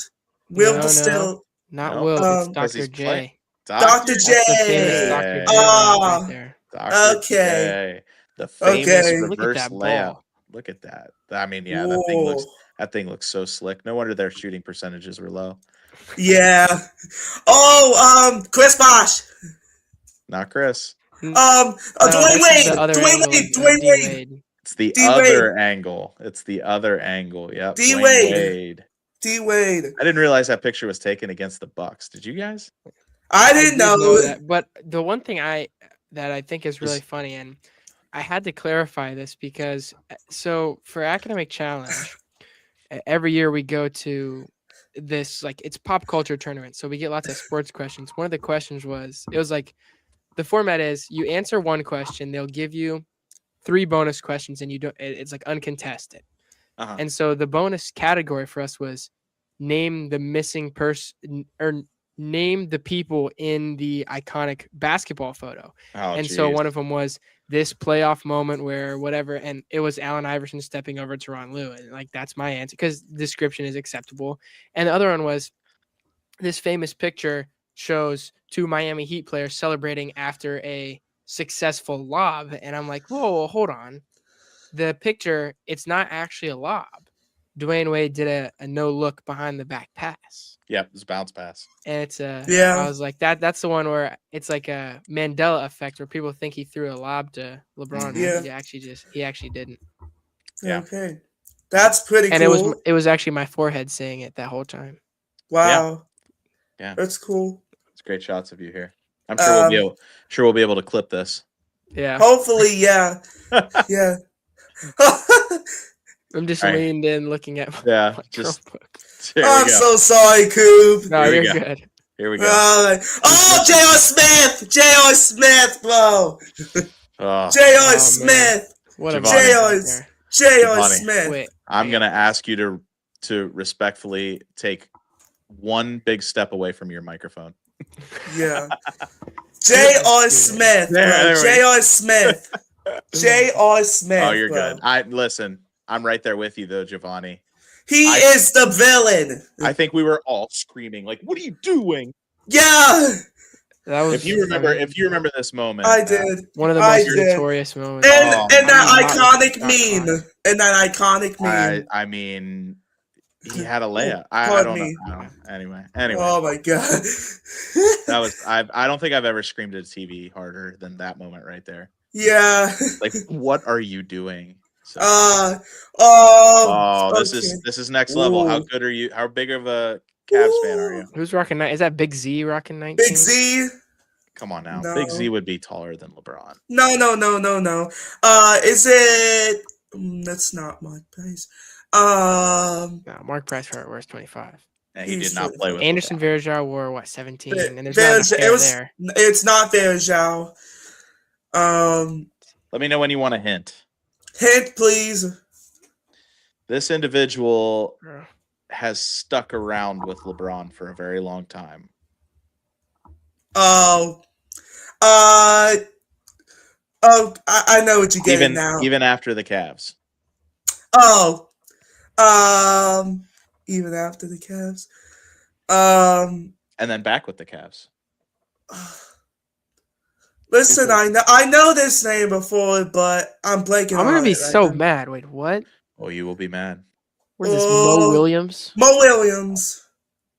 [SPEAKER 2] Will
[SPEAKER 3] No,
[SPEAKER 2] the Stilt.
[SPEAKER 3] Not
[SPEAKER 1] No,
[SPEAKER 3] Will. It's
[SPEAKER 1] 'cause
[SPEAKER 3] Dr.
[SPEAKER 1] he's
[SPEAKER 3] J.
[SPEAKER 1] playing.
[SPEAKER 2] Dr. J.
[SPEAKER 3] That's the famous Dr. J
[SPEAKER 2] Ah.
[SPEAKER 3] right there.
[SPEAKER 1] Dr.
[SPEAKER 2] Okay.
[SPEAKER 1] J. The famous
[SPEAKER 2] Okay.
[SPEAKER 3] Look at
[SPEAKER 1] reverse
[SPEAKER 3] that
[SPEAKER 1] layup.
[SPEAKER 3] ball.
[SPEAKER 1] Look at that. I mean, yeah,
[SPEAKER 2] Whoa.
[SPEAKER 1] that thing looks so slick. No wonder their shooting percentages were low.
[SPEAKER 2] Yeah. Oh, Chris Bosh.
[SPEAKER 1] Not Chris.
[SPEAKER 3] No,
[SPEAKER 2] Dwayne
[SPEAKER 3] this
[SPEAKER 2] Wade.
[SPEAKER 3] is the other
[SPEAKER 2] Dwayne
[SPEAKER 3] angle
[SPEAKER 2] Wade.
[SPEAKER 3] of
[SPEAKER 2] Dwayne
[SPEAKER 3] D.
[SPEAKER 2] Wade.
[SPEAKER 3] Wade.
[SPEAKER 1] It's the
[SPEAKER 2] D.
[SPEAKER 1] other angle. It's the other angle. Yep.
[SPEAKER 2] D.
[SPEAKER 1] Dwayne
[SPEAKER 2] Wade.
[SPEAKER 1] Wade.
[SPEAKER 2] D. Wade.
[SPEAKER 1] I didn't realize that picture was taken against the Bucks. Did you guys?
[SPEAKER 2] I
[SPEAKER 3] I
[SPEAKER 2] didn't
[SPEAKER 3] did
[SPEAKER 2] know.
[SPEAKER 3] that. But the one thing that I think is really funny, and I had to clarify this because so for academic challenge, every year we go to this it's pop culture tournament, so we get lots of sports questions. One of the questions was the format is you answer one question, they'll give you 3 bonus questions, and you don't. It's uncontested.
[SPEAKER 1] Uh-huh.
[SPEAKER 3] And so the bonus category for us was name the missing person or name the people in the iconic basketball photo.
[SPEAKER 1] Oh,
[SPEAKER 3] And so
[SPEAKER 1] geez.
[SPEAKER 3] one of them was this playoff moment where whatever, and it was Allen Iverson stepping over to Ron Lewis. Like, that's my answer because description is acceptable. And the other one was this famous picture shows two Miami Heat players celebrating after a successful lob. And I'm like, whoa, hold on. The picture, it's not actually a lob. Dwayne Wade did a no look behind the back pass.
[SPEAKER 1] Yep, it's a bounce pass.
[SPEAKER 3] And it's
[SPEAKER 2] Yeah.
[SPEAKER 3] I was like, that's the one where it's like a Mandela effect where people think he threw a lob to LeBron.
[SPEAKER 2] Yeah.
[SPEAKER 3] He actually didn't.
[SPEAKER 1] Yeah.
[SPEAKER 2] Okay. That's pretty
[SPEAKER 3] And
[SPEAKER 2] cool.
[SPEAKER 3] it was actually my forehead saying it that whole time.
[SPEAKER 2] Wow.
[SPEAKER 1] Yeah.
[SPEAKER 2] That's cool.
[SPEAKER 1] It's great shots of you here. I'm sure we'll be able to clip this.
[SPEAKER 3] Yeah.
[SPEAKER 2] Hopefully, yeah. Yeah.
[SPEAKER 3] I'm just
[SPEAKER 1] All right.
[SPEAKER 3] leaned in looking at my
[SPEAKER 1] Yeah,
[SPEAKER 3] my
[SPEAKER 1] just
[SPEAKER 3] Chromebook.
[SPEAKER 1] here we
[SPEAKER 2] I'm
[SPEAKER 1] go.
[SPEAKER 2] so sorry, Coop.
[SPEAKER 3] No,
[SPEAKER 1] Here we
[SPEAKER 3] you're
[SPEAKER 1] go.
[SPEAKER 3] good.
[SPEAKER 1] Here we go.
[SPEAKER 2] Oh, J.R. Smith! J.R. Smith, bro!
[SPEAKER 1] Oh,
[SPEAKER 2] J.R.
[SPEAKER 3] man.
[SPEAKER 2] Smith!
[SPEAKER 3] What a
[SPEAKER 1] Giovanni.
[SPEAKER 3] right there.
[SPEAKER 2] J.R.
[SPEAKER 1] Giovanni.
[SPEAKER 2] Smith!
[SPEAKER 3] Wait,
[SPEAKER 1] I'm gonna ask you to respectfully take one big step away from your microphone.
[SPEAKER 2] Yeah. J.R. Smith, bro.
[SPEAKER 1] There we go.
[SPEAKER 2] J.R. Smith. J.R. Smith.
[SPEAKER 1] Oh, you're
[SPEAKER 2] bro.
[SPEAKER 1] good. Listen. I'm right there with you, though, Giovanni.
[SPEAKER 2] He is the villain.
[SPEAKER 1] I think we were all screaming, like, "What are you doing?"
[SPEAKER 2] Yeah,
[SPEAKER 3] that was
[SPEAKER 1] If you remember this moment,
[SPEAKER 2] I did.
[SPEAKER 3] one of the
[SPEAKER 2] I
[SPEAKER 3] most
[SPEAKER 2] did.
[SPEAKER 3] notorious moments.
[SPEAKER 2] And
[SPEAKER 1] Oh,
[SPEAKER 2] that
[SPEAKER 3] I mean,
[SPEAKER 2] iconic meme. And that iconic meme.
[SPEAKER 1] I mean, he had a layup. I
[SPEAKER 2] Pardon
[SPEAKER 1] don't
[SPEAKER 2] me.
[SPEAKER 1] know. Anyway,
[SPEAKER 2] Oh my god.
[SPEAKER 1] that was. I don't think I've ever screamed at a TV harder than that moment right there.
[SPEAKER 2] Yeah.
[SPEAKER 1] Like, what are you doing? So, this is next level. How
[SPEAKER 2] Ooh.
[SPEAKER 1] good are you? How big of a Cavs fan are you?
[SPEAKER 3] Who's rocking night? Is that Big Z rocking 19?
[SPEAKER 2] Big Z.
[SPEAKER 1] Come on now,
[SPEAKER 2] No.
[SPEAKER 1] Big Z would be taller than LeBron.
[SPEAKER 2] No. Is it? That's not Mark Price.
[SPEAKER 3] No, Mark Price wears 25.
[SPEAKER 1] And he
[SPEAKER 2] He
[SPEAKER 1] did not
[SPEAKER 2] should.
[SPEAKER 1] play with
[SPEAKER 3] Anderson
[SPEAKER 1] LeBron.
[SPEAKER 3] Varejao wore what 17,
[SPEAKER 2] It-
[SPEAKER 3] and there's not enough hair there.
[SPEAKER 2] It's not Verjao.
[SPEAKER 1] Let me know when you want a hint.
[SPEAKER 2] Hint, please.
[SPEAKER 1] This individual
[SPEAKER 3] Bro.
[SPEAKER 1] has stuck around with LeBron for a very long time.
[SPEAKER 2] Oh, I know what you're getting now.
[SPEAKER 1] Even after the Cavs.
[SPEAKER 2] Oh, even after the Cavs.
[SPEAKER 1] And then back with the Cavs.
[SPEAKER 2] Listen, I know this name before, but I'm blanking.
[SPEAKER 3] I'm gonna
[SPEAKER 2] on
[SPEAKER 3] be
[SPEAKER 2] it right
[SPEAKER 3] so
[SPEAKER 2] now.
[SPEAKER 3] mad. Wait, what?
[SPEAKER 1] Oh, you will be mad.
[SPEAKER 3] Where's this Mo
[SPEAKER 2] Oh.
[SPEAKER 3] Williams?
[SPEAKER 2] Mo Williams.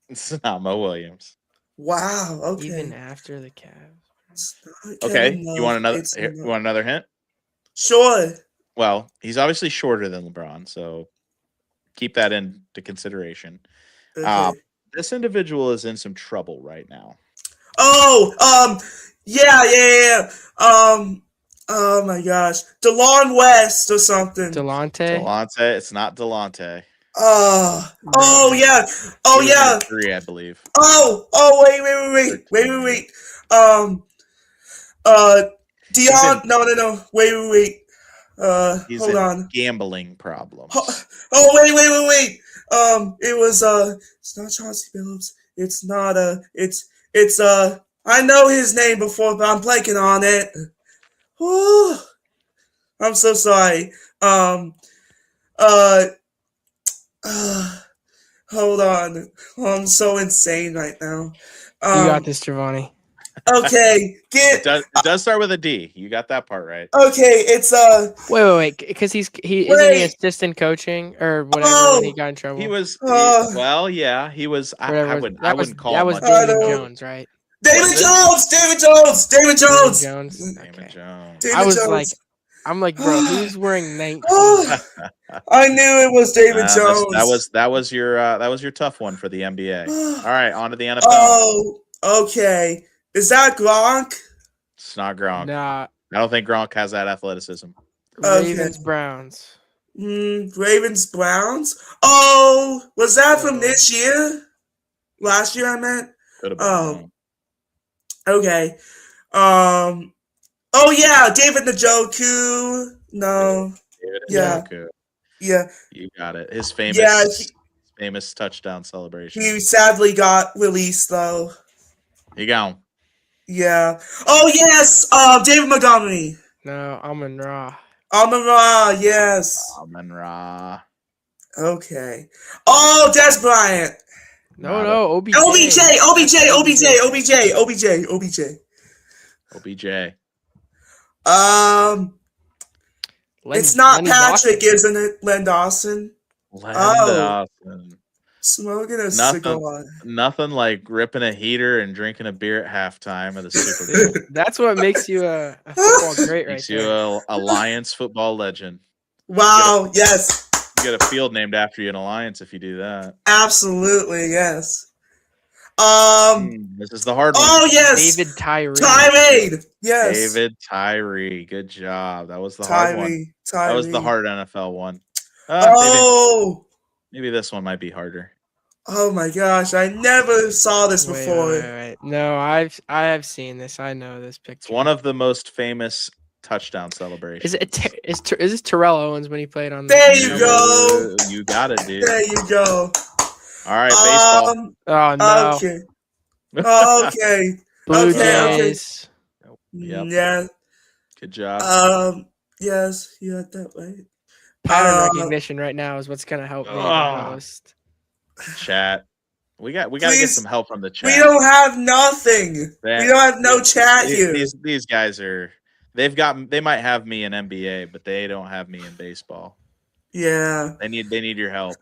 [SPEAKER 1] It's not Mo Williams.
[SPEAKER 2] Wow. Okay.
[SPEAKER 3] Even after the Cavs.
[SPEAKER 2] It's not
[SPEAKER 1] Okay.
[SPEAKER 2] Kevin Love.
[SPEAKER 1] You want another?
[SPEAKER 2] It's
[SPEAKER 1] Here,
[SPEAKER 2] not.
[SPEAKER 1] you want another hint?
[SPEAKER 2] Sure.
[SPEAKER 1] Well, he's obviously shorter than LeBron, so keep that into consideration.
[SPEAKER 2] Okay.
[SPEAKER 1] This individual is in some trouble right now.
[SPEAKER 2] Oh, yeah. Oh my gosh, DeLon West or something.
[SPEAKER 3] Delonte.
[SPEAKER 1] It's not Delonte.
[SPEAKER 2] Oh yeah. Oh
[SPEAKER 1] He was
[SPEAKER 2] yeah.
[SPEAKER 1] in 3, I believe.
[SPEAKER 2] Oh wait. Dion. No. Wait.
[SPEAKER 1] He's
[SPEAKER 2] Hold
[SPEAKER 1] in
[SPEAKER 2] on.
[SPEAKER 1] gambling problems.
[SPEAKER 2] Oh wait. It was it's not Chauncey Billups. It's not it's I know his name before, but I'm blanking on it. Whew. I'm so sorry. Hold on. I'm so insane right now.
[SPEAKER 3] You got this, Giovanni.
[SPEAKER 2] Okay,
[SPEAKER 1] It does start with a D. You got that part right.
[SPEAKER 2] okay, it's
[SPEAKER 3] Wait, because isn't he
[SPEAKER 2] Wait.
[SPEAKER 3] assistant coaching or whatever when he got in trouble?
[SPEAKER 1] He was
[SPEAKER 2] Uh,
[SPEAKER 1] he was. I
[SPEAKER 3] Whatever.
[SPEAKER 1] wouldn't call
[SPEAKER 3] that
[SPEAKER 1] him
[SPEAKER 3] was
[SPEAKER 1] much.
[SPEAKER 2] I
[SPEAKER 3] David
[SPEAKER 2] know.
[SPEAKER 3] Jones, right?
[SPEAKER 2] David
[SPEAKER 1] Was it?
[SPEAKER 2] Jones.
[SPEAKER 3] David Jones.
[SPEAKER 1] Damon
[SPEAKER 3] Okay.
[SPEAKER 1] Jones.
[SPEAKER 2] David
[SPEAKER 3] I was
[SPEAKER 2] Jones.
[SPEAKER 3] like, bro, who's wearing 19?
[SPEAKER 2] I knew it was David Jones.
[SPEAKER 1] That was your tough one for the NBA. All right, on to the NFL.
[SPEAKER 2] Oh, okay. Is that Gronk?
[SPEAKER 1] It's not Gronk.
[SPEAKER 3] Nah,
[SPEAKER 1] I don't think Gronk has that athleticism.
[SPEAKER 2] Okay.
[SPEAKER 3] Ravens Browns.
[SPEAKER 2] Ravens Browns. Oh, was that from this year? Last year, I meant.
[SPEAKER 1] Could have been.
[SPEAKER 2] Oh. Okay. Oh yeah, David Njoku. No.
[SPEAKER 1] David
[SPEAKER 2] Yeah.
[SPEAKER 1] Njoku.
[SPEAKER 2] Yeah.
[SPEAKER 1] You got it. His famous
[SPEAKER 2] Yeah,
[SPEAKER 1] famous touchdown celebration.
[SPEAKER 2] He sadly got released though.
[SPEAKER 1] You go.
[SPEAKER 2] Yeah. Oh yes. David Montgomery.
[SPEAKER 3] No, Amon Ra.
[SPEAKER 2] Amon-Ra. Yes.
[SPEAKER 1] Amon Ra.
[SPEAKER 2] Okay. Oh, Des Bryant.
[SPEAKER 3] No,
[SPEAKER 1] Not
[SPEAKER 3] no, OBJ.
[SPEAKER 2] OBJ. OBJ.
[SPEAKER 3] That's
[SPEAKER 2] OBJ. OBJ. OBJ. OBJ.
[SPEAKER 1] OBJ.
[SPEAKER 2] It's not
[SPEAKER 3] Lenny
[SPEAKER 2] Patrick,
[SPEAKER 3] Dawson.
[SPEAKER 2] isn't it? Len Dawson.
[SPEAKER 1] Len
[SPEAKER 2] Oh.
[SPEAKER 1] Dawson.
[SPEAKER 2] Smoking a
[SPEAKER 1] Nothing,
[SPEAKER 2] cigar.
[SPEAKER 1] nothing like ripping a heater and drinking a beer at halftime of the Super Bowl.
[SPEAKER 3] That's what makes you a football great right
[SPEAKER 1] Makes you
[SPEAKER 3] there.
[SPEAKER 1] a Lions football legend.
[SPEAKER 2] Wow. Yes.
[SPEAKER 1] You get a field named after you in Alliance if you do that.
[SPEAKER 2] Absolutely. Yes.
[SPEAKER 1] This is the hard one.
[SPEAKER 2] Oh yes.
[SPEAKER 3] David Tyree.
[SPEAKER 2] Tyree. Yes.
[SPEAKER 1] David Tyree. Good job. That was the hard one.
[SPEAKER 2] Tyree.
[SPEAKER 1] That was the hard NFL one.
[SPEAKER 2] Oh.
[SPEAKER 1] Maybe this one might be harder.
[SPEAKER 2] Oh my gosh! I never saw this
[SPEAKER 3] Wait,
[SPEAKER 2] before.
[SPEAKER 3] wait. No, I have seen this. I know this picture.
[SPEAKER 1] It's one of the most famous touchdown celebrations.
[SPEAKER 3] Is this Terrell Owens when he played on?
[SPEAKER 2] There you go.
[SPEAKER 1] You got it, dude.
[SPEAKER 2] There you go.
[SPEAKER 1] All right, baseball.
[SPEAKER 3] Oh no.
[SPEAKER 2] Okay. Okay.
[SPEAKER 3] Blue
[SPEAKER 2] Okay,
[SPEAKER 3] Jays.
[SPEAKER 1] Yep.
[SPEAKER 2] Yeah.
[SPEAKER 1] Good job.
[SPEAKER 2] Yes, you got that right.
[SPEAKER 3] Pattern recognition right now is what's gonna help me the most.
[SPEAKER 1] Chat. We got to get some help from the chat.
[SPEAKER 2] We don't have nothing. We don't have no chat here.
[SPEAKER 1] These guys are. They might have me in NBA, but they don't have me in baseball.
[SPEAKER 2] Yeah.
[SPEAKER 1] They need your help.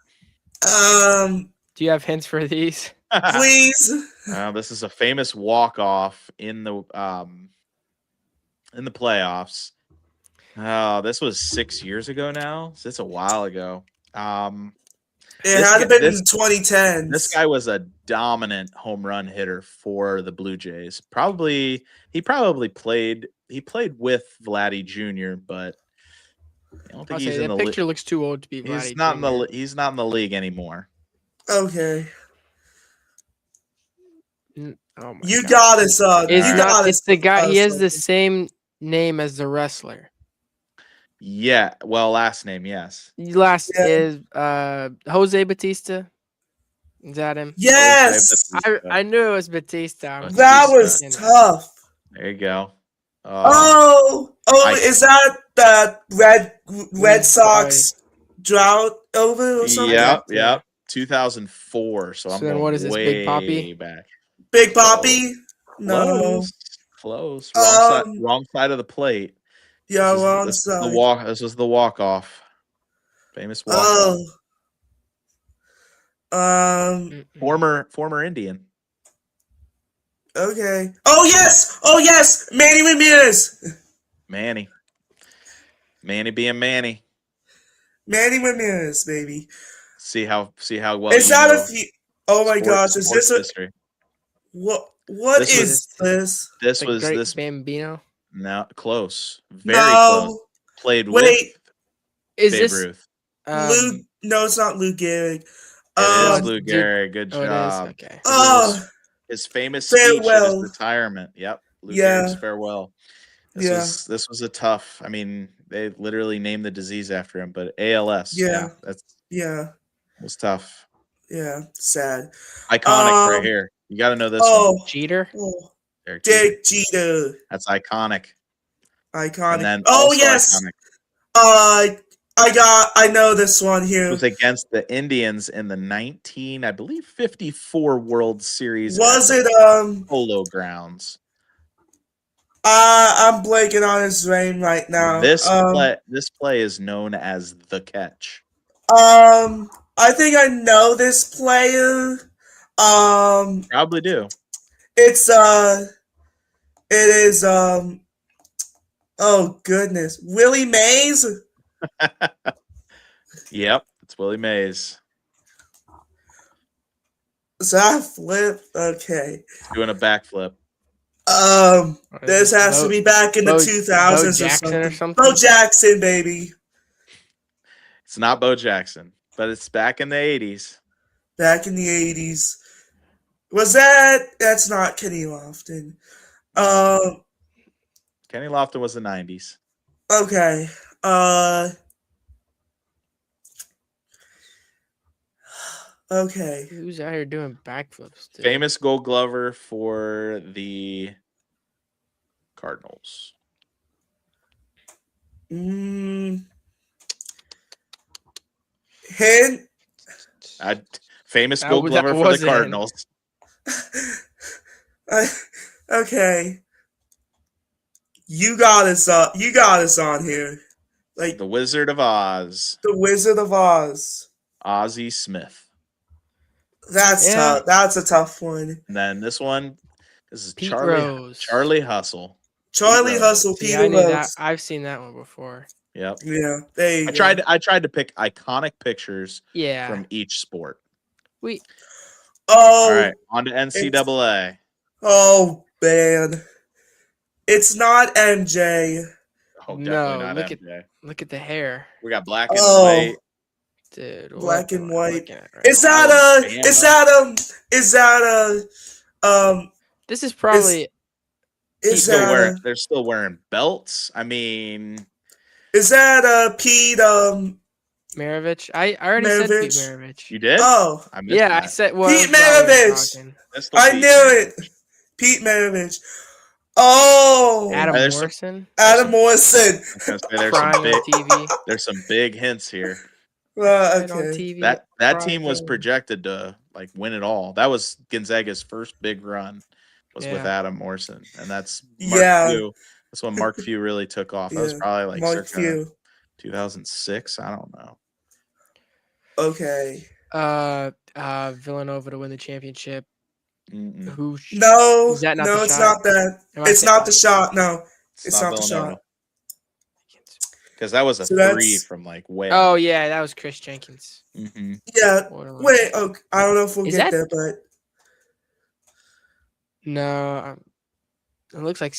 [SPEAKER 3] Do you have hints for these?
[SPEAKER 2] Please.
[SPEAKER 1] This is a famous walk-off in the playoffs. Oh, this was 6 years ago now. So it's a while ago.
[SPEAKER 2] It had been in 2010.
[SPEAKER 1] This guy was a dominant home run hitter for the Blue Jays. He probably played with Vladdy Jr., but I don't think he's in the league.
[SPEAKER 3] The picture looks too old to be Vladdy
[SPEAKER 1] He's not
[SPEAKER 3] Jr.
[SPEAKER 1] He's not in the league anymore.
[SPEAKER 2] Okay.
[SPEAKER 3] Oh my
[SPEAKER 2] You
[SPEAKER 3] God.
[SPEAKER 2] got it, son.
[SPEAKER 3] It's the guy. He has the same name as the wrestler.
[SPEAKER 1] Yeah. Well, last name, yes.
[SPEAKER 3] Is Jose Batista. Is that him?
[SPEAKER 2] Yes.
[SPEAKER 3] I knew it was Batista.
[SPEAKER 2] That was tough.
[SPEAKER 1] There you go.
[SPEAKER 2] Is that Red Sox drought over or something?
[SPEAKER 1] Yep. 2004. So I'm
[SPEAKER 3] then
[SPEAKER 1] going
[SPEAKER 3] what is this, Big Papi?
[SPEAKER 1] back.
[SPEAKER 2] Big Papi? No.
[SPEAKER 1] Close. Wrong side of the plate.
[SPEAKER 2] Yeah, wrong side.
[SPEAKER 1] This was the walk-off. Famous walk-off. Former Indian.
[SPEAKER 2] Okay. Oh yes, Manny Ramirez.
[SPEAKER 1] Manny being Manny.
[SPEAKER 2] Manny Ramirez, baby.
[SPEAKER 1] See how well.
[SPEAKER 2] Is that a few? Oh my gosh! Is this
[SPEAKER 1] history?
[SPEAKER 2] What is this?
[SPEAKER 1] This was
[SPEAKER 3] this Bambino.
[SPEAKER 1] No, close. Very close. Played with Babe Ruth.
[SPEAKER 2] Lou? No, it's not Lou Gehrig.
[SPEAKER 1] It is Lou Gehrig. Good job.
[SPEAKER 3] Okay.
[SPEAKER 1] His famous speech at his retirement. Yep. Lou
[SPEAKER 2] Gehrig's
[SPEAKER 1] farewell. This was a tough. I mean, they literally named the disease after him, but ALS.
[SPEAKER 2] Yeah.
[SPEAKER 1] It was tough.
[SPEAKER 2] Yeah. Sad.
[SPEAKER 1] Iconic right here. You got to know this one.
[SPEAKER 3] Jeter.
[SPEAKER 2] Derek Jeter.
[SPEAKER 1] That's iconic.
[SPEAKER 2] Iconic.
[SPEAKER 1] And then
[SPEAKER 2] yes.
[SPEAKER 1] Iconic.
[SPEAKER 2] I know this one here.
[SPEAKER 1] It was against the Indians in the 54 World Series.
[SPEAKER 2] Was it
[SPEAKER 1] Polo Grounds?
[SPEAKER 2] I'm blanking on his name right now.
[SPEAKER 1] This play is known as the catch.
[SPEAKER 2] I think I know this player.
[SPEAKER 1] Probably do.
[SPEAKER 2] It is oh goodness, Willie Mays.
[SPEAKER 1] Yep, it's Willie Mays.
[SPEAKER 2] So I flipped. Okay.
[SPEAKER 1] Doing a backflip.
[SPEAKER 2] This has to be back in the 2000s or something. Bo Jackson, baby.
[SPEAKER 1] It's not Bo Jackson, but it's back in the 80s.
[SPEAKER 2] Back in the 80s. That's not Kenny Lofton.
[SPEAKER 1] Kenny Lofton was the 90s.
[SPEAKER 2] Okay. Okay.
[SPEAKER 3] Who's out here doing backflips? Dude?
[SPEAKER 1] Famous Gold Glover for the Cardinals.
[SPEAKER 2] Hint.
[SPEAKER 1] Famous
[SPEAKER 3] That
[SPEAKER 1] Gold
[SPEAKER 3] was- that
[SPEAKER 1] Glover for the
[SPEAKER 3] wasn't.
[SPEAKER 1] Cardinals.
[SPEAKER 2] Okay. You got us. You got us on here. Like
[SPEAKER 1] The Wizard of Oz,
[SPEAKER 2] the Wizard of Oz.
[SPEAKER 1] Ozzie Smith.
[SPEAKER 2] That's
[SPEAKER 3] Yeah.
[SPEAKER 2] tough. That's a tough one.
[SPEAKER 1] And then this is
[SPEAKER 3] Pete
[SPEAKER 1] Charlie
[SPEAKER 3] Rose.
[SPEAKER 1] Charlie Hustle.
[SPEAKER 2] Charlie
[SPEAKER 1] Rose.
[SPEAKER 2] Hustle,
[SPEAKER 3] See,
[SPEAKER 2] Peter
[SPEAKER 3] I knew that.
[SPEAKER 2] Rose.
[SPEAKER 3] I've seen that one before.
[SPEAKER 1] Yep.
[SPEAKER 2] Yeah, there you go.
[SPEAKER 1] I tried to pick iconic pictures
[SPEAKER 3] Yeah.
[SPEAKER 1] from each sport.
[SPEAKER 3] We
[SPEAKER 2] Oh,
[SPEAKER 1] All right, on to NCAA.
[SPEAKER 2] oh man, it's not MJ.
[SPEAKER 1] Oh,
[SPEAKER 3] No,
[SPEAKER 1] definitely not
[SPEAKER 3] look
[SPEAKER 1] MJ.
[SPEAKER 3] look at the hair,
[SPEAKER 1] We got black and
[SPEAKER 2] Oh,
[SPEAKER 1] white.
[SPEAKER 3] dude.
[SPEAKER 2] black
[SPEAKER 3] what
[SPEAKER 2] and
[SPEAKER 3] am I
[SPEAKER 2] white.
[SPEAKER 3] looking at right
[SPEAKER 2] Is
[SPEAKER 3] now?
[SPEAKER 2] that
[SPEAKER 1] Alabama.
[SPEAKER 2] is that
[SPEAKER 3] This is probably
[SPEAKER 2] is
[SPEAKER 1] Still
[SPEAKER 2] that
[SPEAKER 1] they're still wearing belts. I mean,
[SPEAKER 2] is that Pete
[SPEAKER 3] Maravich. I already said Pete
[SPEAKER 2] Maravich?
[SPEAKER 3] Maravich.
[SPEAKER 1] you did?
[SPEAKER 2] Oh,
[SPEAKER 1] I missed
[SPEAKER 3] Yeah,
[SPEAKER 1] that.
[SPEAKER 3] I said. Well,
[SPEAKER 2] Pete
[SPEAKER 3] it was while we were
[SPEAKER 2] Maravich.
[SPEAKER 3] talking.
[SPEAKER 1] Missed
[SPEAKER 2] I
[SPEAKER 1] Pete.
[SPEAKER 2] knew it. Pete Maravich. Oh,
[SPEAKER 3] Adam
[SPEAKER 1] there's some-
[SPEAKER 3] Morrison
[SPEAKER 2] Adam Morrison.
[SPEAKER 1] I was gonna say there's
[SPEAKER 3] crying
[SPEAKER 1] some big
[SPEAKER 3] on TV.
[SPEAKER 1] there's some big hints here.
[SPEAKER 3] Right on
[SPEAKER 2] Okay.
[SPEAKER 3] TV.
[SPEAKER 1] That
[SPEAKER 3] crying.
[SPEAKER 1] team was projected to like win it all. That was Gonzaga's first big run was with
[SPEAKER 3] Yeah.
[SPEAKER 1] Adam Morrison, and that's Mark
[SPEAKER 2] Yeah.
[SPEAKER 1] Few. That's when Mark Few really took off. That was
[SPEAKER 2] Yeah.
[SPEAKER 1] probably like
[SPEAKER 2] Mark
[SPEAKER 1] circa
[SPEAKER 2] Few.
[SPEAKER 1] 2006. I don't know.
[SPEAKER 2] Okay.
[SPEAKER 3] Villanova to win the championship.
[SPEAKER 1] Mm-mm.
[SPEAKER 3] Who?
[SPEAKER 2] No,
[SPEAKER 3] Is that not
[SPEAKER 2] no,
[SPEAKER 3] the
[SPEAKER 2] it's
[SPEAKER 3] shot?
[SPEAKER 2] not that.
[SPEAKER 3] Am I
[SPEAKER 2] It's
[SPEAKER 3] saying-
[SPEAKER 2] not the shot. No, it's not the
[SPEAKER 1] Villanova.
[SPEAKER 2] shot.
[SPEAKER 1] Because that was a
[SPEAKER 2] So
[SPEAKER 1] three
[SPEAKER 2] that's-
[SPEAKER 1] from like way.
[SPEAKER 3] Oh yeah, that was Chris Jenkins.
[SPEAKER 1] hmm
[SPEAKER 2] Yeah.
[SPEAKER 3] Borderline.
[SPEAKER 2] Wait. Oh, I don't know if we'll
[SPEAKER 3] Is
[SPEAKER 2] get
[SPEAKER 3] that-
[SPEAKER 2] there, but
[SPEAKER 3] No, it looks like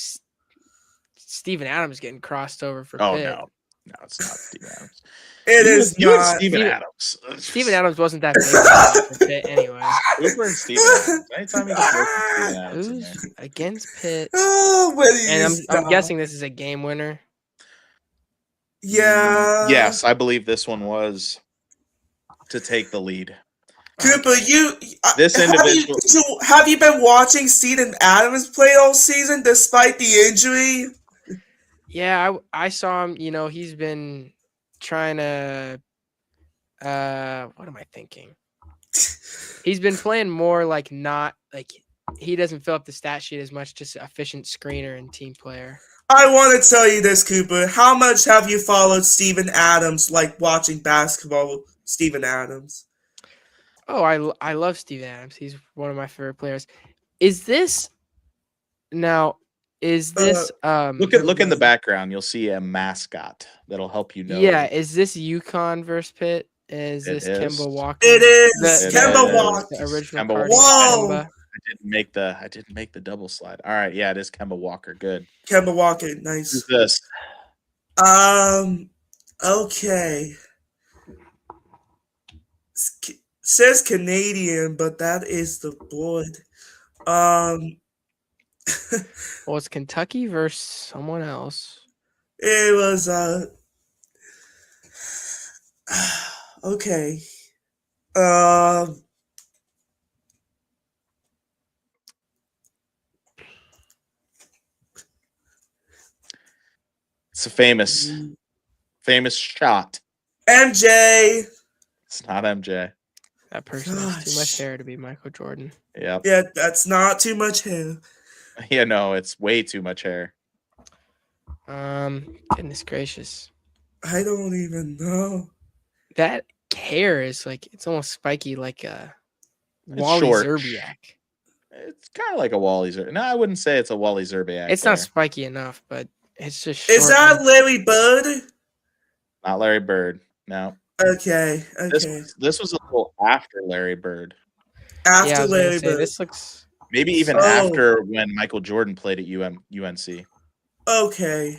[SPEAKER 3] Steven Adams getting crossed over for
[SPEAKER 1] Oh
[SPEAKER 3] Pitt.
[SPEAKER 1] no, it's not Steven Adams.
[SPEAKER 2] it is
[SPEAKER 1] You and
[SPEAKER 2] not.
[SPEAKER 1] Steven
[SPEAKER 3] Steven-
[SPEAKER 1] Adams.
[SPEAKER 3] Steven Adams wasn't that big for Pitt anyway.
[SPEAKER 1] Cooper and Steven Adams. Anytime you can throw some Steven Adams in there.
[SPEAKER 3] Who's against Pitt?
[SPEAKER 2] Oh, what do you
[SPEAKER 3] And I'm
[SPEAKER 2] stop?
[SPEAKER 3] guessing this is a game winner.
[SPEAKER 2] Yeah.
[SPEAKER 1] Yes, I believe this one was to take the lead.
[SPEAKER 2] Cooper,
[SPEAKER 1] This
[SPEAKER 2] have
[SPEAKER 1] individual.
[SPEAKER 2] have you been watching Steven Adams play all season despite the injury?
[SPEAKER 3] Yeah, I saw him. You know, he's been trying to. What am I thinking? He's been playing more like not like he doesn't fill up the stat sheet as much, just efficient screener and team player.
[SPEAKER 2] I want to tell you this, Cooper. How much have you followed Steven Adams, like watching basketball with Steven Adams?
[SPEAKER 3] Oh, I love Steve Adams. He's one of my favorite players. Is this now? Is this
[SPEAKER 1] Look in the background. You'll see a mascot that'll help you know.
[SPEAKER 3] Yeah, is this UConn versus Pitt? Is
[SPEAKER 1] It
[SPEAKER 3] this
[SPEAKER 1] is.
[SPEAKER 3] Kemba Walker?
[SPEAKER 2] It is
[SPEAKER 1] It
[SPEAKER 2] Kemba
[SPEAKER 1] is.
[SPEAKER 2] Walker.
[SPEAKER 3] The original
[SPEAKER 1] Kemba
[SPEAKER 3] Cardinals
[SPEAKER 2] Whoa.
[SPEAKER 3] Kemba.
[SPEAKER 1] I didn't make the double slide. All right, yeah, it is Kemba Walker. Good.
[SPEAKER 2] Kemba Walker,
[SPEAKER 1] Who's
[SPEAKER 2] nice.
[SPEAKER 1] this?
[SPEAKER 2] Okay. Says Canadian, but that is the board.
[SPEAKER 3] Well, it's Kentucky versus someone else.
[SPEAKER 2] It was okay.
[SPEAKER 1] It's a famous shot.
[SPEAKER 2] MJ.
[SPEAKER 1] It's not MJ.
[SPEAKER 3] That person has too much
[SPEAKER 2] Gosh.
[SPEAKER 3] hair to be Michael Jordan.
[SPEAKER 1] Yep.
[SPEAKER 2] Yeah, that's not too much hair.
[SPEAKER 1] Yeah, no, it's way too much hair.
[SPEAKER 3] Goodness gracious.
[SPEAKER 2] I don't even know.
[SPEAKER 3] That hair is like it's almost spiky, like a Wally
[SPEAKER 1] short.
[SPEAKER 3] Zerbiak.
[SPEAKER 1] It's kind of like a Wally Zerbiak. No, I wouldn't say it's a Wally Zerbiak.
[SPEAKER 3] It's
[SPEAKER 1] hair.
[SPEAKER 3] not spiky enough, but it's just.
[SPEAKER 2] Is
[SPEAKER 3] short
[SPEAKER 2] that
[SPEAKER 3] and-
[SPEAKER 2] Larry Bird?
[SPEAKER 1] Not Larry Bird. No.
[SPEAKER 2] Okay,
[SPEAKER 1] This
[SPEAKER 2] okay.
[SPEAKER 1] this was a little after Larry Bird.
[SPEAKER 2] After
[SPEAKER 3] Yeah, I was gonna
[SPEAKER 2] Larry
[SPEAKER 3] say,
[SPEAKER 2] Bird.
[SPEAKER 3] this looks.
[SPEAKER 1] Maybe even
[SPEAKER 2] Oh.
[SPEAKER 1] after when Michael Jordan played at UNC.
[SPEAKER 2] Okay.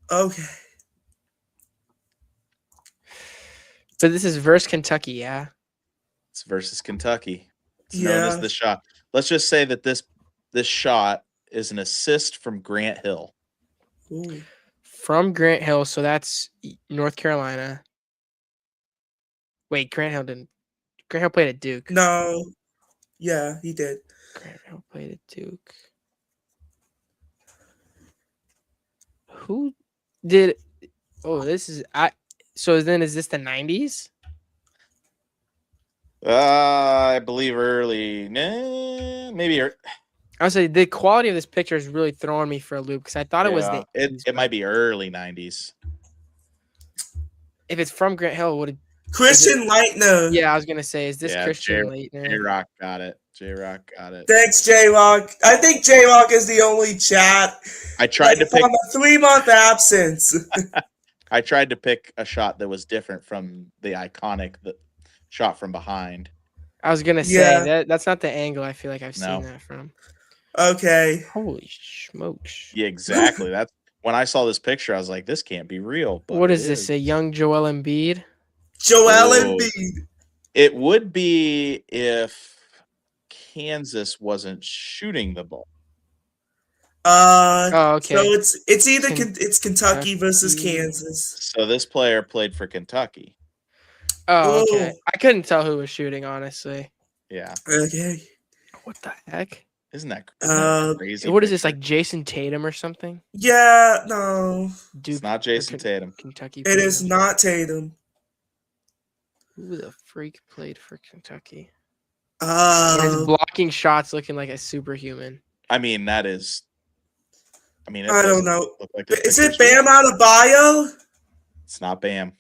[SPEAKER 2] Okay.
[SPEAKER 3] But this is versus Kentucky, yeah.
[SPEAKER 1] It's versus Kentucky. It's known as
[SPEAKER 2] Yeah.
[SPEAKER 1] the shot. Let's just say that this shot is an assist from Grant Hill.
[SPEAKER 2] Ooh.
[SPEAKER 3] From Grant Hill, so that's North Carolina. Wait, Grant Hill didn't. Grant Hill played at Duke.
[SPEAKER 2] No. Yeah, he did.
[SPEAKER 3] Grant Hill played at Duke. Who did? Oh, this is So then, is this the 90s?
[SPEAKER 1] I believe early. Nah, maybe.
[SPEAKER 3] I would say the quality of this picture is really throwing me for a loop because I thought it was the.
[SPEAKER 1] It
[SPEAKER 3] 80s,
[SPEAKER 1] it might
[SPEAKER 3] but
[SPEAKER 1] be early 90s.
[SPEAKER 3] if it's from Grant Hill, would it?
[SPEAKER 2] Christian Leitner.
[SPEAKER 3] Yeah, I was gonna say, is this
[SPEAKER 1] Yeah,
[SPEAKER 3] Christian
[SPEAKER 1] J
[SPEAKER 3] Leitner?
[SPEAKER 1] Rock got it. J Rock got it.
[SPEAKER 2] Thanks, J Rock. I think J Rock is the only chat.
[SPEAKER 1] I tried to pick.
[SPEAKER 2] On a 3-month absence.
[SPEAKER 1] I tried to pick a shot that was different from the iconic shot from behind.
[SPEAKER 3] I was gonna say that's not the angle I feel like I've
[SPEAKER 1] No.
[SPEAKER 3] seen that from.
[SPEAKER 2] Okay.
[SPEAKER 3] Holy smokes!
[SPEAKER 1] Yeah, exactly. That's when I saw this picture. I was like, "This can't be real." But
[SPEAKER 3] What is this? A young Joel Embiid?
[SPEAKER 2] Joel
[SPEAKER 1] Oh.
[SPEAKER 2] Embiid.
[SPEAKER 1] It would be if Kansas wasn't shooting the ball.
[SPEAKER 3] Oh, okay.
[SPEAKER 2] So it's either it's Kentucky versus
[SPEAKER 3] Kentucky.
[SPEAKER 2] Kansas.
[SPEAKER 1] So this player played for Kentucky.
[SPEAKER 3] Oh, okay.
[SPEAKER 2] Ooh.
[SPEAKER 3] I couldn't tell who was shooting, honestly.
[SPEAKER 1] Yeah.
[SPEAKER 2] Okay.
[SPEAKER 3] What the heck?
[SPEAKER 1] Isn't that crazy?
[SPEAKER 3] What is this,
[SPEAKER 1] picture?
[SPEAKER 3] like Jason Tatum or something?
[SPEAKER 2] Yeah, no.
[SPEAKER 3] Duke,
[SPEAKER 1] It's not Jason Tatum.
[SPEAKER 3] Kentucky.
[SPEAKER 2] It is not Tatum.
[SPEAKER 3] Who the freak played for Kentucky? And his blocking shots looking like a superhuman.
[SPEAKER 1] I mean, that is. I mean,
[SPEAKER 2] I don't know.
[SPEAKER 1] Look like
[SPEAKER 2] Is it Bam Adebayo?
[SPEAKER 1] It's not Bam.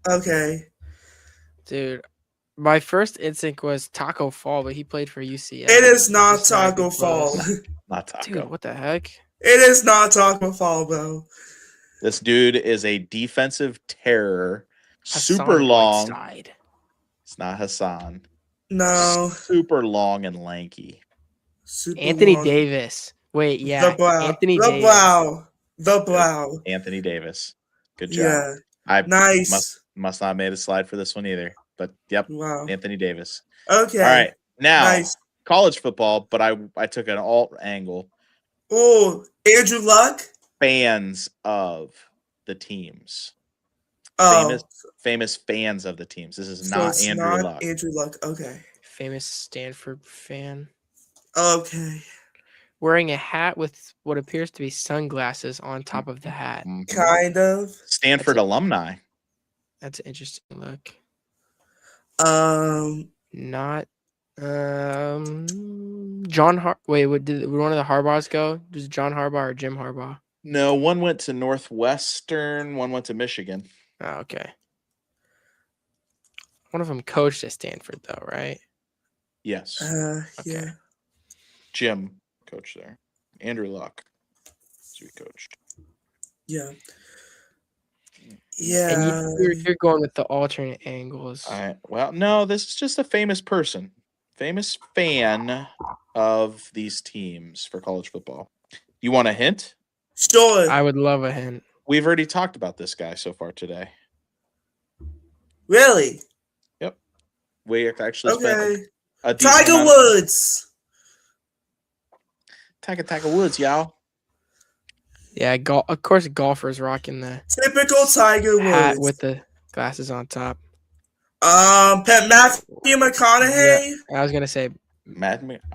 [SPEAKER 2] Okay.
[SPEAKER 3] Dude, my first instinct was Taco Fall, but he played for UCF.
[SPEAKER 2] It is not
[SPEAKER 3] Just not
[SPEAKER 2] Taco
[SPEAKER 3] even
[SPEAKER 2] Fall.
[SPEAKER 3] close.
[SPEAKER 1] Not Taco.
[SPEAKER 3] Dude, what the heck?
[SPEAKER 2] It is not Taco Fall, bro.
[SPEAKER 1] This dude is a defensive terror.
[SPEAKER 3] Hassan
[SPEAKER 1] Super long.
[SPEAKER 3] Whiteside.
[SPEAKER 1] It's not Hassan.
[SPEAKER 2] No.
[SPEAKER 1] Super long and lanky.
[SPEAKER 2] Super
[SPEAKER 3] Anthony
[SPEAKER 2] long.
[SPEAKER 3] Davis. Wait, yeah.
[SPEAKER 2] The Brow.
[SPEAKER 3] Anthony
[SPEAKER 2] the
[SPEAKER 3] Davis.
[SPEAKER 2] Brow. The Brow.
[SPEAKER 1] Anthony Davis. Good job.
[SPEAKER 2] Yeah.
[SPEAKER 1] I
[SPEAKER 2] Nice.
[SPEAKER 1] must not have made a slide for this one either. But yep,
[SPEAKER 2] Wow.
[SPEAKER 1] Anthony Davis.
[SPEAKER 2] Okay.
[SPEAKER 1] All right. Now,
[SPEAKER 2] Nice.
[SPEAKER 1] college football, but I took an alt angle.
[SPEAKER 2] Oh, Andrew Luck?
[SPEAKER 1] Fans of the teams.
[SPEAKER 2] Oh.
[SPEAKER 1] Famous fans of the teams. This is
[SPEAKER 2] So
[SPEAKER 1] not
[SPEAKER 2] it's
[SPEAKER 1] Andrew
[SPEAKER 2] not
[SPEAKER 1] Luck.
[SPEAKER 2] Andrew Luck. Okay.
[SPEAKER 3] Famous Stanford fan.
[SPEAKER 2] Okay.
[SPEAKER 3] Wearing a hat with what appears to be sunglasses on top of the hat.
[SPEAKER 1] Mhm.
[SPEAKER 2] Kind of.
[SPEAKER 1] Stanford alumni.
[SPEAKER 3] That's an interesting look.
[SPEAKER 2] Not
[SPEAKER 3] John Wait, did one of the Harbaughs go? Was it John Harbaugh or Jim Harbaugh?
[SPEAKER 1] No, one went to Northwestern, one went to Michigan.
[SPEAKER 3] Oh, okay. One of them coached at Stanford, though, right?
[SPEAKER 1] Yes.
[SPEAKER 2] Yeah.
[SPEAKER 1] Jim coached there. Andrew Luck. So he coached.
[SPEAKER 2] Yeah.
[SPEAKER 3] And
[SPEAKER 2] Yeah.
[SPEAKER 3] you're going with the alternate angles.
[SPEAKER 1] Well, no, this is just a famous person. Famous fan of these teams for college football. You want a hint?
[SPEAKER 2] Sure.
[SPEAKER 3] I would love a hint.
[SPEAKER 1] We've already talked about this guy so far today.
[SPEAKER 2] Really?
[SPEAKER 1] Yep. We actually spent
[SPEAKER 2] Okay.
[SPEAKER 1] a decent
[SPEAKER 2] Tiger
[SPEAKER 1] amount of-
[SPEAKER 2] Woods.
[SPEAKER 1] Tiger Woods, y'all.
[SPEAKER 3] Yeah, of course, golfers rocking the
[SPEAKER 2] Typical Tiger
[SPEAKER 3] hat
[SPEAKER 2] Woods.
[SPEAKER 3] with the glasses on top.
[SPEAKER 2] Matthew McConaughey.
[SPEAKER 3] Yeah, I was gonna say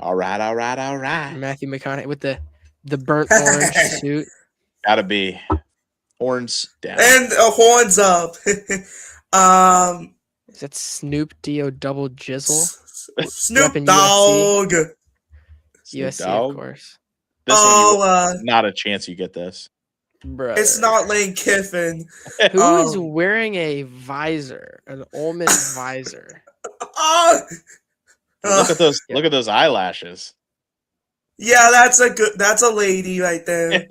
[SPEAKER 1] All right.
[SPEAKER 3] Matthew McConaughey with the burnt orange suit.
[SPEAKER 1] Gotta be horns down.
[SPEAKER 2] And horns up.
[SPEAKER 3] Is that Snoop D-O double jizzle?
[SPEAKER 2] Snoop
[SPEAKER 3] Repping
[SPEAKER 2] Dogg.
[SPEAKER 3] USC,
[SPEAKER 1] Dog.
[SPEAKER 3] of course.
[SPEAKER 1] This
[SPEAKER 2] Oh,
[SPEAKER 1] one, not a chance you get this.
[SPEAKER 3] Bruh.
[SPEAKER 2] it's not Lane Kiffin.
[SPEAKER 3] Who is wearing a visor, an Ole Miss visor?
[SPEAKER 2] Oh,
[SPEAKER 1] Look at those! Look at those eyelashes.
[SPEAKER 2] yeah, that's a lady right there.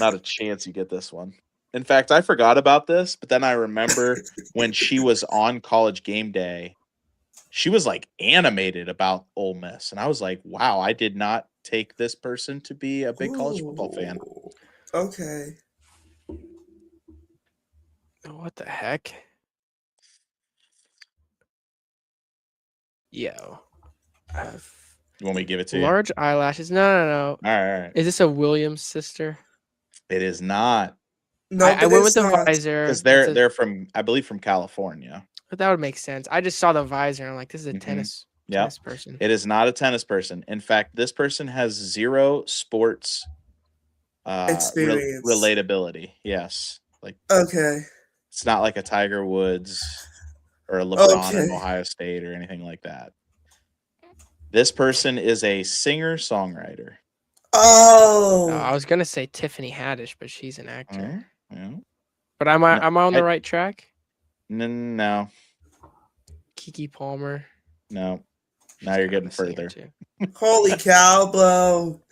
[SPEAKER 1] Not a chance you get this one. In fact, I forgot about this, but then I remember when she was on College Game Day, she was like animated about Ole Miss, and I was like, "Wow, I did not take this person to be a big college football fan."
[SPEAKER 2] Okay.
[SPEAKER 3] What the heck? Yo.
[SPEAKER 1] You want me to give it to you?
[SPEAKER 3] Large eyelashes. No.
[SPEAKER 1] All right.
[SPEAKER 3] Is this a Williams sister?
[SPEAKER 1] It is not
[SPEAKER 2] No,
[SPEAKER 3] I went with the
[SPEAKER 2] not.
[SPEAKER 3] visor.
[SPEAKER 1] because they're from, I believe, from California.
[SPEAKER 3] But that would make sense. I just saw the visor and I'm like, this is a
[SPEAKER 1] Mhm.
[SPEAKER 3] tennis
[SPEAKER 1] Yep.
[SPEAKER 3] person.
[SPEAKER 1] It is not a tennis person. In fact, this person has zero sports
[SPEAKER 2] Experience.
[SPEAKER 1] relatability. Yes. Like
[SPEAKER 2] Okay.
[SPEAKER 1] it's not like a Tiger Woods or a LeBron
[SPEAKER 2] Okay.
[SPEAKER 1] at Ohio State or anything like that. This person is a singer-songwriter.
[SPEAKER 3] I
[SPEAKER 2] Oh.
[SPEAKER 3] was gonna say Tiffany Haddish, but she's an actor.
[SPEAKER 1] Yeah.
[SPEAKER 3] But am I
[SPEAKER 1] No,
[SPEAKER 3] am I on the right track?
[SPEAKER 1] no.
[SPEAKER 3] Kiki Palmer.
[SPEAKER 1] No. Now
[SPEAKER 3] She's
[SPEAKER 1] you're
[SPEAKER 3] kind of
[SPEAKER 1] getting
[SPEAKER 3] a singer
[SPEAKER 1] further.
[SPEAKER 3] too.
[SPEAKER 2] Holy cow, bro.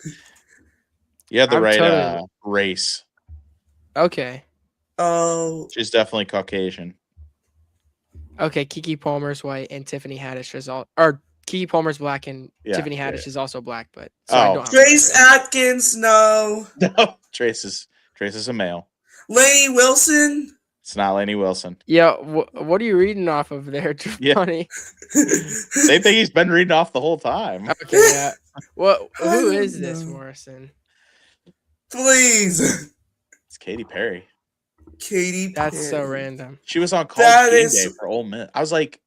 [SPEAKER 1] You had the
[SPEAKER 3] I'm
[SPEAKER 1] right
[SPEAKER 3] totally
[SPEAKER 1] race.
[SPEAKER 3] okay.
[SPEAKER 2] Oh.
[SPEAKER 1] She's definitely Caucasian.
[SPEAKER 3] Okay, Kiki Palmer's white and Tiffany Haddish is all, or Kiki Palmer's black and
[SPEAKER 1] Yeah,
[SPEAKER 3] Tiffany
[SPEAKER 1] yeah,
[SPEAKER 3] Haddish
[SPEAKER 1] yeah.
[SPEAKER 3] is also black, but so I
[SPEAKER 1] Oh.
[SPEAKER 3] don't have the right
[SPEAKER 2] Trace
[SPEAKER 3] race.
[SPEAKER 2] Atkins, no.
[SPEAKER 1] No. Trace is a male.
[SPEAKER 2] Lainey Wilson.
[SPEAKER 1] It's not Lainey Wilson.
[SPEAKER 3] Yeah, what are you reading off of there,
[SPEAKER 1] Yeah.
[SPEAKER 3] Giovanni?
[SPEAKER 1] Same thing he's been reading off the whole time.
[SPEAKER 3] Okay, yeah. Well,
[SPEAKER 2] I
[SPEAKER 3] who
[SPEAKER 2] don't
[SPEAKER 3] is this,
[SPEAKER 2] know.
[SPEAKER 3] Morrison?
[SPEAKER 2] Please.
[SPEAKER 1] It's Katy Perry.
[SPEAKER 2] Katy Perry.
[SPEAKER 3] That's so random.
[SPEAKER 1] She was on
[SPEAKER 2] That
[SPEAKER 1] College Game
[SPEAKER 2] is-
[SPEAKER 1] Day for Ole Miss. I was like,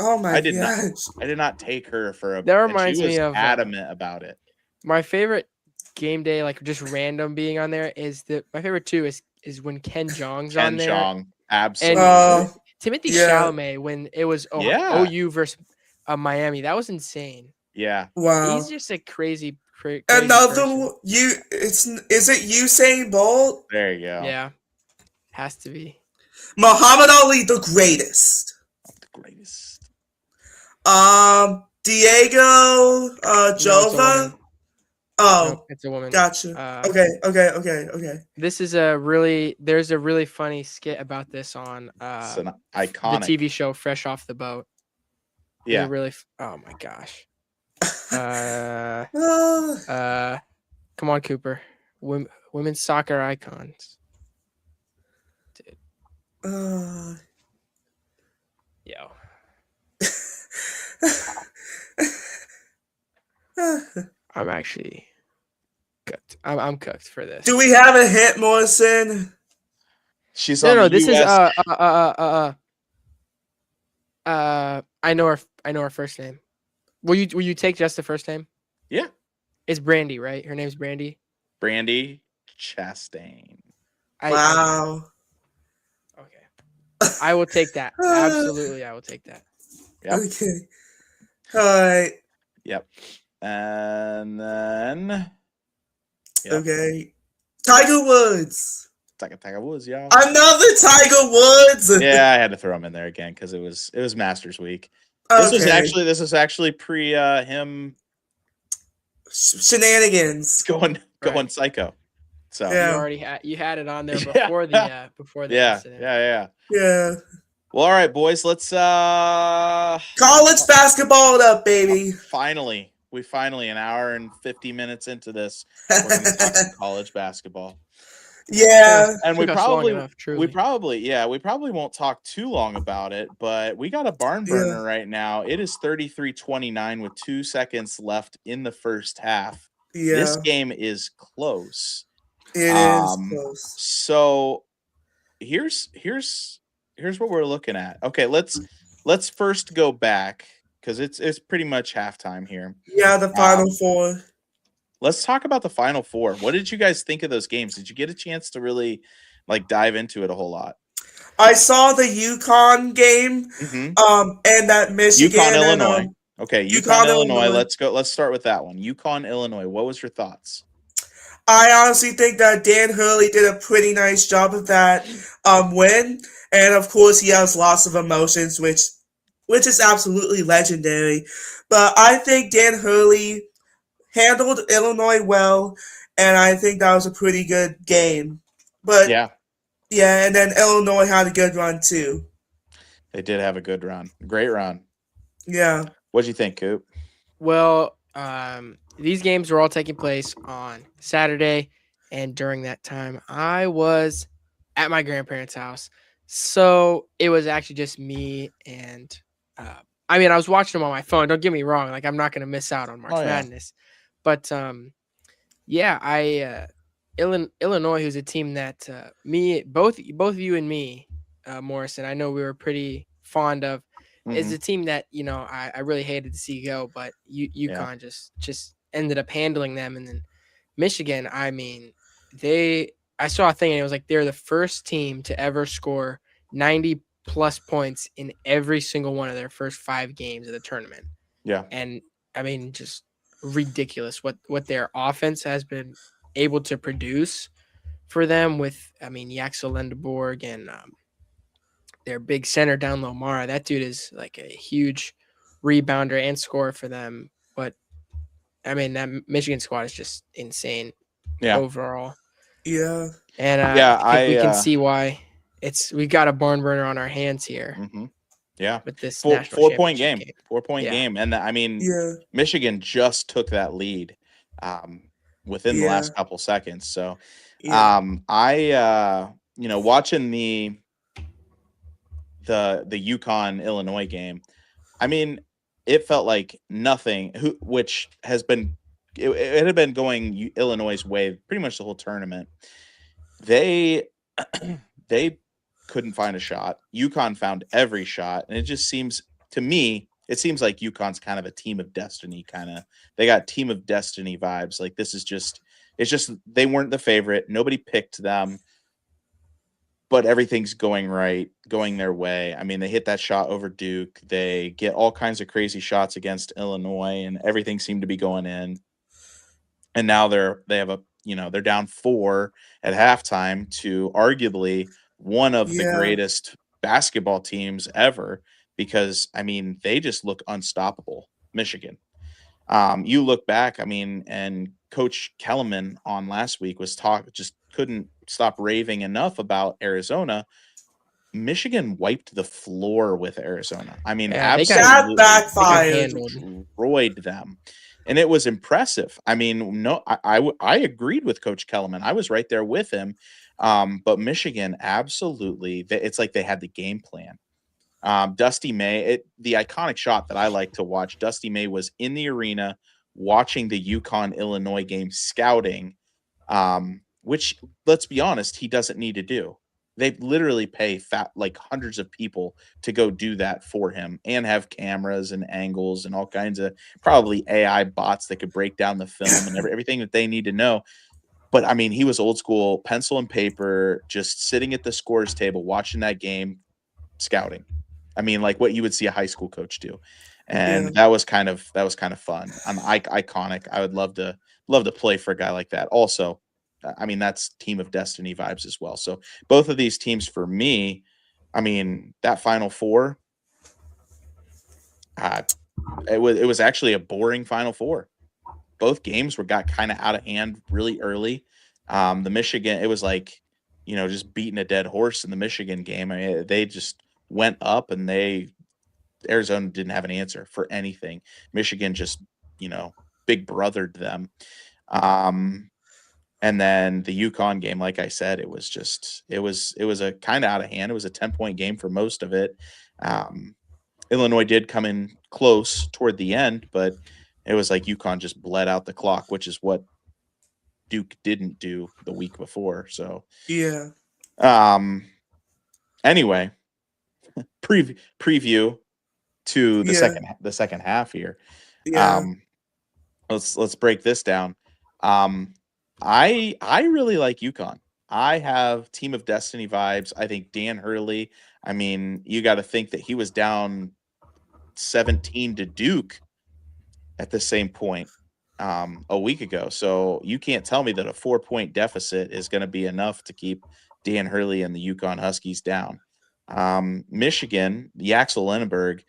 [SPEAKER 2] Oh my
[SPEAKER 1] I did not.
[SPEAKER 2] gosh.
[SPEAKER 1] I did not take her for a.
[SPEAKER 3] That
[SPEAKER 1] and
[SPEAKER 3] reminds
[SPEAKER 1] she was
[SPEAKER 3] me of
[SPEAKER 1] adamant about it.
[SPEAKER 3] my favorite game day, like just random being on there is my favorite too is when Ken Jeong's on
[SPEAKER 1] Ken
[SPEAKER 3] there.
[SPEAKER 1] Jeong, absolutely.
[SPEAKER 2] Uh,
[SPEAKER 3] Timothy
[SPEAKER 2] Yeah.
[SPEAKER 3] Chalamet when it was
[SPEAKER 1] Yeah.
[SPEAKER 3] OU versus Miami. That was insane.
[SPEAKER 1] Yeah.
[SPEAKER 2] wow.
[SPEAKER 3] He's just a crazy crazy
[SPEAKER 2] Another
[SPEAKER 3] person.
[SPEAKER 2] one- is it Usain Bolt?
[SPEAKER 1] There you go.
[SPEAKER 3] Yeah, has to be.
[SPEAKER 2] Muhammad Ali, the greatest.
[SPEAKER 1] The greatest.
[SPEAKER 2] Diego
[SPEAKER 3] No, it's a
[SPEAKER 2] Jova.
[SPEAKER 3] woman.
[SPEAKER 2] Oh,
[SPEAKER 3] Nope, it's a woman.
[SPEAKER 2] gotcha. Okay.
[SPEAKER 3] This is there's a really funny skit about this on
[SPEAKER 1] It's an
[SPEAKER 3] the
[SPEAKER 1] iconic.
[SPEAKER 3] TV show Fresh Off the Boat.
[SPEAKER 1] Yeah.
[SPEAKER 3] Oh my gosh.
[SPEAKER 2] Uh,
[SPEAKER 3] Come on, Cooper. Women's soccer icons.
[SPEAKER 2] uh,
[SPEAKER 3] Yo. I'm actually cooked. I'm cooked for this.
[SPEAKER 2] do we have a hint, Morrison?
[SPEAKER 1] She's
[SPEAKER 3] No,
[SPEAKER 1] on
[SPEAKER 3] no,
[SPEAKER 1] the
[SPEAKER 3] this is
[SPEAKER 1] US.
[SPEAKER 3] I know her first name. Will you take just the first name?
[SPEAKER 1] Yeah.
[SPEAKER 3] It's Brandy, right? Her name's Brandy.
[SPEAKER 1] Brandy Chastain.
[SPEAKER 2] Wow.
[SPEAKER 3] Okay. I will take that. Absolutely, I will take that.
[SPEAKER 1] Yep.
[SPEAKER 2] Okay. All right.
[SPEAKER 1] Yep. And then Yep.
[SPEAKER 2] Okay. Tiger Woods.
[SPEAKER 1] Tiger Woods, y'all.
[SPEAKER 2] Another Tiger Woods.
[SPEAKER 1] Yeah, I had to throw him in there again because it was Masters week.
[SPEAKER 2] Okay.
[SPEAKER 1] This was actually pre him
[SPEAKER 2] Shenanigans.
[SPEAKER 1] going
[SPEAKER 3] Right.
[SPEAKER 1] psycho. So
[SPEAKER 2] Yeah.
[SPEAKER 3] You already had it on there
[SPEAKER 1] Yeah.
[SPEAKER 3] before the
[SPEAKER 1] yeah,
[SPEAKER 3] incident.
[SPEAKER 1] yeah.
[SPEAKER 2] Yeah.
[SPEAKER 1] Well, all right, boys. Let's
[SPEAKER 2] College basketball it up, baby.
[SPEAKER 1] finally an hour and 50 minutes into this, we're going to talk some college basketball.
[SPEAKER 2] Yeah.
[SPEAKER 1] And we
[SPEAKER 3] Took us long
[SPEAKER 1] probably
[SPEAKER 3] enough, truly.
[SPEAKER 1] we probably won't talk too long about it, but we got a barn burner right now. It is 33-29 with 2 seconds left in the first half.
[SPEAKER 2] Yeah.
[SPEAKER 1] This game is close.
[SPEAKER 2] It is close.
[SPEAKER 1] So here's what we're looking at. Okay, let's first go back because it's pretty much halftime here.
[SPEAKER 2] Yeah, the Final Four.
[SPEAKER 1] Let's talk about the Final Four. What did you guys think of those games? Did you get a chance to really dive into it a whole lot?
[SPEAKER 2] I saw the UConn game. And that Michigan
[SPEAKER 1] UConn,
[SPEAKER 2] and,
[SPEAKER 1] Illinois. Okay, UConn, Illinois. Let's go. Let's start with that one. UConn, Illinois. What was your thoughts?
[SPEAKER 2] I honestly think that Dan Hurley did a pretty nice job of that win. And of course he has lots of emotions, which is absolutely legendary. But I think Dan Hurley handled Illinois well, and I think that was a pretty good game. But yeah, and then Illinois had a good run too.
[SPEAKER 1] They did have a good run. Great run.
[SPEAKER 2] Yeah.
[SPEAKER 1] What'd you think, Coop?
[SPEAKER 3] Well, these games were all taking place on Saturday, and during that time, I was at my grandparents' house. So it was actually just me and I was watching them on my phone. Don't get me wrong. Like, I'm not going to miss out on March Madness. But, Illinois, who's a team that both of you and me, Morrison, I know we were pretty fond of. Is
[SPEAKER 1] Mhm.
[SPEAKER 3] a team that I really hated to see go, but
[SPEAKER 1] Yeah.
[SPEAKER 3] UConn just ended up handling them, and then Michigan. I mean, I saw a thing and it was like they're the first team to ever score 90 plus points in every single one of their first 5 games of the tournament.
[SPEAKER 1] Yeah.
[SPEAKER 3] And I mean, just ridiculous what their offense has been able to produce for them with, I mean, Yaxel Lendeborg and their big center down low Mara. That dude is like a huge rebounder and scorer for them. But I mean, that Michigan squad is just insane
[SPEAKER 1] Yeah.
[SPEAKER 3] overall.
[SPEAKER 2] Yeah.
[SPEAKER 3] And
[SPEAKER 1] Yeah,
[SPEAKER 3] I think we can
[SPEAKER 1] I
[SPEAKER 3] see why we've got a barn burner on our hands here
[SPEAKER 1] mhm. Yeah.
[SPEAKER 3] with this
[SPEAKER 1] Four
[SPEAKER 3] national
[SPEAKER 1] 4-point
[SPEAKER 3] championship
[SPEAKER 1] game.
[SPEAKER 3] game.
[SPEAKER 1] 4-point
[SPEAKER 3] Yeah.
[SPEAKER 1] game. And I mean,
[SPEAKER 2] Yeah.
[SPEAKER 1] Michigan just took that lead within the
[SPEAKER 2] Yeah.
[SPEAKER 1] last couple seconds. So
[SPEAKER 2] Yeah.
[SPEAKER 1] watching the UConn Illinois game, I mean, it felt like nothing which has been it had been going Illinois' way pretty much the whole tournament. They they couldn't find a shot. UConn found every shot, and it just seems to me it seems like UConn's kind of a team of destiny kind of. They got team of destiny vibes. Like this is just it's just they weren't the favorite. Nobody picked them, but everything's going right, going their way. I mean, they hit that shot over Duke. They get all kinds of crazy shots against Illinois, and everything seemed to be going in. And now they're down 4 at halftime to arguably one of the
[SPEAKER 2] Yeah.
[SPEAKER 1] greatest basketball teams ever, because I mean they just look unstoppable. Michigan. You look back, I mean, and Coach Kellerman on last week just couldn't stop raving enough about Arizona. Michigan wiped the floor with Arizona. I mean,
[SPEAKER 3] Yeah,
[SPEAKER 2] That
[SPEAKER 1] absolutely
[SPEAKER 3] they got
[SPEAKER 2] backfired.
[SPEAKER 3] handled.
[SPEAKER 1] destroyed them. And it was impressive. I mean, no, I agreed with Coach Kellerman. I was right there with him. But Michigan, absolutely, it's like they had the game plan. Dusty May, the iconic shot that I like to watch. Dusty May was in the arena watching the UConn Illinois game, scouting, which let's be honest, he doesn't need to do. They literally pay like hundreds of people to go do that for him, and have cameras and angles and all kinds of probably AI bots that could break down the film and everything that they need to know. But I mean, he was old school, pencil and paper, just sitting at the scores table, watching that game, scouting. I mean, like what you would see a high school coach do. And
[SPEAKER 2] Yeah.
[SPEAKER 1] that was kind of fun. Iconic. I would love to play for a guy like that. Also, I mean, that's team of destiny vibes as well. So both of these teams for me, I mean, that Final Four, uh, it was actually a boring Final Four. Both games got kind of out of hand really early. The Michigan, it was like, just beating a dead horse in the Michigan game. I mean, they just went up, and Arizona didn't have an answer for anything. Michigan just, big brothered them. And then the UConn game, like I said, it was a kind of out of hand. It was a 10-point game for most of it. Illinois did come in close toward the end, but it was like UConn just bled out the clock, which is what Duke didn't do the week before. So,
[SPEAKER 2] Yeah.
[SPEAKER 1] Anyway, preview to the
[SPEAKER 2] Yeah.
[SPEAKER 1] second half here.
[SPEAKER 2] Yeah.
[SPEAKER 1] Let's break this down. I really like UConn. I have team of destiny vibes. I think Dan Hurley. I mean, you got to think that he was down 17 to Duke at the same point a week ago. So you can't tell me that a 4-point deficit is going to be enough to keep Dan Hurley and the UConn Huskies down. Michigan, Yaxel Lenneberg,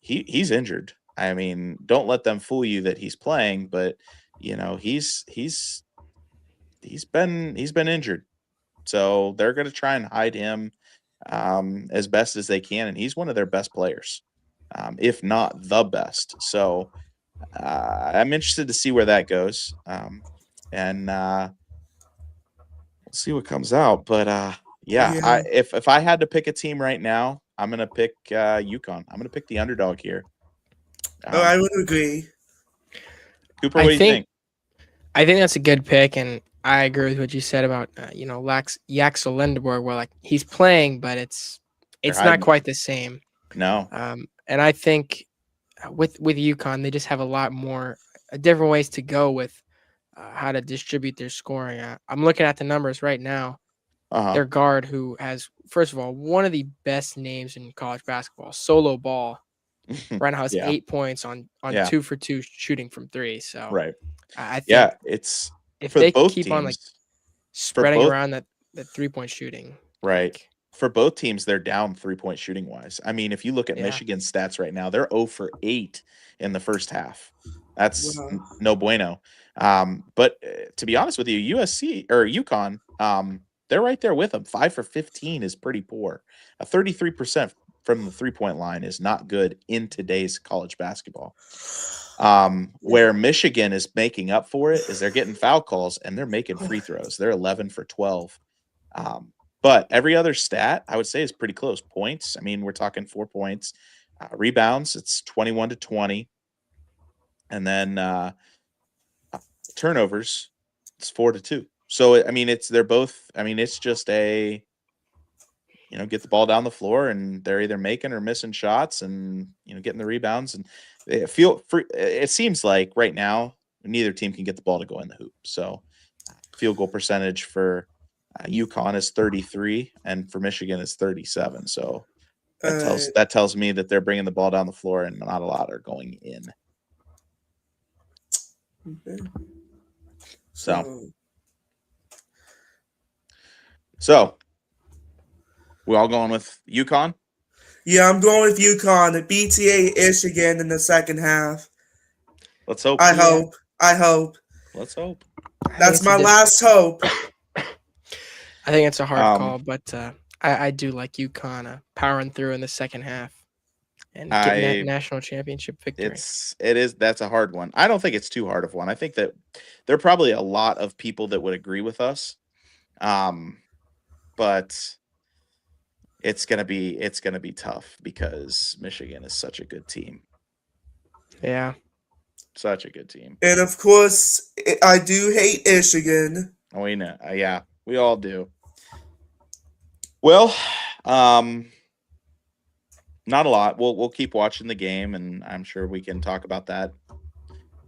[SPEAKER 1] he's injured. I mean, don't let them fool you that he's playing, but he's been injured. So they're going to try and hide him as best as they can, and he's one of their best players, if not the best. So I'm interested to see where that goes, and we'll see what comes out. But
[SPEAKER 2] Yeah.
[SPEAKER 1] if I had to pick a team right now, I'm going to pick UConn. I'm going to pick the underdog here.
[SPEAKER 2] I would agree.
[SPEAKER 1] Cooper, what do you think?
[SPEAKER 3] I think that's a good pick, and I agree with what you said about Yaxel Lendeborg. Where like he's playing, but it's
[SPEAKER 1] They're
[SPEAKER 3] it's not
[SPEAKER 1] hiding.
[SPEAKER 3] quite the same.
[SPEAKER 1] No.
[SPEAKER 3] And I think with UConn, they just have a lot more different ways to go with how to distribute their scoring. I'm looking at the numbers right now.
[SPEAKER 1] Uh
[SPEAKER 3] Their guard, who has, first of all, one of the best names in college basketball, Solo Ball,
[SPEAKER 1] huh.
[SPEAKER 3] right now has
[SPEAKER 1] Yeah.
[SPEAKER 3] 8 points on
[SPEAKER 1] Yeah.
[SPEAKER 3] 2 for 2 shooting from three. So
[SPEAKER 1] Right.
[SPEAKER 3] I think
[SPEAKER 1] Yeah. It's
[SPEAKER 3] if
[SPEAKER 1] for
[SPEAKER 3] they
[SPEAKER 1] both
[SPEAKER 3] keep on like
[SPEAKER 1] teams. For
[SPEAKER 3] spreading
[SPEAKER 1] both.
[SPEAKER 3] around that 3 point shooting,
[SPEAKER 1] Right.
[SPEAKER 3] like
[SPEAKER 1] For both teams, they're down 3-point shooting wise. I mean, if you look at
[SPEAKER 3] yeah,
[SPEAKER 1] Michigan's stats right now, they're 0 for 8 in the first half. That's
[SPEAKER 2] Wow.
[SPEAKER 1] no bueno. But to be honest with you, USC or UConn, they're right there with them. 5 for 15 is pretty poor. A 33% from the 3-point line is not good in today's college basketball. Where Michigan is making up for it is they're getting foul calls and they're making free throws. They're 11 for 12. But every other stat I would say is pretty close. Points, I mean, we're talking 4 points. Rebounds, it's 21 to 20. And then turnovers, it's 4 to 2. So I mean, they're both. I mean, it's just get the ball down the floor and they're either making or missing shots and getting the rebounds and it seems like right now neither team can get the ball to go in the hoop. So field goal percentage for UConn is 33 and for Michigan is 37. So that tells me that they're bringing the ball down the floor and not a lot are going in.
[SPEAKER 2] Okay.
[SPEAKER 1] So we all going with UConn?
[SPEAKER 2] Yeah, I'm going with UConn. The BTA-ish again in the second half.
[SPEAKER 1] Let's hope.
[SPEAKER 2] I hope.
[SPEAKER 1] Let's hope.
[SPEAKER 2] That's my last hope.
[SPEAKER 3] I think it's a hard call, but I do like UConn powering through in the second half and getting that national championship victory.
[SPEAKER 1] That's a hard one. I don't think it's too hard of one. I think that there are probably a lot of people that would agree with us. But it's gonna be tough because Michigan is such a good team.
[SPEAKER 3] Yeah.
[SPEAKER 1] Such a good team.
[SPEAKER 2] And of course, I do hate Michigan.
[SPEAKER 1] Oh, we know. Yeah, we all do. Well, not a lot. We'll keep watching the game, and I'm sure we can talk about that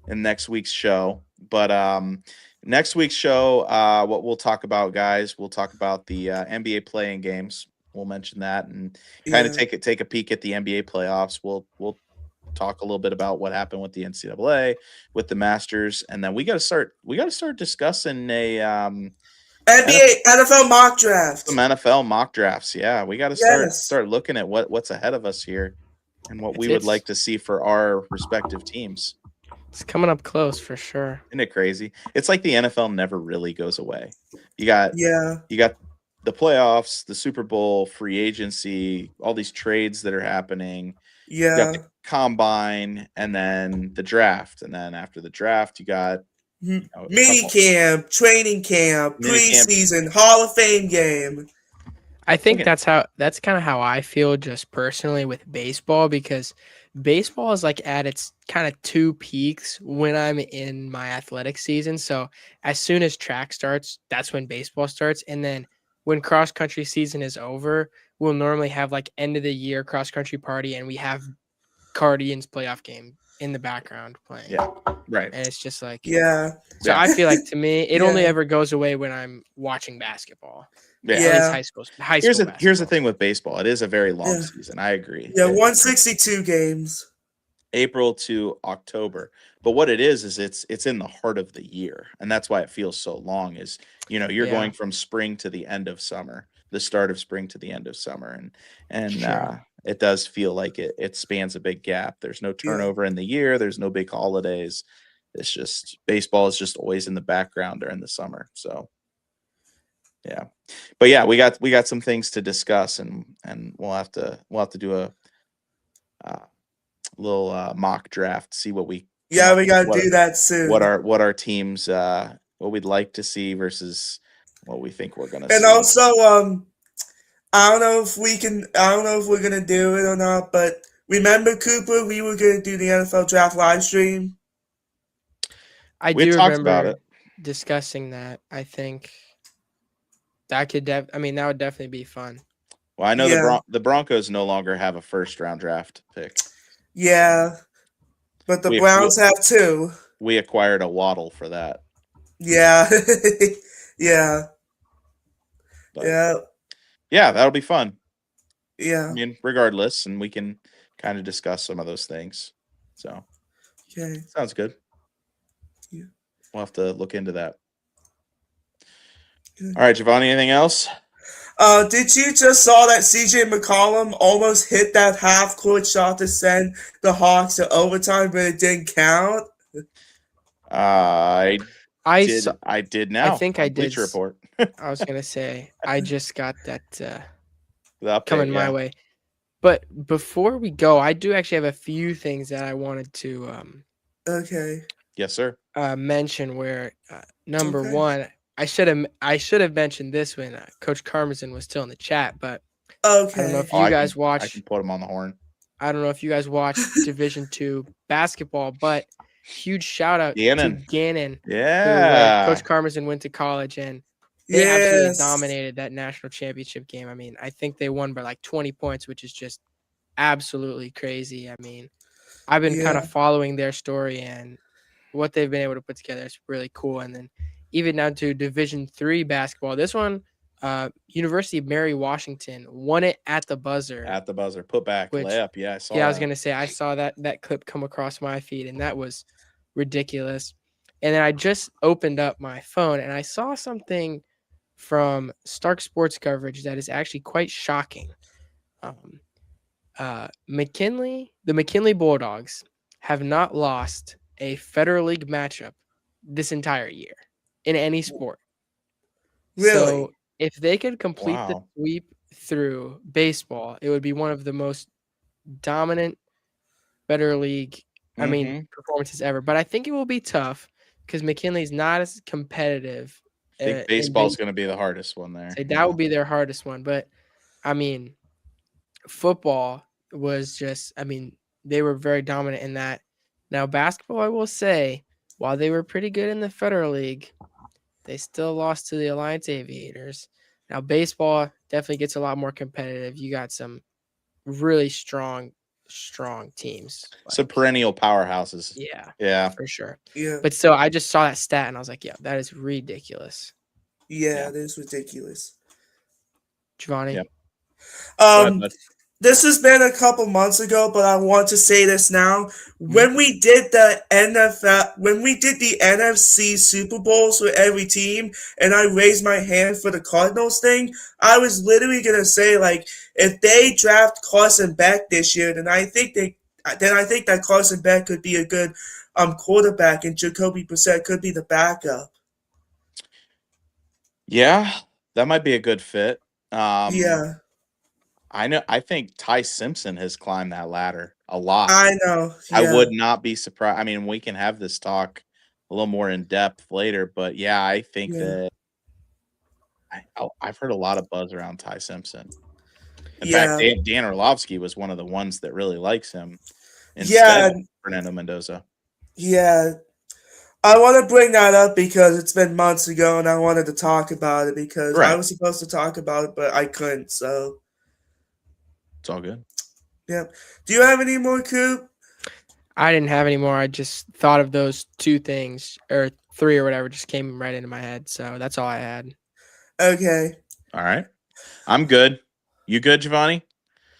[SPEAKER 1] in next week's show. But next week's show, what we'll talk about, guys, we'll talk about the NBA playing games. We'll mention that and kind of take a peek at the NBA playoffs. We'll talk a little bit about what happened with the NCAA, with the Masters, and then we got to start discussing a
[SPEAKER 2] NBA NFL mock draft.
[SPEAKER 1] Some NFL mock drafts. Yeah, we got to start looking at what's ahead of us here and what we would like to see for our respective teams.
[SPEAKER 3] It's coming up close for sure.
[SPEAKER 1] Isn't it crazy? It's like the NFL never really goes away. You got the playoffs, the Super Bowl, free agency, all these trades that are happening.
[SPEAKER 2] Yeah.
[SPEAKER 1] You got the combine and then the draft. And then after the draft, you got
[SPEAKER 2] mini camp, training camp, preseason, Hall of Fame game.
[SPEAKER 3] I think that's kind of how I feel just personally with baseball, because baseball is like at its kind of two peaks when I'm in my athletic season. So as soon as track starts, that's when baseball starts. And then when cross country season is over, we'll normally have like end of the year cross country party and we have Guardians playoff game in the background playing.
[SPEAKER 1] Yeah. Right.
[SPEAKER 3] And it's just like,
[SPEAKER 2] So
[SPEAKER 3] I feel like to me, it only ever goes away when I'm watching basketball.
[SPEAKER 1] Yeah.
[SPEAKER 3] At least high school.
[SPEAKER 1] Here's the thing with baseball. It is a very long season. I agree.
[SPEAKER 2] Yeah, 162 games.
[SPEAKER 1] April to October. But what it is it's in the heart of the year. And that's why it feels so long is, you're going from spring to the end of summer, the start of spring to the end of summer. And it does feel like it spans a big gap. There's no turnover in the year. There's no big holidays. It's just baseball is just always in the background during the summer. So yeah, but yeah, we got some things to discuss, and we'll have to do a little mock draft, see what we
[SPEAKER 2] we got to do that soon.
[SPEAKER 1] What our teams what we'd like to see versus what we think we're gonna see.
[SPEAKER 2] And also, I don't know if we're gonna do it or not, but remember, Cooper, we were gonna do the NFL draft live stream.
[SPEAKER 3] I do remember discussing that. I think that that would definitely be fun.
[SPEAKER 1] Well, I know
[SPEAKER 2] Yeah.
[SPEAKER 1] the Broncos no longer have a first round draft pick.
[SPEAKER 2] Yeah. But the
[SPEAKER 1] We
[SPEAKER 2] Browns have two.
[SPEAKER 1] we acquired a Waddle for that.
[SPEAKER 2] Yeah. Yeah.
[SPEAKER 1] But
[SPEAKER 2] Yeah.
[SPEAKER 1] yeah, that'll be fun. I
[SPEAKER 2] Yeah.
[SPEAKER 1] mean, regardless, and we can kind of discuss some of those things. So
[SPEAKER 2] Okay.
[SPEAKER 1] sounds good.
[SPEAKER 2] Yeah.
[SPEAKER 1] We'll have to look into that.
[SPEAKER 2] Good.
[SPEAKER 1] All right, Giovanni, anything else?
[SPEAKER 2] Did you just saw that CJ McCollum almost hit that half court shot to send the Hawks to overtime, but it didn't count?
[SPEAKER 1] I
[SPEAKER 3] I
[SPEAKER 1] did.
[SPEAKER 3] saw,
[SPEAKER 1] I did
[SPEAKER 3] I
[SPEAKER 1] now
[SPEAKER 3] think I
[SPEAKER 1] on
[SPEAKER 3] did.
[SPEAKER 1] Bleacher Report.
[SPEAKER 3] I was gonna say I just got that
[SPEAKER 1] The update,
[SPEAKER 3] coming my
[SPEAKER 1] yeah.
[SPEAKER 3] way. But before we go, I do actually have a few things that I wanted to
[SPEAKER 2] Okay.
[SPEAKER 1] Yes, sir.
[SPEAKER 3] mention. Where number
[SPEAKER 2] Okay.
[SPEAKER 3] one, I should have mentioned this when Coach Karmazin was still in the chat, but I don't know
[SPEAKER 2] Okay.
[SPEAKER 3] if you guys
[SPEAKER 1] I
[SPEAKER 3] watch.
[SPEAKER 1] can put him on the horn.
[SPEAKER 3] I don't know if you guys watch Division II basketball, but huge shout out to
[SPEAKER 1] Gannon.
[SPEAKER 3] Gannon, where Coach
[SPEAKER 1] Yeah.
[SPEAKER 3] Karmazin went to college, and they absolutely
[SPEAKER 2] Yes.
[SPEAKER 3] dominated that national championship game. I mean, I think they won by like 20 points, which is just absolutely crazy. I mean, I've been kind
[SPEAKER 2] Yeah.
[SPEAKER 3] of following their story, and what they've been able to put together is really cool. And then even down to Division III basketball, this one, University of Mary Washington won it at the buzzer.
[SPEAKER 1] At the buzzer. Put back.
[SPEAKER 3] Which-
[SPEAKER 1] Layup. Yeah, I saw
[SPEAKER 3] Yeah, I was
[SPEAKER 1] that.
[SPEAKER 3] gonna say I saw that clip come across my feed, and that was ridiculous. And then I just opened up my phone and I saw something from Stark Sports coverage that is actually quite shocking. The McKinley Bulldogs have not lost a Federal League matchup this entire year in any sport.
[SPEAKER 2] Really?
[SPEAKER 3] So if they could complete the
[SPEAKER 1] Wow.
[SPEAKER 3] sweep through baseball, it would be one of the most dominant Federal League, performances ever. But I think it will be tough because McKinley's not as competitive.
[SPEAKER 1] I think baseball's going to be the hardest one there.
[SPEAKER 3] So that would be their hardest one. But I mean, football was just, I mean, they were very dominant in that. Now, basketball, I will say, while they were pretty good in the Federal League, they still lost to the Alliance Aviators. Now, baseball definitely gets a lot more competitive. You got some really strong teams.
[SPEAKER 1] Some perennial powerhouses.
[SPEAKER 3] Yeah.
[SPEAKER 1] Yeah.
[SPEAKER 3] For sure.
[SPEAKER 2] Yeah.
[SPEAKER 3] But still, I just saw that stat and I was like, yeah, that is ridiculous.
[SPEAKER 2] Yeah, it is ridiculous.
[SPEAKER 3] Giovanni?
[SPEAKER 1] Yep. Go ahead, bud.
[SPEAKER 2] This has been a couple months ago, but I want to say this now.
[SPEAKER 3] Mm-hmm.
[SPEAKER 2] When we did the NFC Super Bowls for every team, and I raised my hand for the Cardinals thing, I was literally gonna say, like, if they draft Carson Beck this year, then I think that Carson Beck could be a good quarterback, and Jacoby Brissett could be the backup.
[SPEAKER 1] Yeah, that might be a good fit.
[SPEAKER 2] Yeah,
[SPEAKER 1] I think Ty Simpson has climbed that ladder a lot.
[SPEAKER 2] I know. Yeah.
[SPEAKER 1] I would not be surprised. I mean, we can have this talk a little more in depth later, but yeah, I think that I've heard a lot of buzz around Ty Simpson. In fact, Dan Orlovsky was one of the ones that really likes him instead of Fernando Mendoza.
[SPEAKER 2] Yeah. I want to bring that up because it's been months ago and I wanted to talk about it because I was supposed to talk about it, but I couldn't. So
[SPEAKER 1] it's all good.
[SPEAKER 2] Yeah. Do you have any more, Coop?
[SPEAKER 3] I didn't have any more. I just thought of those two things or three or whatever just came right into my head. So that's all I had.
[SPEAKER 2] Okay.
[SPEAKER 1] All right. I'm good. You good, Giovanni?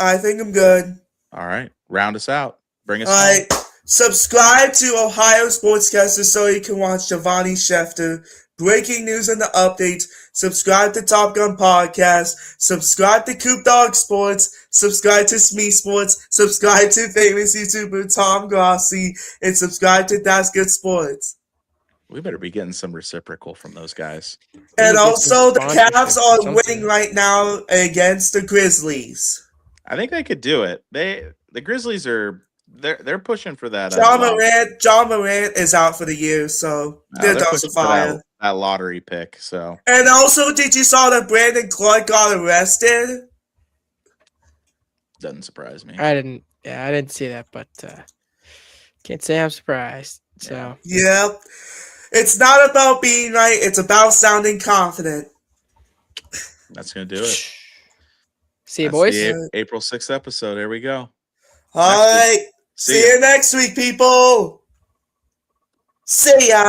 [SPEAKER 2] I think I'm good.
[SPEAKER 1] All right. Round us out. Bring us
[SPEAKER 2] home. All right. Subscribe to Ohio Sportscasters so you can watch Giovanni Schefter, breaking news and the updates. Subscribe to Top Gun Podcast. Subscribe to Coop Dog Sports. Subscribe to Smee Sports. Subscribe to famous YouTuber Tom Grossi. And subscribe to That's Good Sports.
[SPEAKER 1] We better be getting some reciprocal from those guys.
[SPEAKER 2] And also, the Cavs are winning right now against the Grizzlies.
[SPEAKER 1] I think they could do it. The Grizzlies are they're pushing for that.
[SPEAKER 2] John Morant is out for the year, so they're pushing for
[SPEAKER 1] that lottery pick. So,
[SPEAKER 2] and also, did you saw that Brandon Clark got arrested?
[SPEAKER 1] Doesn't surprise me.
[SPEAKER 3] I didn't see that, but can't say I'm surprised. So
[SPEAKER 2] yep, it's not about being right; it's about sounding confident.
[SPEAKER 1] That's gonna do it.
[SPEAKER 3] See you,
[SPEAKER 1] That's
[SPEAKER 3] boys.
[SPEAKER 1] the April 6th episode. There we go.
[SPEAKER 2] All right. See
[SPEAKER 1] ya.
[SPEAKER 2] you next week, people. See ya.